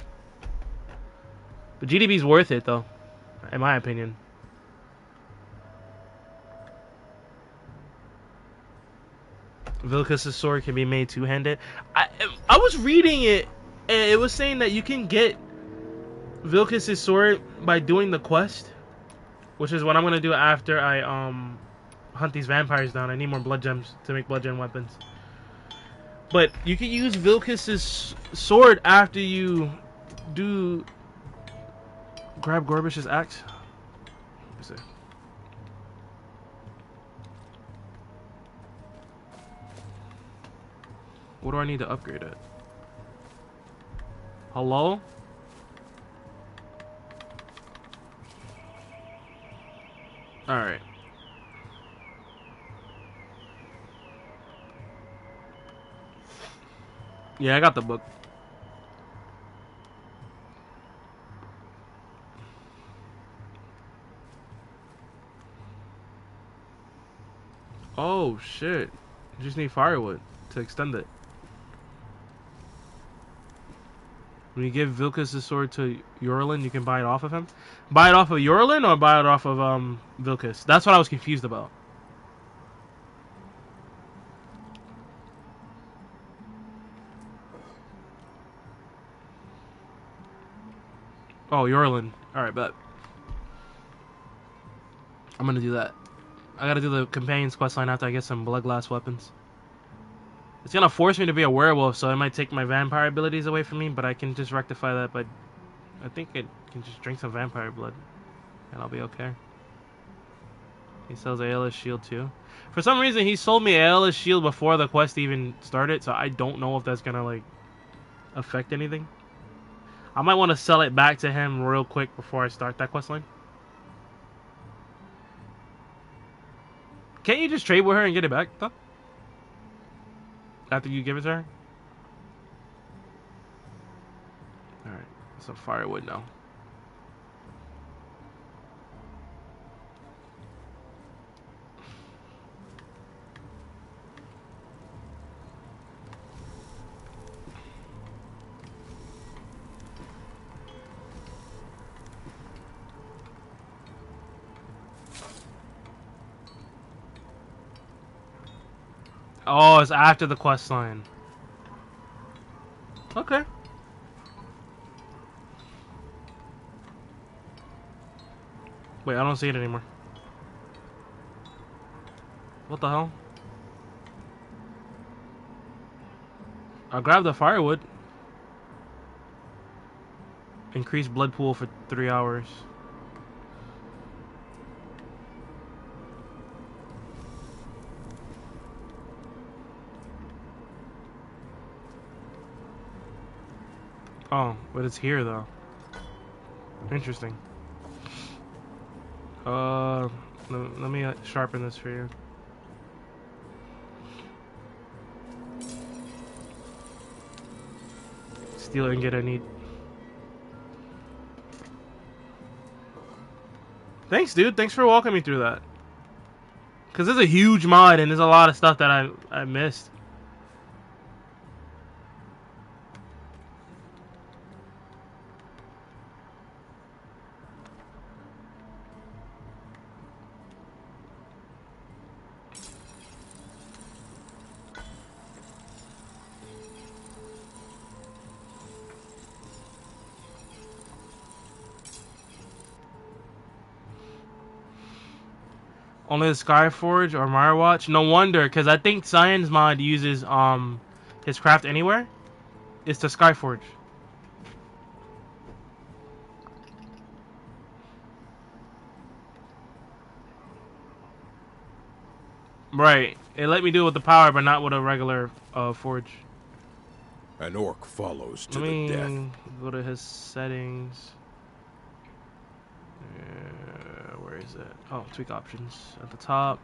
But GDB's worth it, though, in my opinion. Vilkas' sword can be made two-handed. I was reading it, and it was saying that you can get Vilkas' sword by doing the quest, which is what I'm gonna do after I hunt these vampires down. I need more blood gems to make blood gem weapons. But you can use Vilkas' sword after you do grab Gorbish's axe. Let me see. What do I need to upgrade it? Hello? Alright. Yeah, I got the book. Oh shit. You just need firewood to extend it. When you give Vilkas' sword to Yorlin, you can buy it off of him? Buy it off of Yorlin or buy it off of Vilkas? That's what I was confused about. Oh, Yorlin. Alright, bet. I'm gonna do that. I gotta do the companion's questline after I get some bloodglass weapons. It's gonna force me to be a werewolf, so it might take my vampire abilities away from me, but I can just rectify that by... I think I can just drink some vampire blood, and I'll be okay. He sells ALS shield too. For some reason, he sold me ALS shield before the quest even started, so I don't know if that's gonna, like, affect anything. I might want to sell it back to him real quick before I start that questline. Can't you just trade with her and get it back, though? After you give it to her? Alright, some firewood now. Oh, it's after the quest line. Okay. Wait, I don't see it anymore. What the hell? I'll grab the firewood. Increase blood pool for 3 hours. Oh, but it's here though. Interesting. Let me sharpen this for you. Steel ingot I need. Thanks, dude. Thanks for walking me through that. Cause there's a huge mod and there's a lot of stuff that I missed. Only the Skyforge or Mirewatch? No wonder, because I think Cyan's mod uses his craft anywhere. It's the Skyforge. Right. It let me do it with the power, but not with a regular forge. An orc follows to Let the death. me go to his settings. Where is it? Oh, tweak options at the top.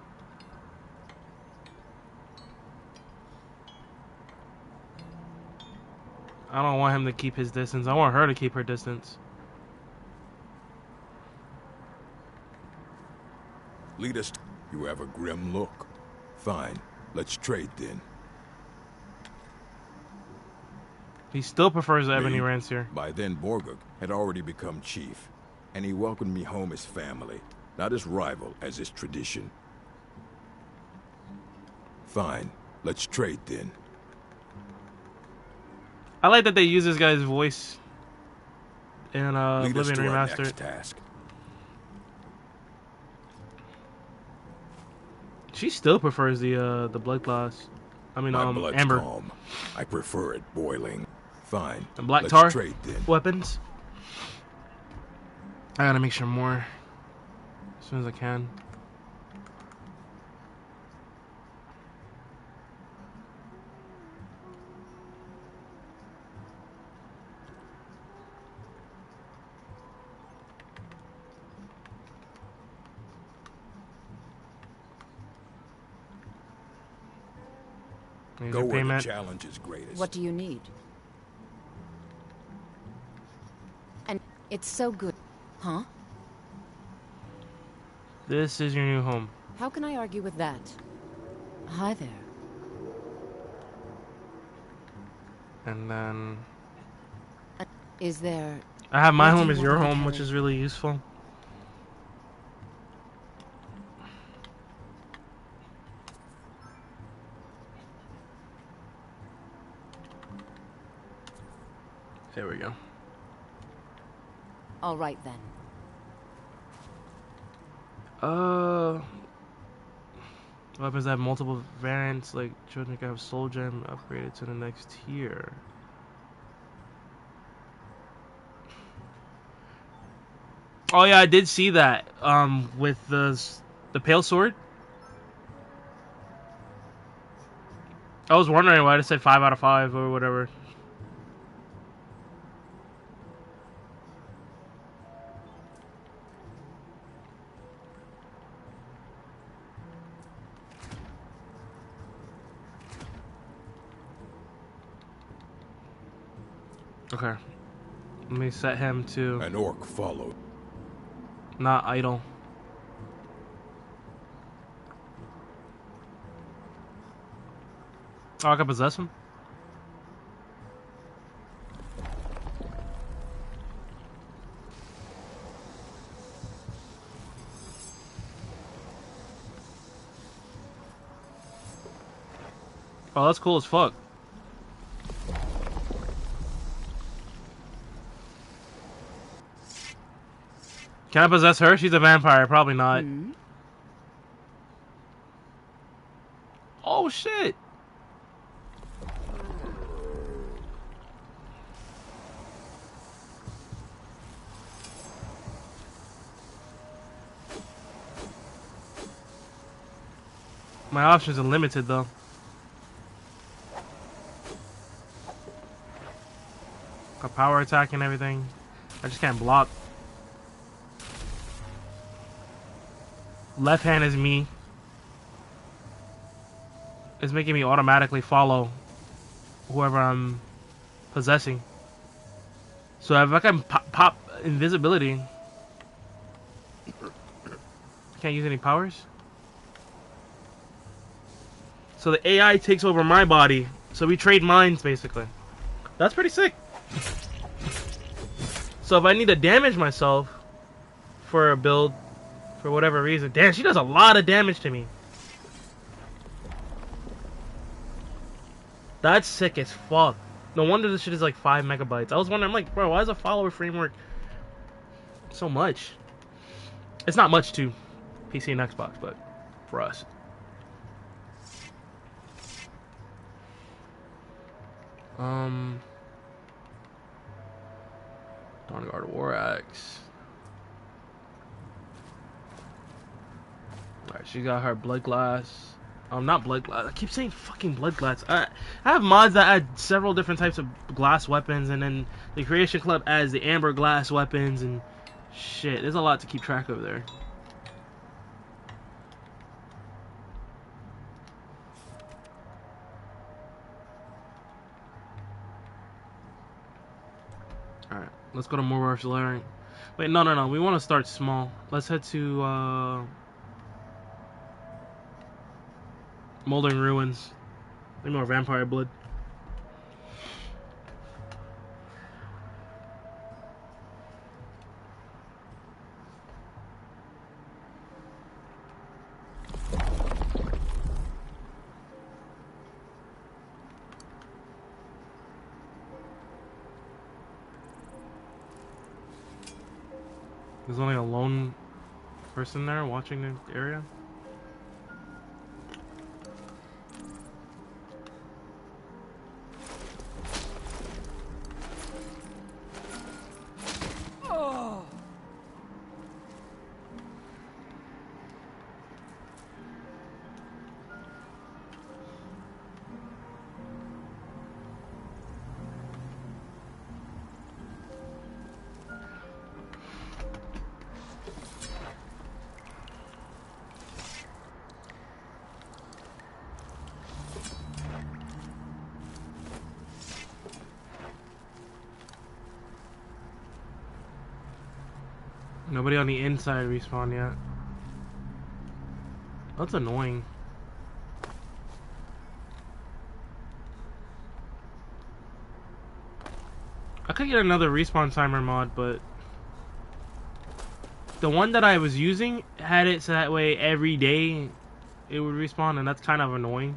I don't want him to keep his distance. I want her to keep her distance. Lead us. You have a grim look. Fine. Let's trade then. He still prefers Ebony Me? Rancier. By then, Borguk had already become chief, and he welcomed me home as family, not as rival as his tradition. Fine. Let's trade then. I like that they use this guy's voice in Lead us Oblivion to our Remastered. next task. She still prefers the blood glass. I mean, My blood's amber. calm. I prefer it boiling. Fine. And black Let's tar trade then. weapons. I gotta make sure more as soon as I can. Here's Go your where the payment. challenge is greatest. What do you need? And it's so good. Huh? This is your new home. How can I argue with that? Hi there. And then Is there... I have my What do home you as your want me to home, which carry? is really useful. There we go. All right then. Weapons that have multiple variants, like children can have soul gem upgraded to the next tier. Oh yeah, I did see that. With the pale sword. I was wondering why it said 5 out of 5 or whatever. Okay. Let me set him to An orc followed. not idle. Oh, I can possess him? Oh, that's cool as fuck. Can I possess her? She's a vampire. Probably not. Oh, shit. My options are limited, though. Got power attack and everything. I just can't block. Left hand is me. It's making me automatically follow whoever I'm possessing. So if I can pop invisibility, I can't use any powers. So the AI takes over my body. So we trade minds, basically. That's pretty sick. So if I need to damage myself for a build, for whatever reason. Damn, she does a lot of damage to me. That's sick as fuck. No wonder this shit is like 5 megabytes. I was wondering, I'm like, bro, why is a follower framework so much? It's not much to PC and Xbox, but Rust. Dawnguard War Axe. Alright, she got her blood glass. Not blood glass. I keep saying fucking blood glass. I have mods that add several different types of glass weapons, and then the Creation Club adds the amber glass weapons and shit. There's a lot to keep track of there. Alright, let's go to Morbar's Lair. Wait, no. We want to start small. Let's head to Moldering Ruins. Need more vampire blood. There's only a lone person there watching the area. Nobody on the inside respawn yet. That's annoying. I could get another respawn timer mod, but the one that I was using had it so that way every day it would respawn, and that's kind of annoying.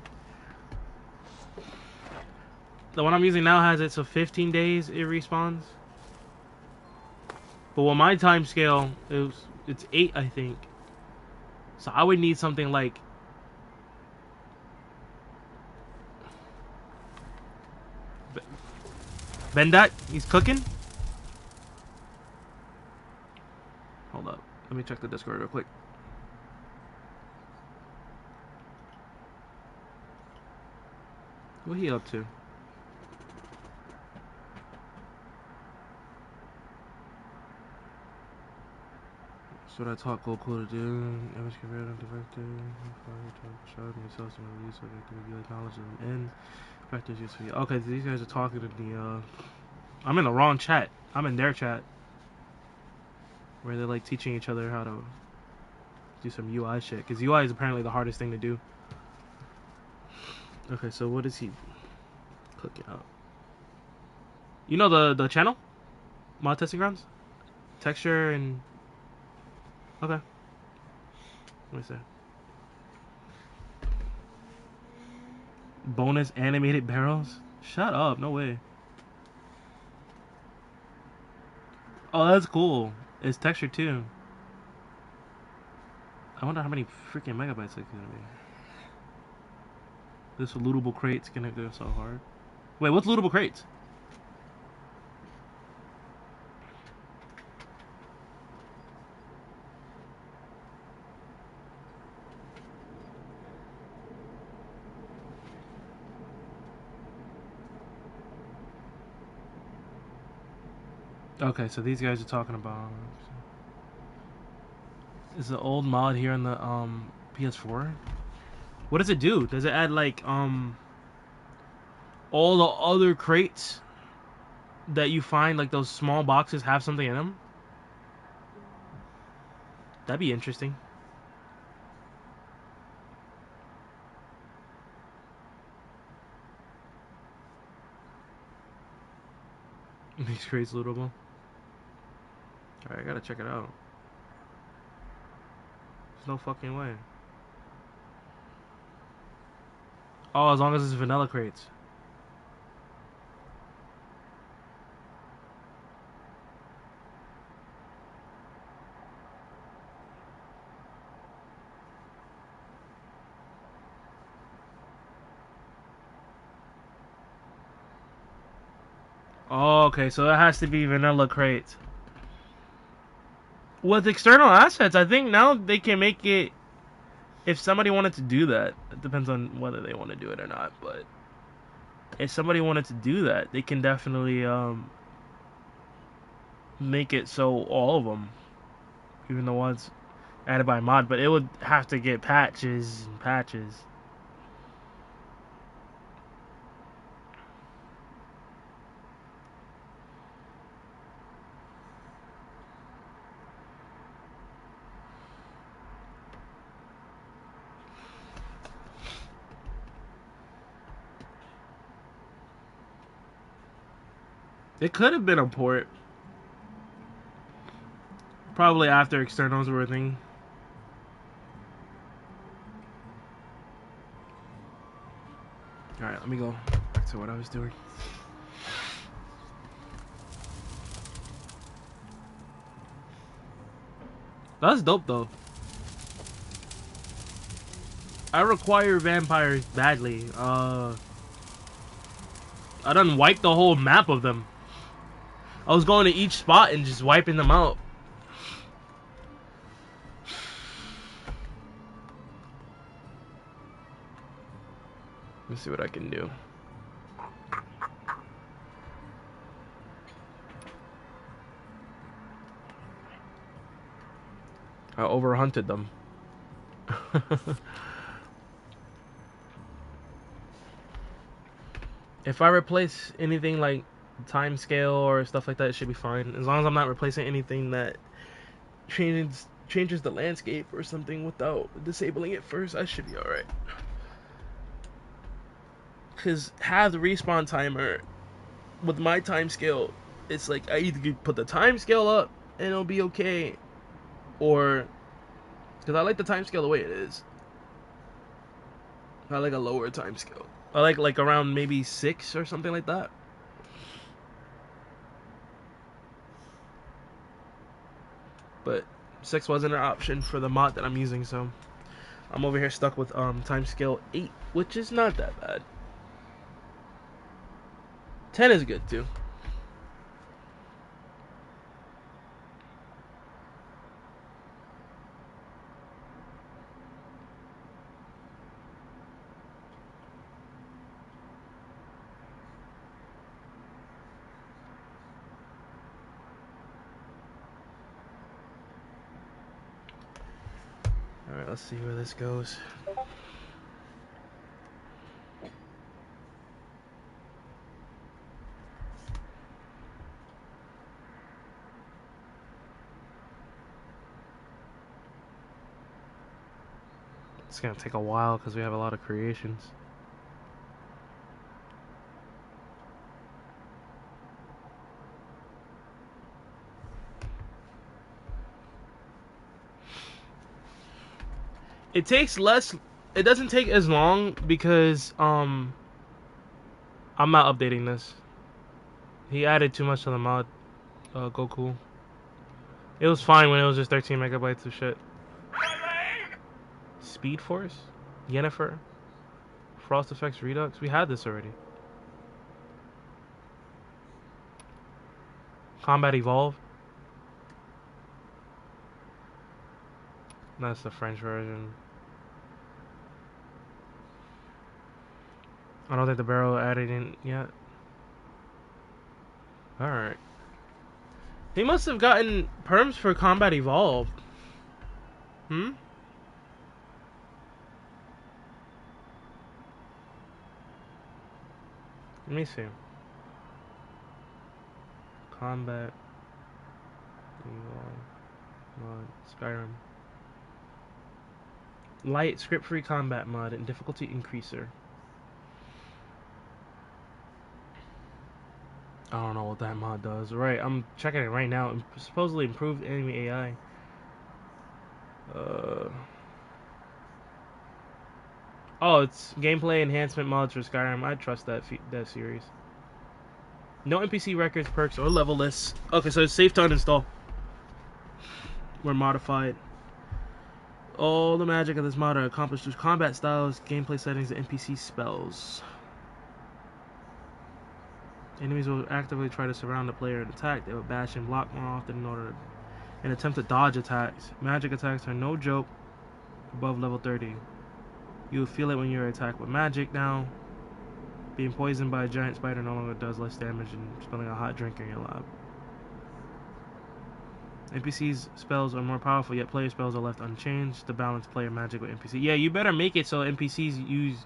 The one I'm using now has it so 15 days it respawns. But with my time scale, it's 8, I think. So I would need something like Bendak. He's cooking. Hold up, let me check the Discord real quick. What he up to? So that talk cool to do. Image converted on directed. Show yourself to release so they can be acknowledged and factors used for you. Okay, so these guys are talking to the I'm in the wrong chat. I'm in their chat. Where they're like teaching each other how to do some UI shit. Because UI is apparently the hardest thing to do. Okay, so what is he cooking up? You know the channel? Mod Testing Grounds? Texture and... Okay. Let me see. Bonus animated barrels? Shut up, no way. Oh, that's cool. It's texture too. I wonder how many freaking megabytes it's gonna be. This lootable crate's gonna go so hard. Wait, what's lootable crates? Okay, so these guys are talking about... Is the old mod here on the PS4? What does it do? Does it add like all the other crates that you find, like those small boxes, have something in them? That'd be interesting. Makes crates lootable. Alright, I gotta check it out. There's no fucking way. Oh, as long as it's vanilla crates. Oh, okay, so it has to be vanilla crates. With external assets, I think now they can make it. If somebody wanted to do that, it depends on whether they want to do it or not. But if somebody wanted to do that, they can definitely make it so all of them, even the ones added by mod. But it would have to get patches and patches. It could have been a port. Probably after externals were a thing. Alright, let me go back to what I was doing. That's dope though. I require vampires badly. I done wiped the whole map of them. I was going to each spot and just wiping them out. Let me see what I can do. I overhunted them. If I replace anything like time scale or stuff like that, it should be fine. As long as I'm not replacing anything that changes the landscape or something without disabling it first, I should be alright. Because have the respawn timer with my time scale, it's like I either put the time scale up and it'll be okay, or because I like the time scale the way it is. I like a lower time scale. I like around maybe 6 or something like that. But 6 wasn't an option for the mod that I'm using, so I'm over here stuck with time scale 8, which is not that bad. 10 is good too. Alright, let's see where this goes. It's gonna take a while because we have a lot of creations. It takes less. It doesn't take as long because I'm not updating this. He added too much to the mod. Goku. It was fine when it was just 13 megabytes of shit. Speed Force, Yennefer, Frost Effects Redux. We had this already. Combat Evolved. That's the French version. I don't think the barrel added in yet. Alright. He must have gotten perms for Combat Evolved. Hmm? Let me see. Combat Evolved mod. Skyrim. Light script-free combat mod and difficulty increaser. I don't know what that mod does. Right, I'm checking it right now. Supposedly improved enemy AI. Oh, it's gameplay enhancement mods for Skyrim. I trust that series. No NPC records, perks, or level lists. Okay, so it's safe to uninstall. We're modified. All the magic of this mod are accomplished through combat styles, gameplay settings, and NPC spells. Enemies will actively try to surround the player and attack. They will bash and block more often in order and attempt to dodge attacks. Magic attacks are no joke above level 30. You will feel it when you're attacked with magic now. Being poisoned by a giant spider no longer does less damage than spilling a hot drink in your lab. NPC's spells are more powerful, yet player spells are left unchanged to balance player magic with NPC. Yeah, you better make it so NPCs use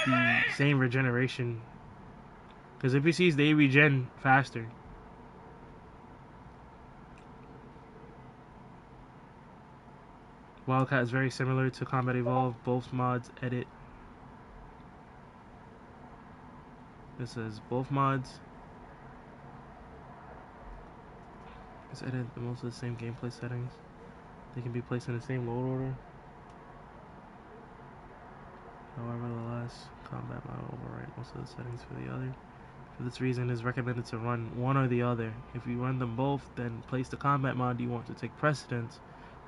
the same regeneration. Because NPCs, they regen faster. Wildcat is very similar to Combat Evolved. Both mods edit. This is both mods. It's edit most of the same gameplay settings. They can be placed in the same load order. However, the last combat mod will overwrite most of the settings for the other. For this reason, it is recommended to run one or the other. If you run them both, then place the combat mod you want to take precedence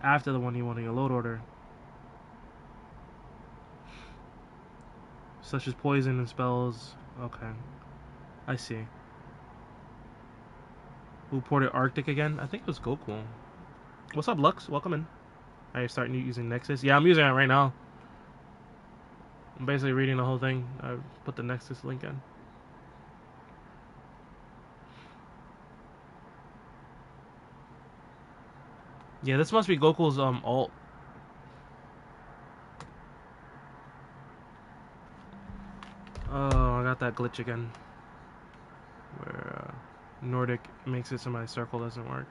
after the one you want in your load order. Such as poison and spells. Okay. I see. Who ported Arctic again? I think it was Goku. What's up, Lux? Welcome in. Are you starting using Nexus? Yeah, I'm using it right now. I'm basically reading the whole thing. I put the Nexus link in. Yeah, this must be Goku's alt. Oh, I got that glitch again. Where Nordic makes it so my circle doesn't work.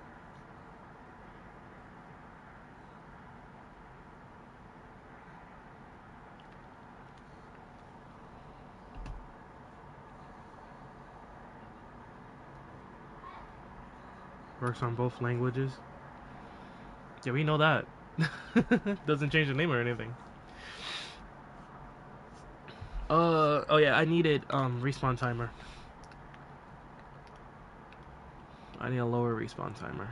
Works on both languages. Yeah, we know that. Doesn't change the name or anything. Oh yeah, I needed respawn timer. I need a lower respawn timer.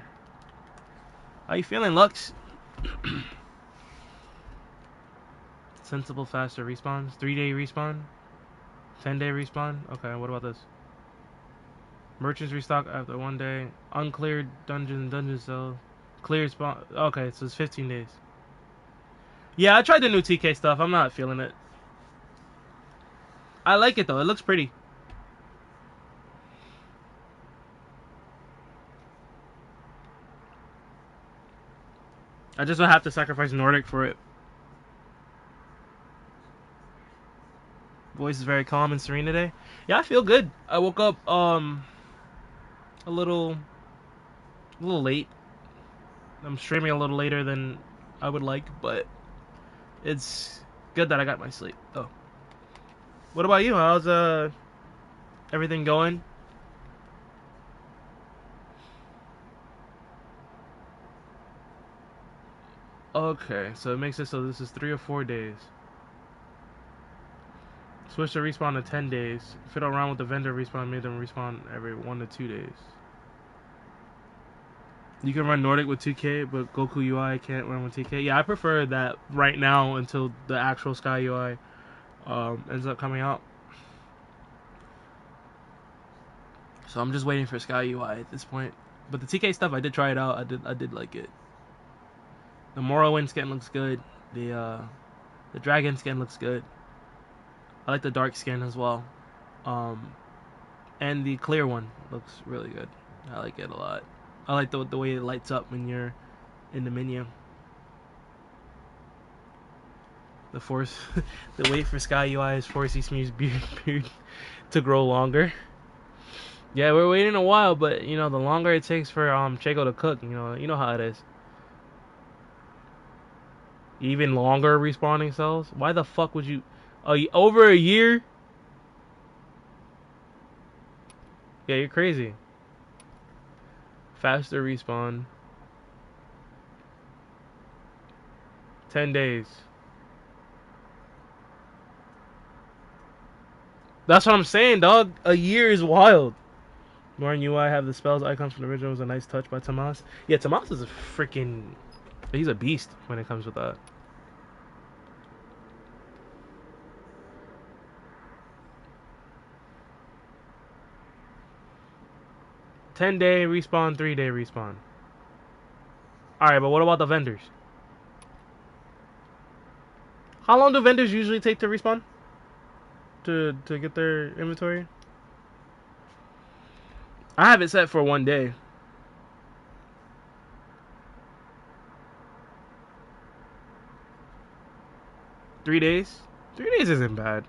How you feeling, Lux? Sensible, faster respawns. 3-day respawn. 10-day respawn. Okay, what about this? Merchants restock after 1 day. Uncleared dungeon cell. Clear spawn. Okay, so it's 15 days. Yeah, I tried the new TK stuff. I'm not feeling it. I like it though. It looks pretty. I just don't have to sacrifice Nordic for it. Voice is very calm and serene today. Yeah, I feel good. I woke up a little late. I'm streaming a little later than I would like, but it's good that I got my sleep. Oh. What about you? How's everything going? Okay, so it makes it so this is 3 or 4 days. Switch to respawn to 10 days. Fiddle around with the vendor respawn, made them respawn every 1 to 2 days. You can run Nordic with 2K, but Goku UI can't run with TK. Yeah, I prefer that right now until the actual Sky UI ends up coming out. So I'm just waiting for Sky UI at this point. But the TK stuff, I did try it out. I did like it. The Morrowind skin looks good. The dragon skin looks good. I like the dark skin as well. And the clear one looks really good. I like it a lot. I like the way it lights up when you're in the menu. The force, the wait for Sky UI is force Eastmu's beard to grow longer. Yeah, we're waiting a while, but you know the longer it takes for Chaco to cook, you know how it is. Even longer respawning cells. Why the fuck would you? Over a year? Yeah, you're crazy. Faster respawn. 10 days. That's what I'm saying, dog. A year is wild. More UI have the spells icons from the original. Was a nice touch by Tomas. Yeah, Tomas is a freaking... He's a beast when it comes with that. 10-day respawn, 3-day respawn. Alright, but what about the vendors? How long do vendors usually take to respawn? To get their inventory? I have it set for 1 day. Three days? 3 days isn't bad.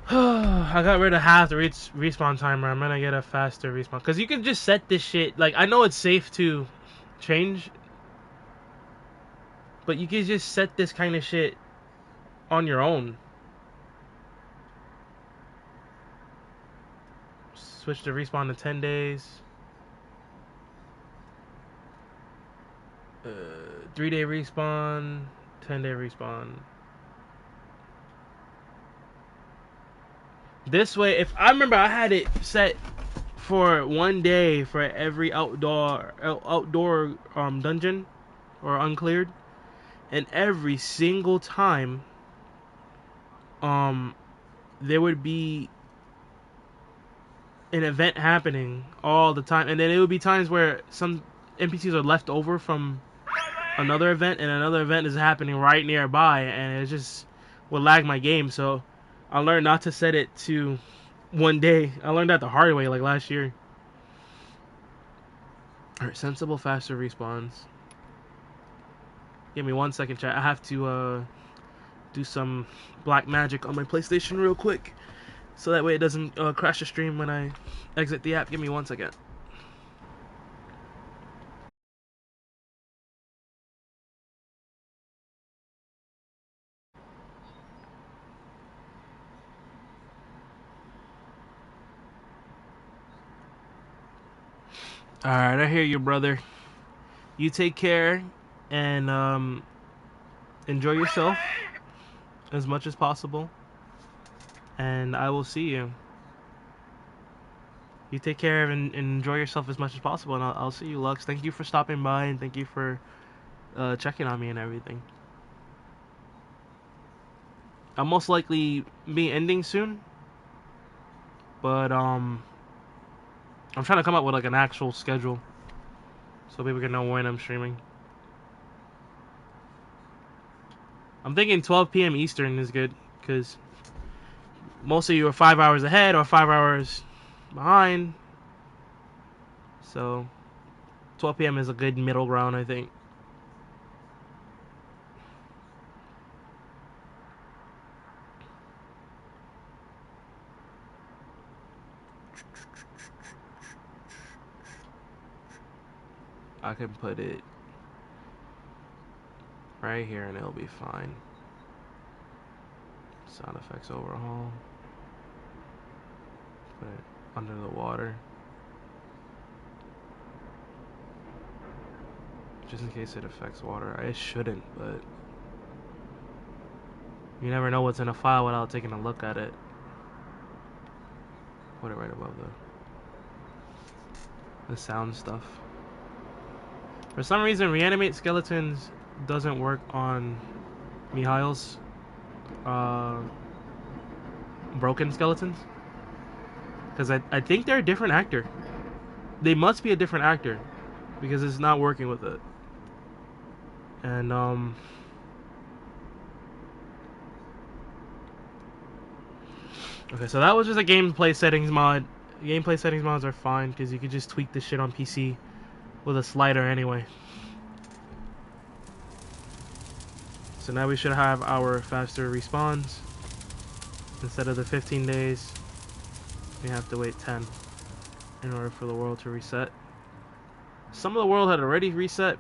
I got rid of half the respawn timer. I'm gonna get a faster respawn. Because you can just set this shit. Like, I know it's safe to change. But you can just set this kind of shit on your own. Switch the respawn to 10 days. 3-day respawn. 10-day respawn. This way, if I remember, I had it set for 1 day for every outdoor dungeon or uncleared, and every single time, there would be an event happening all the time, and then it would be times where some NPCs are left over from another event, and another event is happening right nearby, and it just would lag my game. So I learned not to set it to 1 day. I learned that the hard way, like last year. Alright, sensible, faster respawns. Give me 1 second, chat. I have to do some black magic on my PlayStation real quick, so that way it doesn't crash the stream when I exit the app. Give me 1 second. Alright, I hear you, brother. You take care and enjoy yourself as much as possible. And I will see you. You take care and enjoy yourself as much as possible. And I'll see you, Lux. Thank you for stopping by, and thank you for checking on me and everything. I'll most likely be ending soon. But I'm trying to come up with like an actual schedule, so people can know when I'm streaming. I'm thinking 12 p.m. Eastern is good, because most of you are 5 hours ahead or 5 hours behind. So 12 p.m. is a good middle ground, I think. I can put it right here and it'll be fine. Sound effects overhaul. Put it under the water. Just in case it affects water. It shouldn't, but you never know what's in a file without taking a look at it. Put it right above the sound stuff. For some reason, reanimate skeletons doesn't work on Mihail's broken skeletons, because I think they're a different actor. They must be a different actor, because it's not working with it. And okay, so that was just a gameplay settings mod. Gameplay settings mods are fine because you can just tweak this shit on PC with a slider anyway. So now we should have our faster respawns. Instead of the 15 days, we have to wait 10 in order for the world to reset. Some of the world had already reset,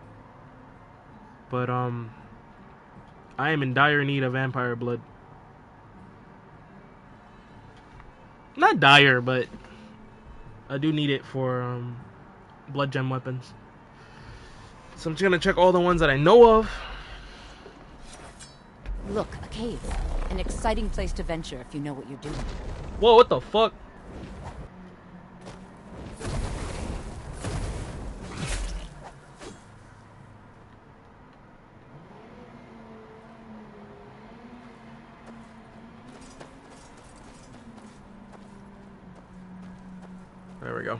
but I am in dire need of vampire blood. Not dire, but I do need it for blood gem weapons. So I'm just gonna check all the ones that I know of. Look, a cave. An exciting place to venture if you know what you're doing. Whoa, what the fuck? we go.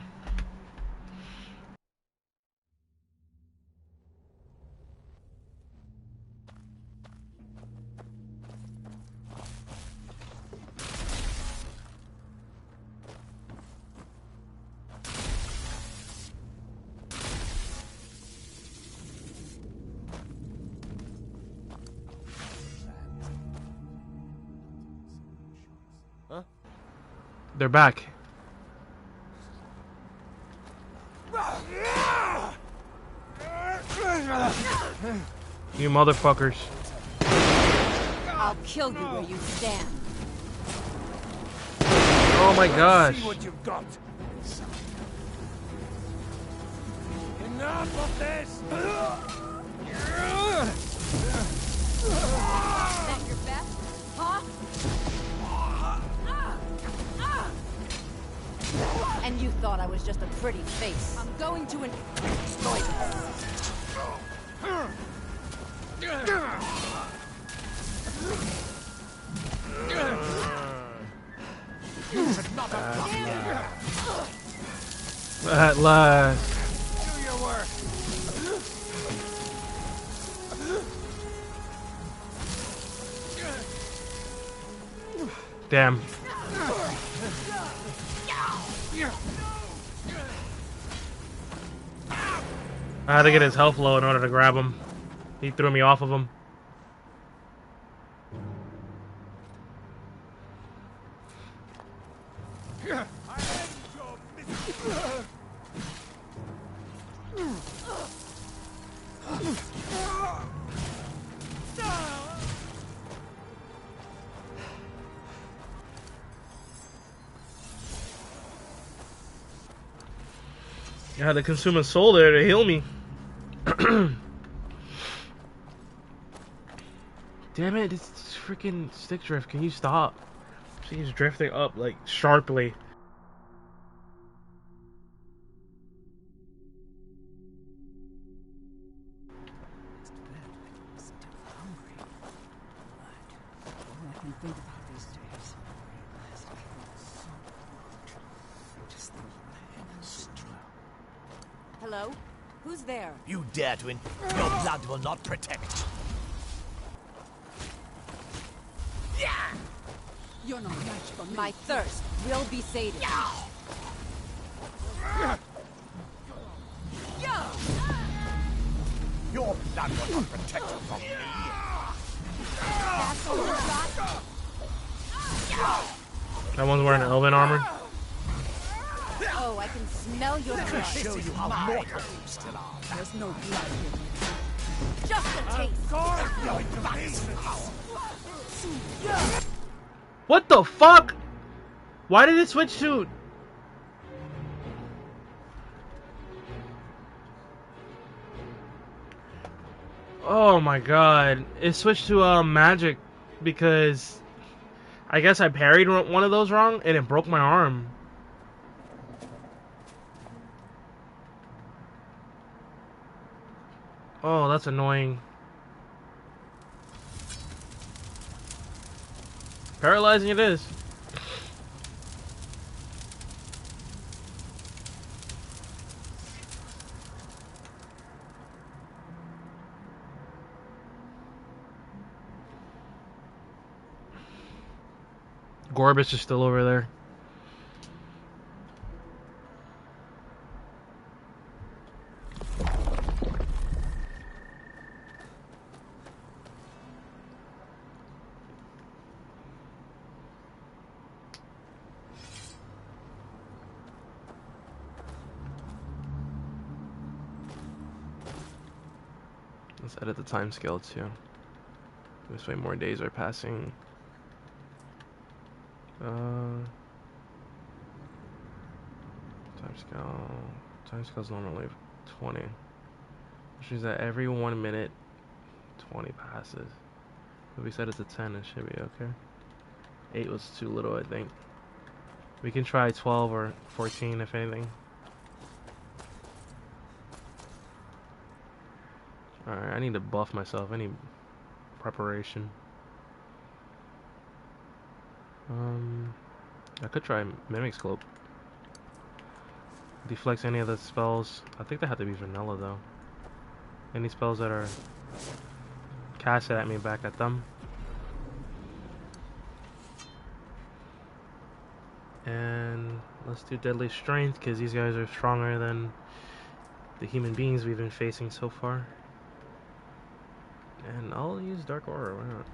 Huh? They're back. You motherfuckers. I'll kill you where you stand. Oh my gosh. See what you've got. Enough of this. Is that your best? Huh? And you thought I was just a pretty face. I'm going to destroy this. At last. Do your work. Damn. I had to get his health low in order to grab him. He threw me off of him. I had to consume a soul there to heal me. Damn it, it's freaking stick drift. Can you stop? She's drifting up like sharply. Hello? Who's there? You dare to your blood will not protect. Yeah! You're no match for me. My thirst will be sated. Your blood will not protect you from me. That's all you got? That one's wearing elven armor. Oh, I can smell your blood. Show you how mortal you still are. There's no blood here. Just a taste. What the fuck? Why did it switch to... Oh my god. It switched to magic because I guess I parried one of those wrong and it broke my arm. Oh, that's annoying. Paralyzing it is. Gorbis is still over there. Let's edit the time scale too. This way more days are passing. Time scale's normally 20. Which means that every 1 minute 20 passes. If we set it to 10, it should be okay. 8 was too little, I think. We can try 12 or 14 if anything. Alright, I need to buff myself. I need preparation. I could try Mimic's Cloak. deflects any of the spells. I think they have to be vanilla though. Any spells that are casted at me back at them. And let's do Deadly Strength because these guys are stronger than the human beings we've been facing so far. And I'll use Dark Aura, why not?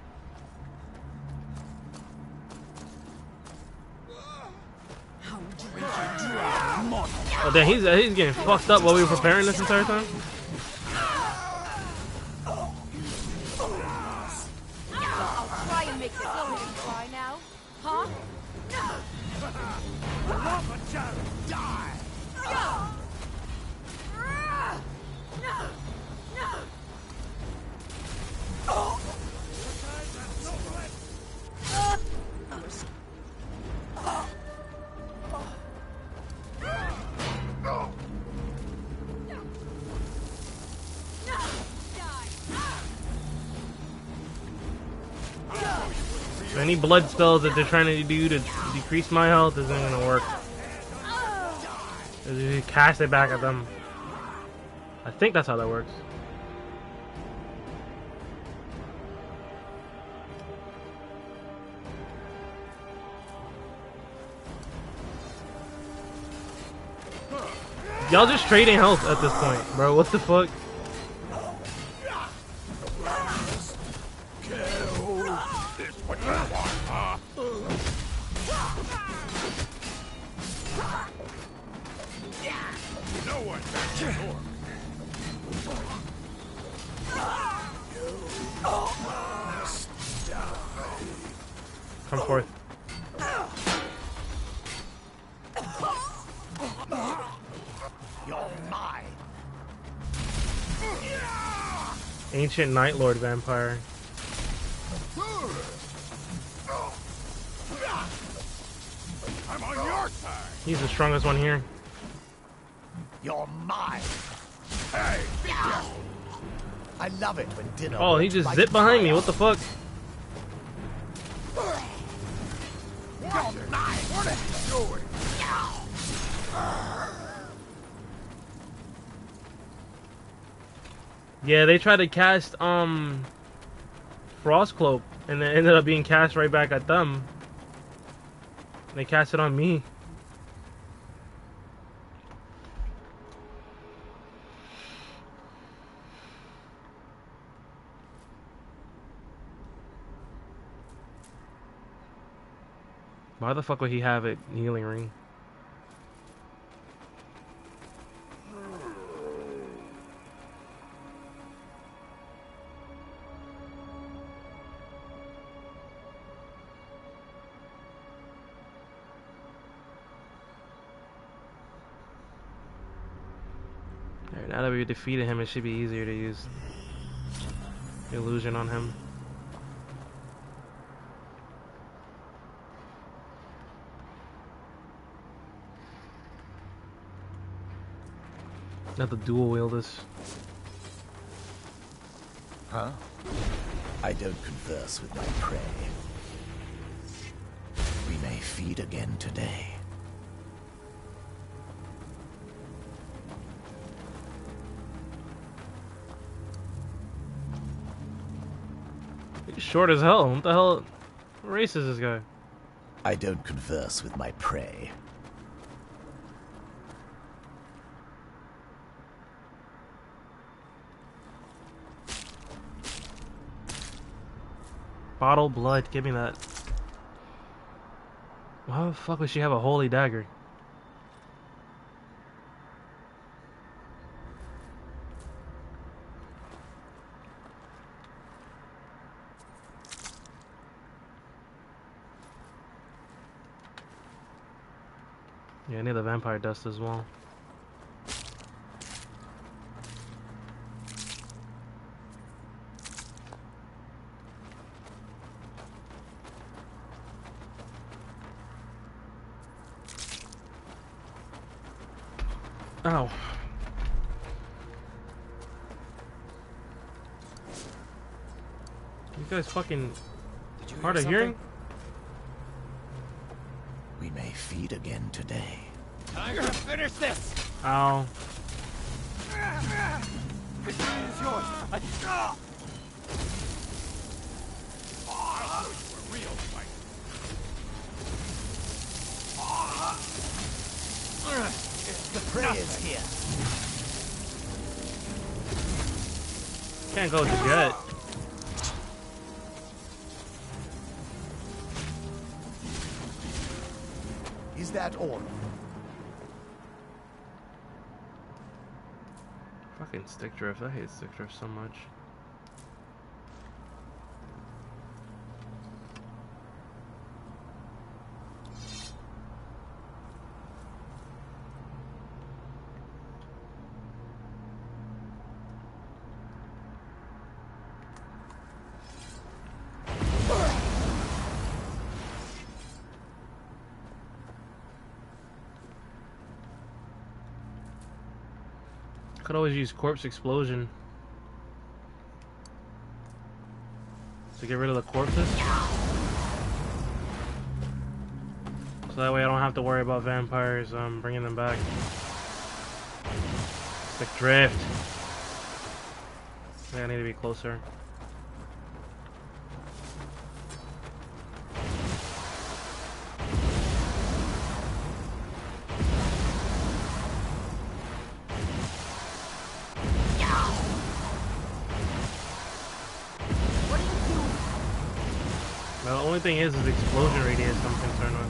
Oh damn, he's getting fucked up while we were preparing this entire time? I'll try and make the village cry now. Huh? Die! Any blood spells that they're trying to do to decrease my health isn't gonna work. You cast it back at them. I think that's how that works. Y'all just trading health at this point, bro. What the fuck? Come forth. You're mine. Ancient Night Lord Vampire. I'm on your side. He's the strongest one here. You're mine. Hey, be careful. I love it when dinner. Oh, he just zipped behind me. What the fuck? You're mine. What are you doing? Yeah, they tried to cast Frost Cloak and it ended up being cast right back at them. They cast it on me. Why the fuck would he have a healing ring? Alright, now that we defeated him, it should be easier to use illusion on him. Not the dual wield this. Huh? I don't converse with my prey. We may feed again today. He's short as hell. What the hell? What race is this guy? I don't converse with my prey. Bottle blood, give me that. Why the fuck would she have a holy dagger? Yeah, I need the vampire dust as well. Ow. You guys fucking hard of hearing? We may feed again today. Time to finish this! Ow. It's yours. The prey is here. Can't go with the jet. Is that all? Fucking stick drift. I hate stick drift so much. Could always use corpse explosion to get rid of the corpses, so that way I don't have to worry about vampires bringing them back. Stick drift. I think I need to be closer. The only thing is the explosion radius I'm concerned with.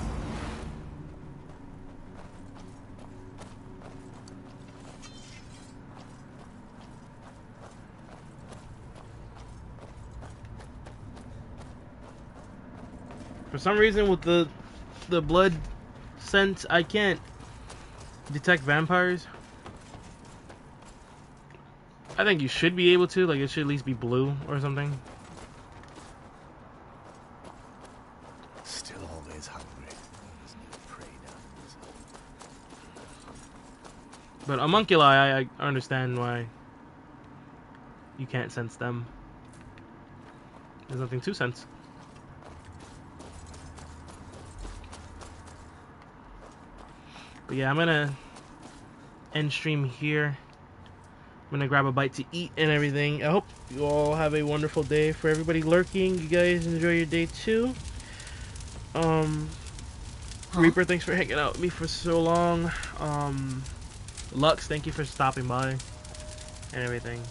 For some reason with the blood scent, I can't detect vampires. I think you should be able to, like it should at least be blue or something. But homunculi, I understand why you can't sense them. There's nothing to sense. But yeah, I'm gonna end stream here. I'm gonna grab a bite to eat and everything. I hope you all have a wonderful day. For everybody lurking, you guys enjoy your day too. Reaper, thanks for hanging out with me for so long. Lux, thank you for stopping by and everything.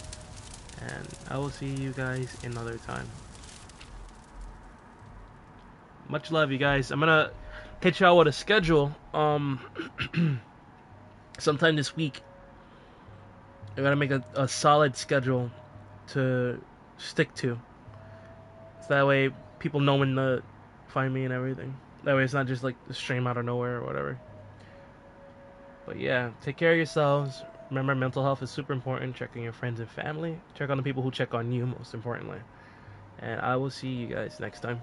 And I will see you guys another time. Much love, you guys. I'm gonna hit y'all with a schedule sometime this week. I gotta make a solid schedule to stick to, so that way people know when to find me and everything. That way it's not just like the stream out of nowhere or whatever. But yeah, take care of yourselves. Remember, mental health is super important. Check on your friends and family. Check on the people who check on you, most importantly. And I will see you guys next time.